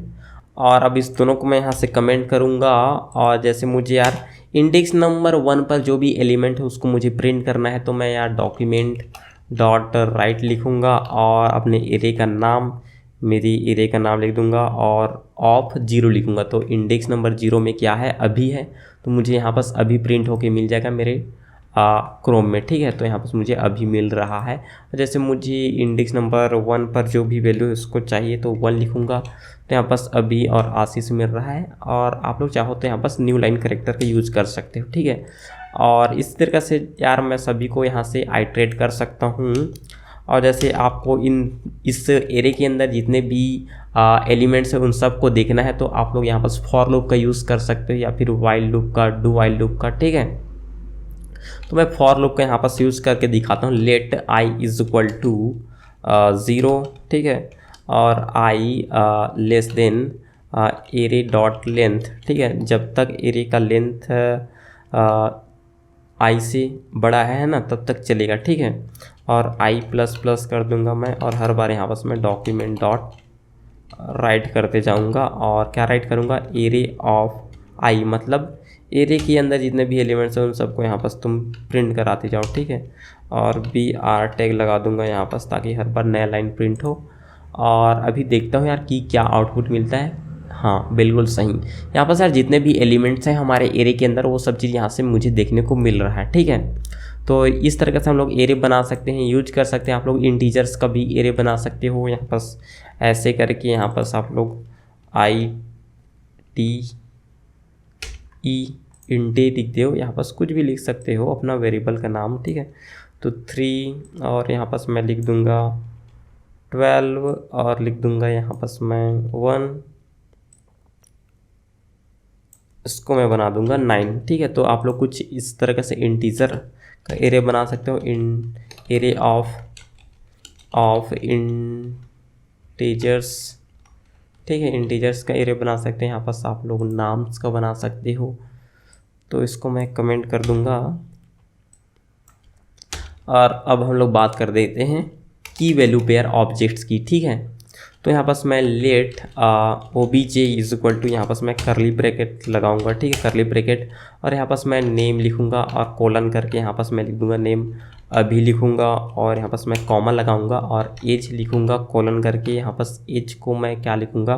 और अब इस दोनों को मैं यहाँ से कमेंट करूँगा, और जैसे मुझे यार इंडेक्स नंबर 1 पर जो भी एलिमेंट है उसको मुझे प्रिंट करना है तो मैं यार डॉक्यूमेंट डॉट राइट लिखूँगा और अपने एरे का नाम, मेरी एरे का नाम लिख दूँगा और ऑफ 0 लिखूँगा। तो इंडेक्स नंबर 0 में क्या है, अभी है, तो मुझे यहाँ पास अभी प्रिंट होके मिल जाएगा मेरे क्रोम में, ठीक है। तो यहाँ पास मुझे अभी मिल रहा है। जैसे मुझे इंडेक्स नंबर 1 पर जो भी वैल्यू है उसको चाहिए तो 1 लिखूँगा, तो यहाँ पास अभी और आशीष मिल रहा है। और आप लोग चाहो तो यहाँ पास न्यू लाइन करेक्टर का यूज़ कर सकते हो, ठीक है। और इस तरीके से यार मैं सभी को यहाँ से आइट्रेट कर सकता हूँ। और जैसे आपको इस एरे के अंदर जितने भी एलिमेंट्स हैं उन सबको देखना है तो आप लोग यहाँ पास फॉर लूप का यूज़ कर सकते हो या फिर वाइल लूप का, डू वाइल लूप का, ठीक है। तो मैं फॉर लूप का यहाँ पास यूज़ करके दिखाता हूँ। Let I is equal to 0, ठीक है, और I less than array dot length, ठीक है। जब तक एरे का लेंथ आई से बड़ा है ना तब तक चलेगा, ठीक है। और आई प्लस प्लस कर दूंगा मैं, और हर बार यहाँ पास मैं डॉक्यूमेंट डॉट राइट करते जाऊंगा। और क्या राइट करूंगा, एरे ऑफ आई, मतलब एरे के अंदर जितने भी एलिमेंट्स हैं उन सबको यहाँ पास तुम प्रिंट कराते जाओ, ठीक है। और BR टैग लगा दूंगा यहाँ पास ताकि हर बार नया लाइन प्रिंट हो। और अभी देखता हूँ यार कि क्या आउटपुट मिलता है। हाँ बिल्कुल सही, यहाँ पर यार जितने भी एलिमेंट्स हैं हमारे एरे के अंदर वो सब चीज़ यहाँ से मुझे देखने को मिल रहा है, ठीक है। तो इस तरीके से हम लोग एरे बना सकते हैं, यूज कर सकते हैं। आप लोग इंटीजर्स का भी एरे बना सकते हो यहाँ पास ऐसे करके। यहाँ पास आप लोग ITE इंटे लिख दो, यहाँ पास कुछ भी लिख सकते हो अपना वेरिएबल का नाम, ठीक है। तो 3 और यहाँ पास मैं लिख दूँगा 12 और लिख दूँगा यहाँ पास मैं 1, इसको मैं बना दूंगा 9, ठीक है। तो आप लोग कुछ इस तरह से इंटीजर का एरे बना सकते हो, इन एरे ऑफ इंटीजर्स, ठीक है। इंटीजर्स का एरे बना सकते हैं। यहाँ पास आप लोग नाम्स का बना सकते हो, तो इसको मैं कमेंट कर दूंगा। और अब हम लोग बात कर देते हैं की वैल्यू पेयर ऑब्जेक्ट्स की, ठीक है। तो यहाँ पास मैं let OBJ is equal to, यहाँ पास मैं करली ब्रैकेट लगाऊंगा, ठीक है, करली ब्रैकेट। और यहाँ पास मैं नेम लिखूंगा और कोलन करके यहाँ पास मैं लिख दूंगा नेम अभी लिखूंगा। और यहाँ पास मैं कॉमा लगाऊंगा और एज लिखूंगा कोलन करके। यहाँ पास एज को मैं क्या लिखूंगा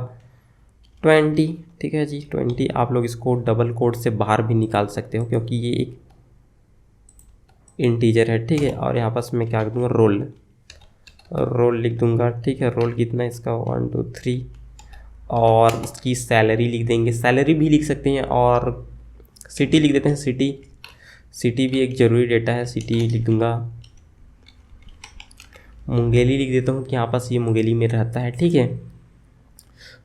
20, ठीक है जी 20। आप लोग इसको डबल कोड से बाहर भी निकाल सकते हो क्योंकि ये एक इंटीजर है, ठीक है। और यहाँ पास मैं क्या लिख दूँगा रोल लिख दूंगा, ठीक है। रोल कितना इसका 1 2 3। और इसकी सैलरी लिख देंगे, सैलरी भी लिख सकते हैं। और सिटी लिख देते हैं, सिटी भी एक ज़रूरी डेटा है, सिटी लिख दूंगा। मुंगेली लिख देता हूँ कि यहाँ पास ये मुंगेली में रहता है, ठीक है।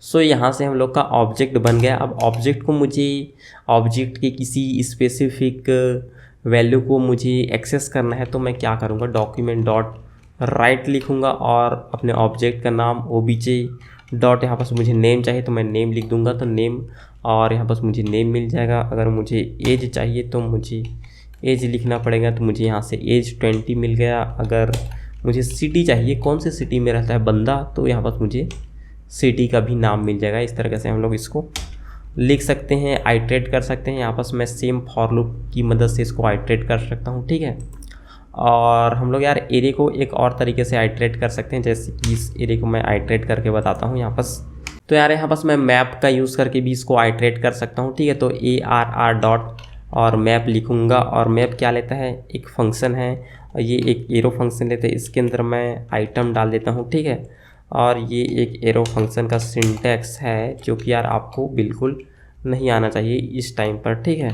सो यहाँ से हम लोग का ऑब्जेक्ट बन गया। अब ऑब्जेक्ट को मुझे ऑब्जेक्ट के किसी स्पेसिफिक वैल्यू को मुझे एक्सेस करना है तो मैं क्या करूँगा, डॉक्यूमेंट डॉट राइट लिखूँगा और अपने ऑब्जेक्ट का नाम OBJ डॉट, यहाँ पास मुझे नेम चाहिए तो मैं नेम लिख दूँगा, तो नेम, और यहाँ पास मुझे नेम मिल जाएगा। अगर मुझे एज चाहिए तो मुझे एज लिखना पड़ेगा, तो मुझे यहाँ से एज 20 मिल गया। अगर मुझे सिटी चाहिए, कौन से सिटी में रहता है बंदा, तो यहाँ पास मुझे सिटी का भी नाम मिल जाएगा। इस तरीके से हम लोग इसको लिख सकते हैं, आइट्रेट कर सकते हैं। यहाँ पास मैं सेम फॉर लूप की मदद से इसको आइट्रेट कर सकता हूँ, ठीक है। और हम लोग यार एरे को एक और तरीके से आइट्रेट कर सकते हैं, जैसे कि इस एरे को मैं आइट्रेट करके बताता हूँ यहाँ पास। तो यार यहाँ पास मैं मैप का यूज़ करके भी इसको आइट्रेट कर सकता हूँ, ठीक है। तो ARR डॉट और मैप लिखूँगा। और मैप क्या लेता है, एक फंक्शन है, और ये एक एरो फंक्शन लेते हैं। इसके अंदर मैं आइटम डाल देता हूँ, ठीक है। और ये एक एरो फंक्शन का सिंटैक्स है जो कि यार आपको बिल्कुल नहीं आना चाहिए इस टाइम पर, ठीक है।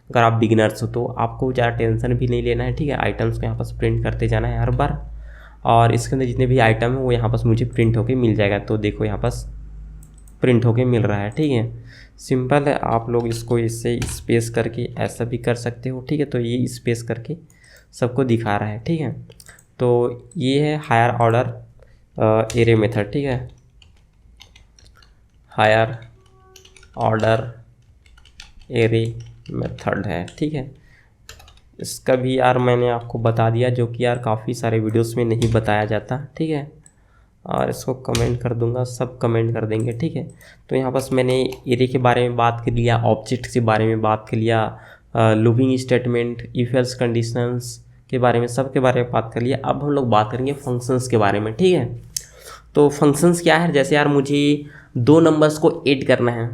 अगर आप बिगिनर्स हो तो आपको ज़्यादा टेंशन भी नहीं लेना है, ठीक है। आइटम्स को यहाँ पास प्रिंट करते जाना है हर बार, और इसके अंदर जितने भी आइटम है वो यहाँ पास मुझे प्रिंट होके मिल जाएगा। तो देखो यहाँ पास प्रिंट होके मिल रहा है, ठीक है। सिंपल है, आप लोग इसको इससे स्पेस करके ऐसा भी कर सकते हो, ठीक है। तो ये स्पेस करके सबको दिखा रहा है, ठीक है। तो ये है हायर ऑर्डर एरे मेथड, ठीक है, हायर ऑर्डर एरे मेथड है, ठीक है। इसका भी यार मैंने आपको बता दिया, जो कि यार काफ़ी सारे वीडियोस में नहीं बताया जाता, ठीक है। और इसको कमेंट कर दूंगा, सब कमेंट कर देंगे, ठीक है। तो यहाँ पास मैंने एरे के बारे में बात कर लिया, ऑब्जेक्ट के बारे में बात कर लिया, looping statement, if else conditions, के बारे में, सब के बारे में बात कर लिया। अब हम लोग बात करेंगे फंक्शंस के बारे में, ठीक है। तो फंक्शंस क्या है, जैसे यार मुझे 2 नंबर्स को ऐड करना है।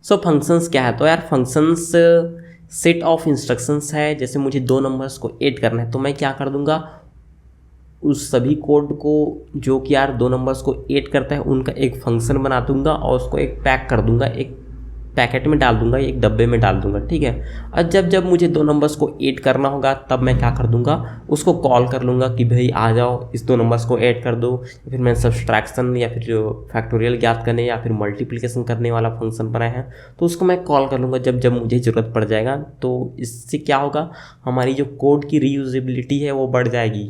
सो फंक्शंस क्या है, तो यार फंक्शंस सेट ऑफ इंस्ट्रक्शंस है। जैसे मुझे 2 नंबर्स को ऐड करना है तो मैं क्या कर दूंगा, उस सभी कोड को जो कि यार 2 नंबर्स को ऐड करता है उनका एक फंक्शन बना दूंगा और उसको एक पैक कर दूंगा, एक पैकेट में डाल दूंगा, एक डब्बे में डाल दूंगा, ठीक है। और जब जब मुझे 2 नंबर्स को ऐड करना होगा तब मैं क्या कर दूंगा, उसको कॉल कर लूँगा कि भाई आ जाओ इस 2 नंबर्स को ऐड कर दो। या फिर मैं सब्सट्रैक्शन या फिर जो फैक्टोरियल ज्ञात करने या फिर मल्टीप्लिकेशन करने वाला फंक्शन बनाए हैं तो उसको मैं कॉल कर लूँगा जब जब मुझे ज़रूरत पड़ जाएगा। तो इससे क्या होगा, हमारी जो कोड की रीयूजेबिलिटी है वो बढ़ जाएगी।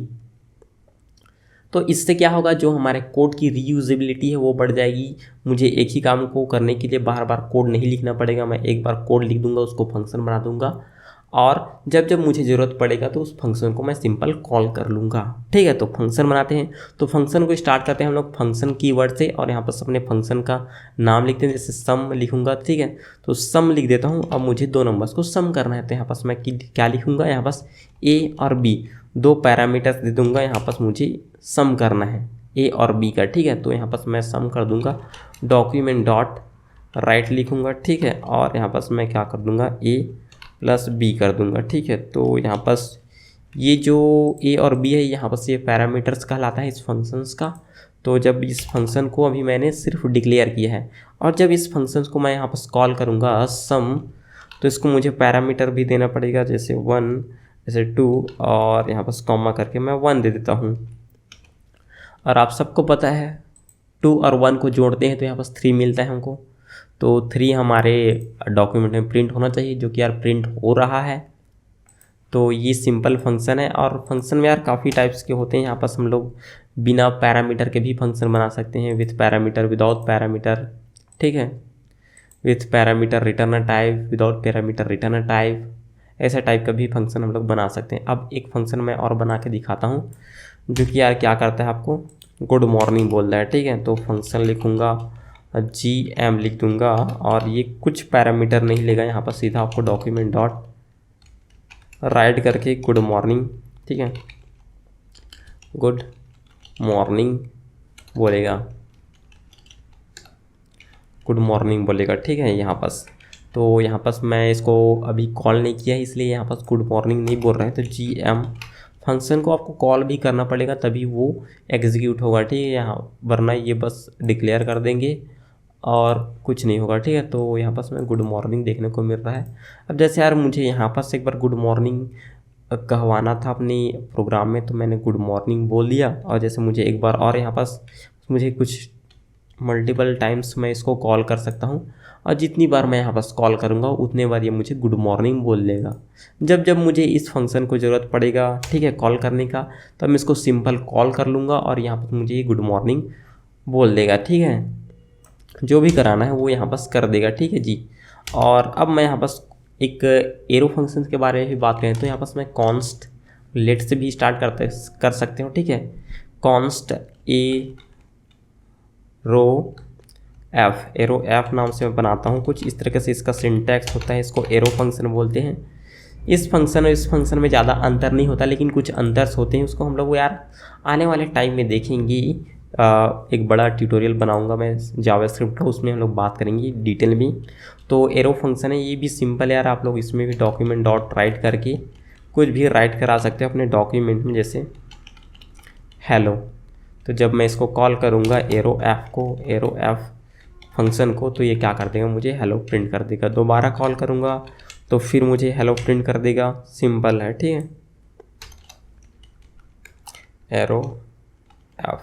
तो इससे क्या होगा, जो हमारे कोड की रीयूजेबिलिटी है वो बढ़ जाएगी। मुझे एक ही काम को करने के लिए बार बार कोड नहीं लिखना पड़ेगा, मैं एक बार कोड लिख दूंगा, उसको फंक्शन बना दूंगा और जब जब मुझे ज़रूरत पड़ेगा तो उस फंक्शन को मैं सिंपल कॉल कर लूँगा, ठीक है। तो फंक्शन बनाते हैं, तो फंक्शन को स्टार्ट करते हैं हम लोग फंक्शन कीवर्ड से और यहाँ पर अपने फंक्शन का नाम लिखते हैं। जैसे सम लिखूँगा, ठीक है, तो सम लिख देता हूँ। अब मुझे 2 नंबर्स को सम करना है तो यहाँ पर मैं क्या लिखूँगा, यहाँ पर ए और बी 2 पैरामीटर्स दे दूँगा, यहाँ पर मुझे सम करना है ए और बी का, ठीक है। तो यहाँ पर मैं सम कर दूँगा, डॉक्यूमेंट डॉट राइट लिखूँगा, ठीक है, और यहाँ पर मैं क्या कर दूँगा, ए प्लस बी कर दूँगा, ठीक है। तो यहाँ पर ये जो ए और बी है यहाँ पर ये पैरामीटर्स कहलाता है इस फंक्शंस का। तो जब इस फंक्शन को अभी मैंने सिर्फ डिक्लेयर किया है और जब इस फंक्शन को मैं यहाँ पर कॉल करूँगा सम, तो इसको मुझे पैरामीटर भी देना पड़ेगा, जैसे 1, जैसे 2 और यहाँ पर कॉमा करके मैं 1 दे देता हूँ। और आप सबको पता है 2 और 1 को जोड़ते हैं तो यहाँ पर 3 मिलता है हमको। तो 3 हमारे डॉक्यूमेंट में प्रिंट होना चाहिए, जो कि यार प्रिंट हो रहा है। तो ये सिंपल फंक्शन है और फंक्शन में यार काफ़ी टाइप्स के होते हैं। यहाँ पर हम लोग बिना पैरामीटर के भी फंक्शन बना सकते हैं, विथ पैरामीटर, विदाउट पैरामीटर, ठीक है। With parameter return a type, without parameter return a type, ऐसा टाइप का भी फंक्शन हम लोग बना सकते हैं। अब एक फंक्शन मैं और बना के दिखाता हूँ जो कि यार क्या करता है, आपको गुड मॉर्निंग बोल रहा है, ठीक है। तो फंक्शन लिखूँगा, GM लिख दूँगा और ये कुछ पैरामीटर नहीं लेगा, यहाँ पर सीधा आपको डॉक्यूमेंट डॉट राइट करके गुड मॉर्निंग, ठीक है, गुड मॉर्निंग बोलेगा, गुड मॉर्निंग बोलेगा, ठीक है। यहाँ पास तो यहाँ पास मैं इसको अभी कॉल नहीं किया है इसलिए यहाँ पास गुड मॉर्निंग नहीं बोल रहा है। तो GM फंक्शन को आपको कॉल भी करना पड़ेगा तभी वो एग्जीक्यूट होगा, ठीक है, यहाँ, वरना ये बस डिक्लेयर कर देंगे और कुछ नहीं होगा, ठीक है। तो यहाँ पास मैं गुड मॉर्निंग देखने को मिल रहा है। अब जैसे यार मुझे यहाँ पास एक बार गुड मॉर्निंग कहवाना था अपनी प्रोग्राम में, तो मैंने गुड मॉर्निंग बोल दिया और जैसे मुझे एक बार और यहाँ पास मुझे कुछ मल्टीपल टाइम्स मैं इसको कॉल कर सकता हूँ और जितनी बार मैं यहाँ पास कॉल करूँगा उतने बार ये मुझे गुड मॉर्निंग बोल देगा। जब जब मुझे इस फंक्शन को ज़रूरत पड़ेगा, ठीक है, कॉल करने का, तब मैं इसको सिंपल कॉल कर लूँगा और यहाँ पर मुझे ये गुड मॉर्निंग बोल देगा, ठीक है। जो भी कराना है वो यहाँ पास कर देगा, ठीक है जी। और अब मैं यहाँ पास एक एरो फंक्शन के बारे में भी बात करें तो यहाँ पास मैं कॉन्स्ट लेट से भी स्टार्ट कर सकते हो, ठीक है। कॉन्स्ट ए रो एफ, एरो एफ नाम से मैं बनाता हूँ, कुछ इस तरीके से इसका सिंटैक्स होता है, इसको एरो फंक्शन बोलते हैं। इस फंक्शन और इस फंक्शन में ज़्यादा अंतर नहीं होता लेकिन कुछ अंतर्स होते हैं, उसको हम लोग यार आने वाले टाइम में देखेंगे। एक बड़ा ट्यूटोरियल बनाऊंगा मैं जावास्क्रिप्ट का, उसमें हम लोग बात करेंगे डिटेल में। तो एरो फंक्शन है, ये भी सिंपल यार, आप लोग इसमें भी डॉक्यूमेंट डॉट राइट करके कुछ भी राइट करा सकते हो अपने डॉक्यूमेंट में, जैसे हेलो। तो जब मैं इसको कॉल करूँगा एरो एफ को, एरो एफ फंक्शन को, तो ये क्या कर देगा, मुझे हेलो प्रिंट कर देगा। दोबारा कॉल करूँगा तो फिर मुझे हेलो प्रिंट कर देगा, सिंपल है, ठीक है। एरो एफ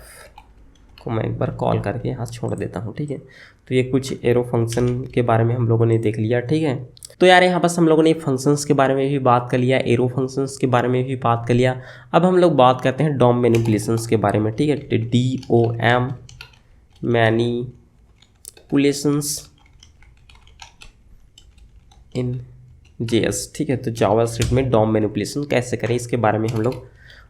को मैं एक बार कॉल करके यहाँ छोड़ देता हूँ, ठीक है। तो ये कुछ एरो फंक्शन के बारे में हम लोगों ने देख लिया, ठीक है। तो यार यहाँ पास हम लोगों ने फंक्शंस के बारे में भी बात कर लिया, एरो फंक्शंस के बारे में भी बात कर लिया। अब हम लोग बात करते हैं डॉम मैनिपुलेशंस के बारे में, ठीक है। DOM मैनिपुलेशंस इन JS, ठीक है। तो जावास्क्रिप्ट में डॉम मैनिपुलेशन कैसे करें इसके बारे में हम लोग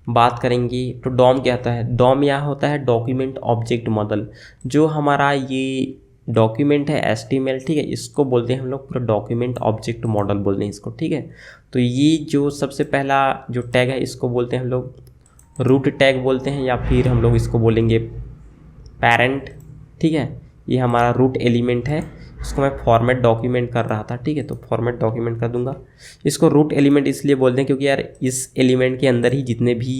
बात करेंगे। तो डॉम क्या होता है, डॉम यह होता है डॉक्यूमेंट ऑब्जेक्ट मॉडल। जो हमारा ये डॉक्यूमेंट है HTML, ठीक है, इसको बोलते हैं हम लोग पूरा डॉक्यूमेंट ऑब्जेक्ट मॉडल बोलते हैं इसको, ठीक है। तो ये जो सबसे पहला जो टैग है इसको बोलते हैं हम लोग रूट टैग बोलते हैं, या फिर हम लोग इसको बोलेंगे पेरेंट, ठीक है। ये हमारा रूट एलिमेंट है, इसको मैं फॉर्मेट डॉक्यूमेंट कर रहा था, ठीक है, तो फॉर्मेट डॉक्यूमेंट कर दूंगा। इसको रूट एलिमेंट इसलिए बोलते हैं क्योंकि यार इस एलिमेंट के अंदर ही जितने भी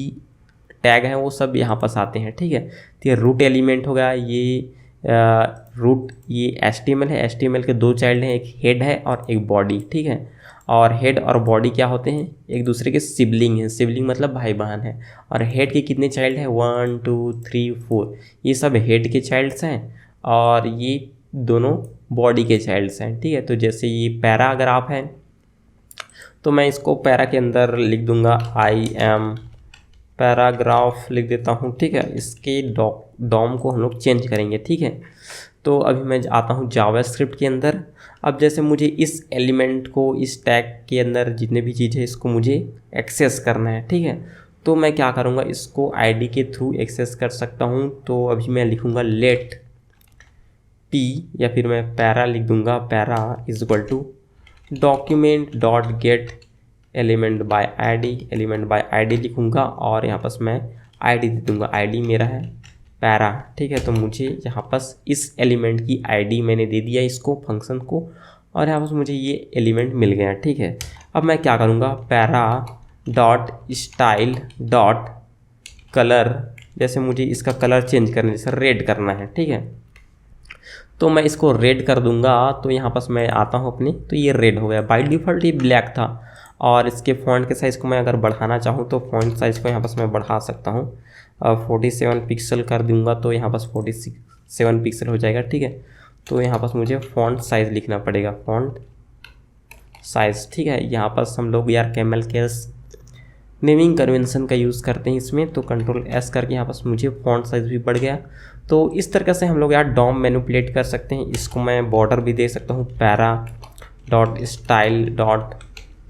टैग हैं वो सब यहाँ पास आते हैं, ठीक है। तो ये रूट एलिमेंट हो गया, ये रूट, ये HTML है, HTML के दो चाइल्ड हैं, एक हेड है और एक बॉडी, ठीक है। और हेड और बॉडी क्या होते हैं, एक दूसरे के सिबलिंग हैं, सिबलिंग मतलब भाई बहन है। और हेड के कितने चाइल्ड हैं, 1 2 3 4, ये सब हेड के चाइल्ड्स हैं और ये दोनों बॉडी के चाइल्ड्स हैं, ठीक है। तो जैसे ये पैरा अगर आप हैं तो मैं इसको पैरा के अंदर लिख दूंगा आई एम पैराग्राफ लिख देता हूँ, ठीक है। इसके डॉम को हम लोग चेंज करेंगे, ठीक है। तो अभी मैं आता हूँ जावास्क्रिप्ट के अंदर। अब जैसे मुझे इस एलिमेंट को, इस टैग के अंदर जितने भी चीज़ है इसको मुझे एक्सेस करना है, ठीक है। तो मैं क्या करूँगा, इसको आईडी के थ्रू एक्सेस कर सकता हूँ। तो अभी मैं लिखूँगा लेट पी, या फिर मैं पैरा लिख दूँगा, para is equal to document dot get element by ID लिखूँगा और यहाँ पास मैं आईडी दे दूँगा, आईडी मेरा है पैरा, ठीक है। तो मुझे यहाँ पास इस एलिमेंट की आईडी मैंने दे दिया इसको, फंक्शन को, और यहाँ पास मुझे ये एलिमेंट मिल गया, ठीक है। अब मैं क्या करूँगा, para dot style dot colour, जैसे मुझे इसका कलर चेंज करना है, जैसे रेड करना है, ठीक है। तो मैं इसको रेड कर दूंगा। तो यहाँ पास मैं आता हूँ अपने, तो ये रेड हो गया। बाय डिफ़ॉल्ट ये ब्लैक था और इसके फ़ॉन्ट के साइज़ को मैं अगर बढ़ाना चाहूँ तो फ़ॉन्ट साइज़ को यहाँ पास मैं बढ़ा सकता हूँ, 47 पिक्सल कर दूंगा तो यहाँ पास 47 पिक्सल हो जाएगा, ठीक है। तो यहाँ पास मुझे फ़ॉन्ट साइज़ लिखना पड़ेगा, फ़ॉन्ट साइज़, ठीक है। यहाँ पास हम लोग यार कैमल केस नेमिंग कन्वेंशन का यूज़ करते हैं इसमें, तो कंट्रोल S करके यहाँ पास मुझे फ़ॉन्ट साइज़ भी बढ़ गया। तो इस तरीके से हम लोग यार डॉम मैनिपुलेट कर सकते हैं। इसको मैं बॉर्डर भी दे सकता हूँ, para dot style dot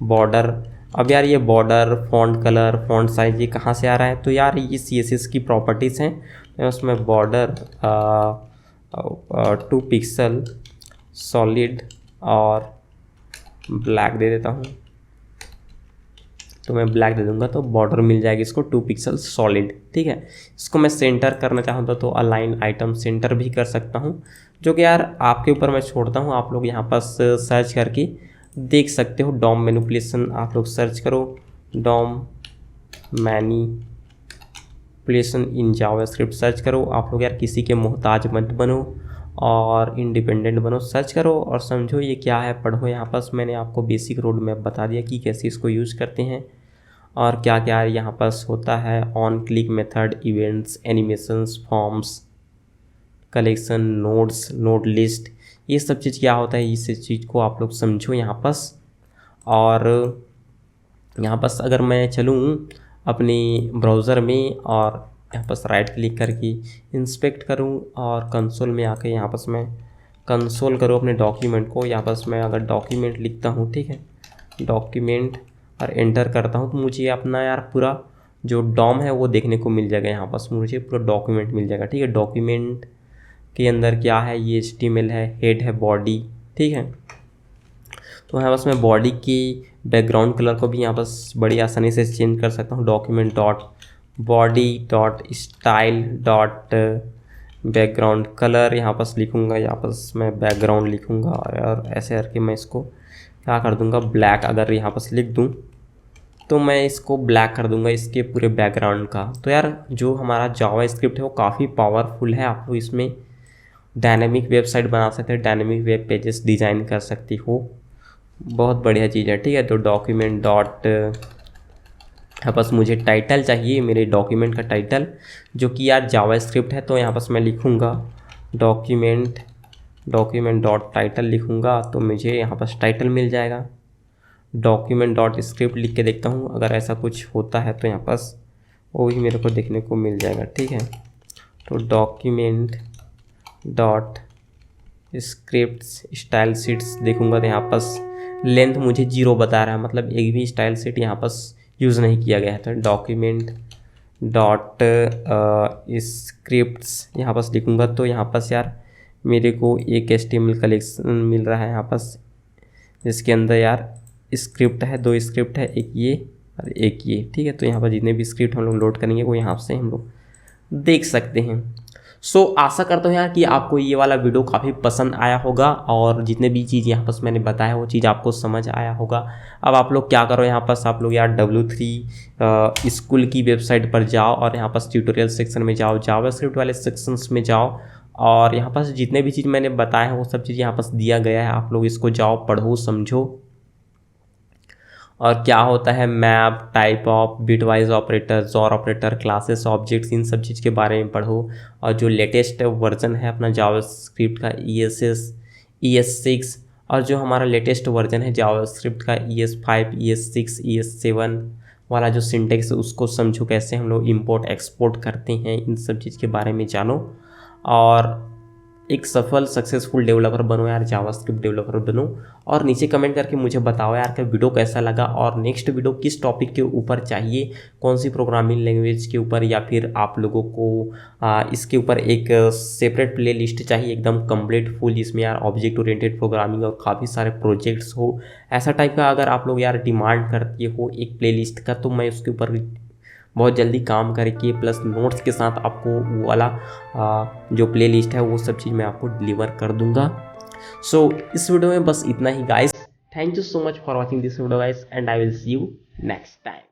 border. अब यार ये border, font colour, font size ये कहाँ से आ रहा है, तो यार ये CSS की प्रॉपर्टीज़ हैं। मैं उसमें बॉर्डर 2 पिक्सल सॉलिड और ब्लैक दे देता हूँ। तो मैं ब्लैक दे दूंगा तो बॉर्डर मिल जाएगी इसको 2 पिक्सल सॉलिड, ठीक है। इसको मैं सेंटर करना चाहूँगा तो अलाइन आइटम सेंटर भी कर सकता हूँ, जो कि यार आपके ऊपर मैं छोड़ता हूँ। आप लोग यहाँ पास सर्च करके देख सकते हो, डॉम मैनिपुलेशन आप लोग सर्च करो, DOM manipulation in JavaScript search करो। आप लोग यार किसी के मोहताज मत बनो और इंडिपेंडेंट बनो, सर्च करो और समझो ये क्या है, पढ़ो। यहाँ पास मैंने आपको बेसिक रोड मैप बता दिया कि कैसे इसको यूज़ करते हैं और क्या क्या यहाँ पास होता है। On click method, events, animations, forms, collection, nodes, node list, ये सब चीज़ क्या होता है, इस चीज़ को आप लोग समझो यहाँ पास। और यहाँ पास अगर मैं चलूँ अपने ब्राउज़र में और यहाँ पास राइट क्लिक करके इंस्पेक्ट करूँ और कंसोल में आके यहाँ पास मैं कंसोल करूँ अपने डॉक्यूमेंट को, यहाँ पास मैं अगर डॉक्यूमेंट लिखता हूँ, ठीक है, डॉक्यूमेंट और एंटर करता हूँ तो मुझे अपना यार पूरा जो डॉम है वो देखने को मिल जाएगा। यहाँ पास मुझे पूरा डॉक्यूमेंट मिल जाएगा, ठीक है। डॉक्यूमेंट के अंदर क्या है, ये HTML है, हेड है, बॉडी, ठीक है। तो यहाँ पास मैं बॉडी की बैकग्राउंड कलर को भी यहाँ पास बड़ी आसानी से चेंज कर सकता हूँ। Document dot body dot style dot background colour यहाँ पास लिखूँगा, यहाँ पास मैं बैकग्राउंड लिखूँगा और ऐसे करके मैं इसको क्या कर दूँगा, ब्लैक अगर यहाँ पास लिख दूँ तो मैं इसको ब्लैक कर दूँगा इसके पूरे बैकग्राउंड का। तो यार जो हमारा जावास्क्रिप्ट है वो काफ़ी पावरफुल है। आप लोग इसमें डायनेमिक वेबसाइट बना सकते हैं, डायनेमिक वेब पेजेस डिज़ाइन कर सकती हो, बहुत बढ़िया चीज़ है, ठीक है। तो डॉक्यूमेंट डॉट, यहाँ पास मुझे टाइटल चाहिए, मेरे डॉक्यूमेंट का टाइटल, जो कि यार जावास्क्रिप्ट है। तो यहाँ पास मैं लिखूँगा डॉक्यूमेंट डॉट टाइटल लिखूँगा तो मुझे यहाँ पास टाइटल मिल जाएगा। डॉक्यूमेंट डॉट स्क्रिप्ट लिख के देखता हूँ, अगर ऐसा कुछ होता है तो यहाँ पास वो भी मेरे को देखने को मिल जाएगा, ठीक है। तो document dot scripts style sheets देखूँगा तो यहाँ पास लेंथ मुझे 0 बता रहा है, मतलब एक भी स्टाइल शीट यहाँ पास यूज़ नहीं किया गया है। तो डॉक्यूमेंट डॉट स्क्रिप्ट्स यहाँ पास लिखूँगा तो यहाँ पास यार मेरे को एक HTML कलेक्शन मिल रहा है यहाँ पास, जिसके अंदर यार स्क्रिप्ट है, 2 स्क्रिप्ट है, एक ये और एक ये, ठीक है। तो यहाँ पर जितने भी स्क्रिप्ट हम लोग लोड करेंगे वो यहाँ से हम लोग देख सकते हैं। सो आशा करता हूँ यार कि आपको ये वाला वीडियो काफ़ी पसंद आया होगा और जितने भी चीज़ यहाँ पर मैंने बताया वो चीज़ आपको समझ आया होगा। अब आप लोग क्या करो, यहाँ पर आप लोग यार W3 स्कूल की वेबसाइट पर जाओ और यहाँ पर ट्यूटोरियल सेक्शन में जाओ, जावास्क्रिप्ट वाले सेक्शंस में जाओ और यहाँ पर जितने भी चीज़ मैंने बताया है वो सब चीज़ यहाँ पर दिया गया है। आप लोग इसको जाओ, पढ़ो, समझो और क्या होता है map, type of, bitwise operator, XOR operator, classes, objects, इन सब चीज़ के बारे में पढ़ो। और जो लेटेस्ट वर्जन है अपना जावास्क्रिप्ट का ES6 और जो हमारा लेटेस्ट वर्जन है जावास्क्रिप्ट का ES5, ES6, ES7 वाला जो सिंटेक्स है उसको समझो, कैसे हम लोग इंपोर्ट एक्सपोर्ट करते हैं, इन सब चीज़ के बारे में जानो और एक सफल सक्सेसफुल डेवलपर बनो यार, जावास्क्रिप्ट डेवलपर बनो। और नीचे कमेंट करके मुझे बताओ यार कि वीडियो कैसा लगा और नेक्स्ट वीडियो किस टॉपिक के ऊपर चाहिए, कौन सी प्रोग्रामिंग लैंग्वेज के ऊपर, या फिर आप लोगों को इसके ऊपर एक सेपरेट प्ले लिस्ट चाहिए एकदम कंप्लीट फुल, जिसमें यार ऑब्जेक्ट ओरिएंटेड प्रोग्रामिंग और काफ़ी सारे प्रोजेक्ट्स हो। ऐसा टाइप का अगर आप लोग यार डिमांड करती हो एक प्ले लिस्ट का, तो मैं उसके ऊपर बहुत जल्दी काम करके प्लस नोट्स के साथ आपको वो वाला जो प्ले लिस्ट है वो सब चीज़ मैं आपको डिलीवर कर दूंगा। सो इस वीडियो में बस इतना ही guys. Thank you so much for watching this video guys and I will see you next time.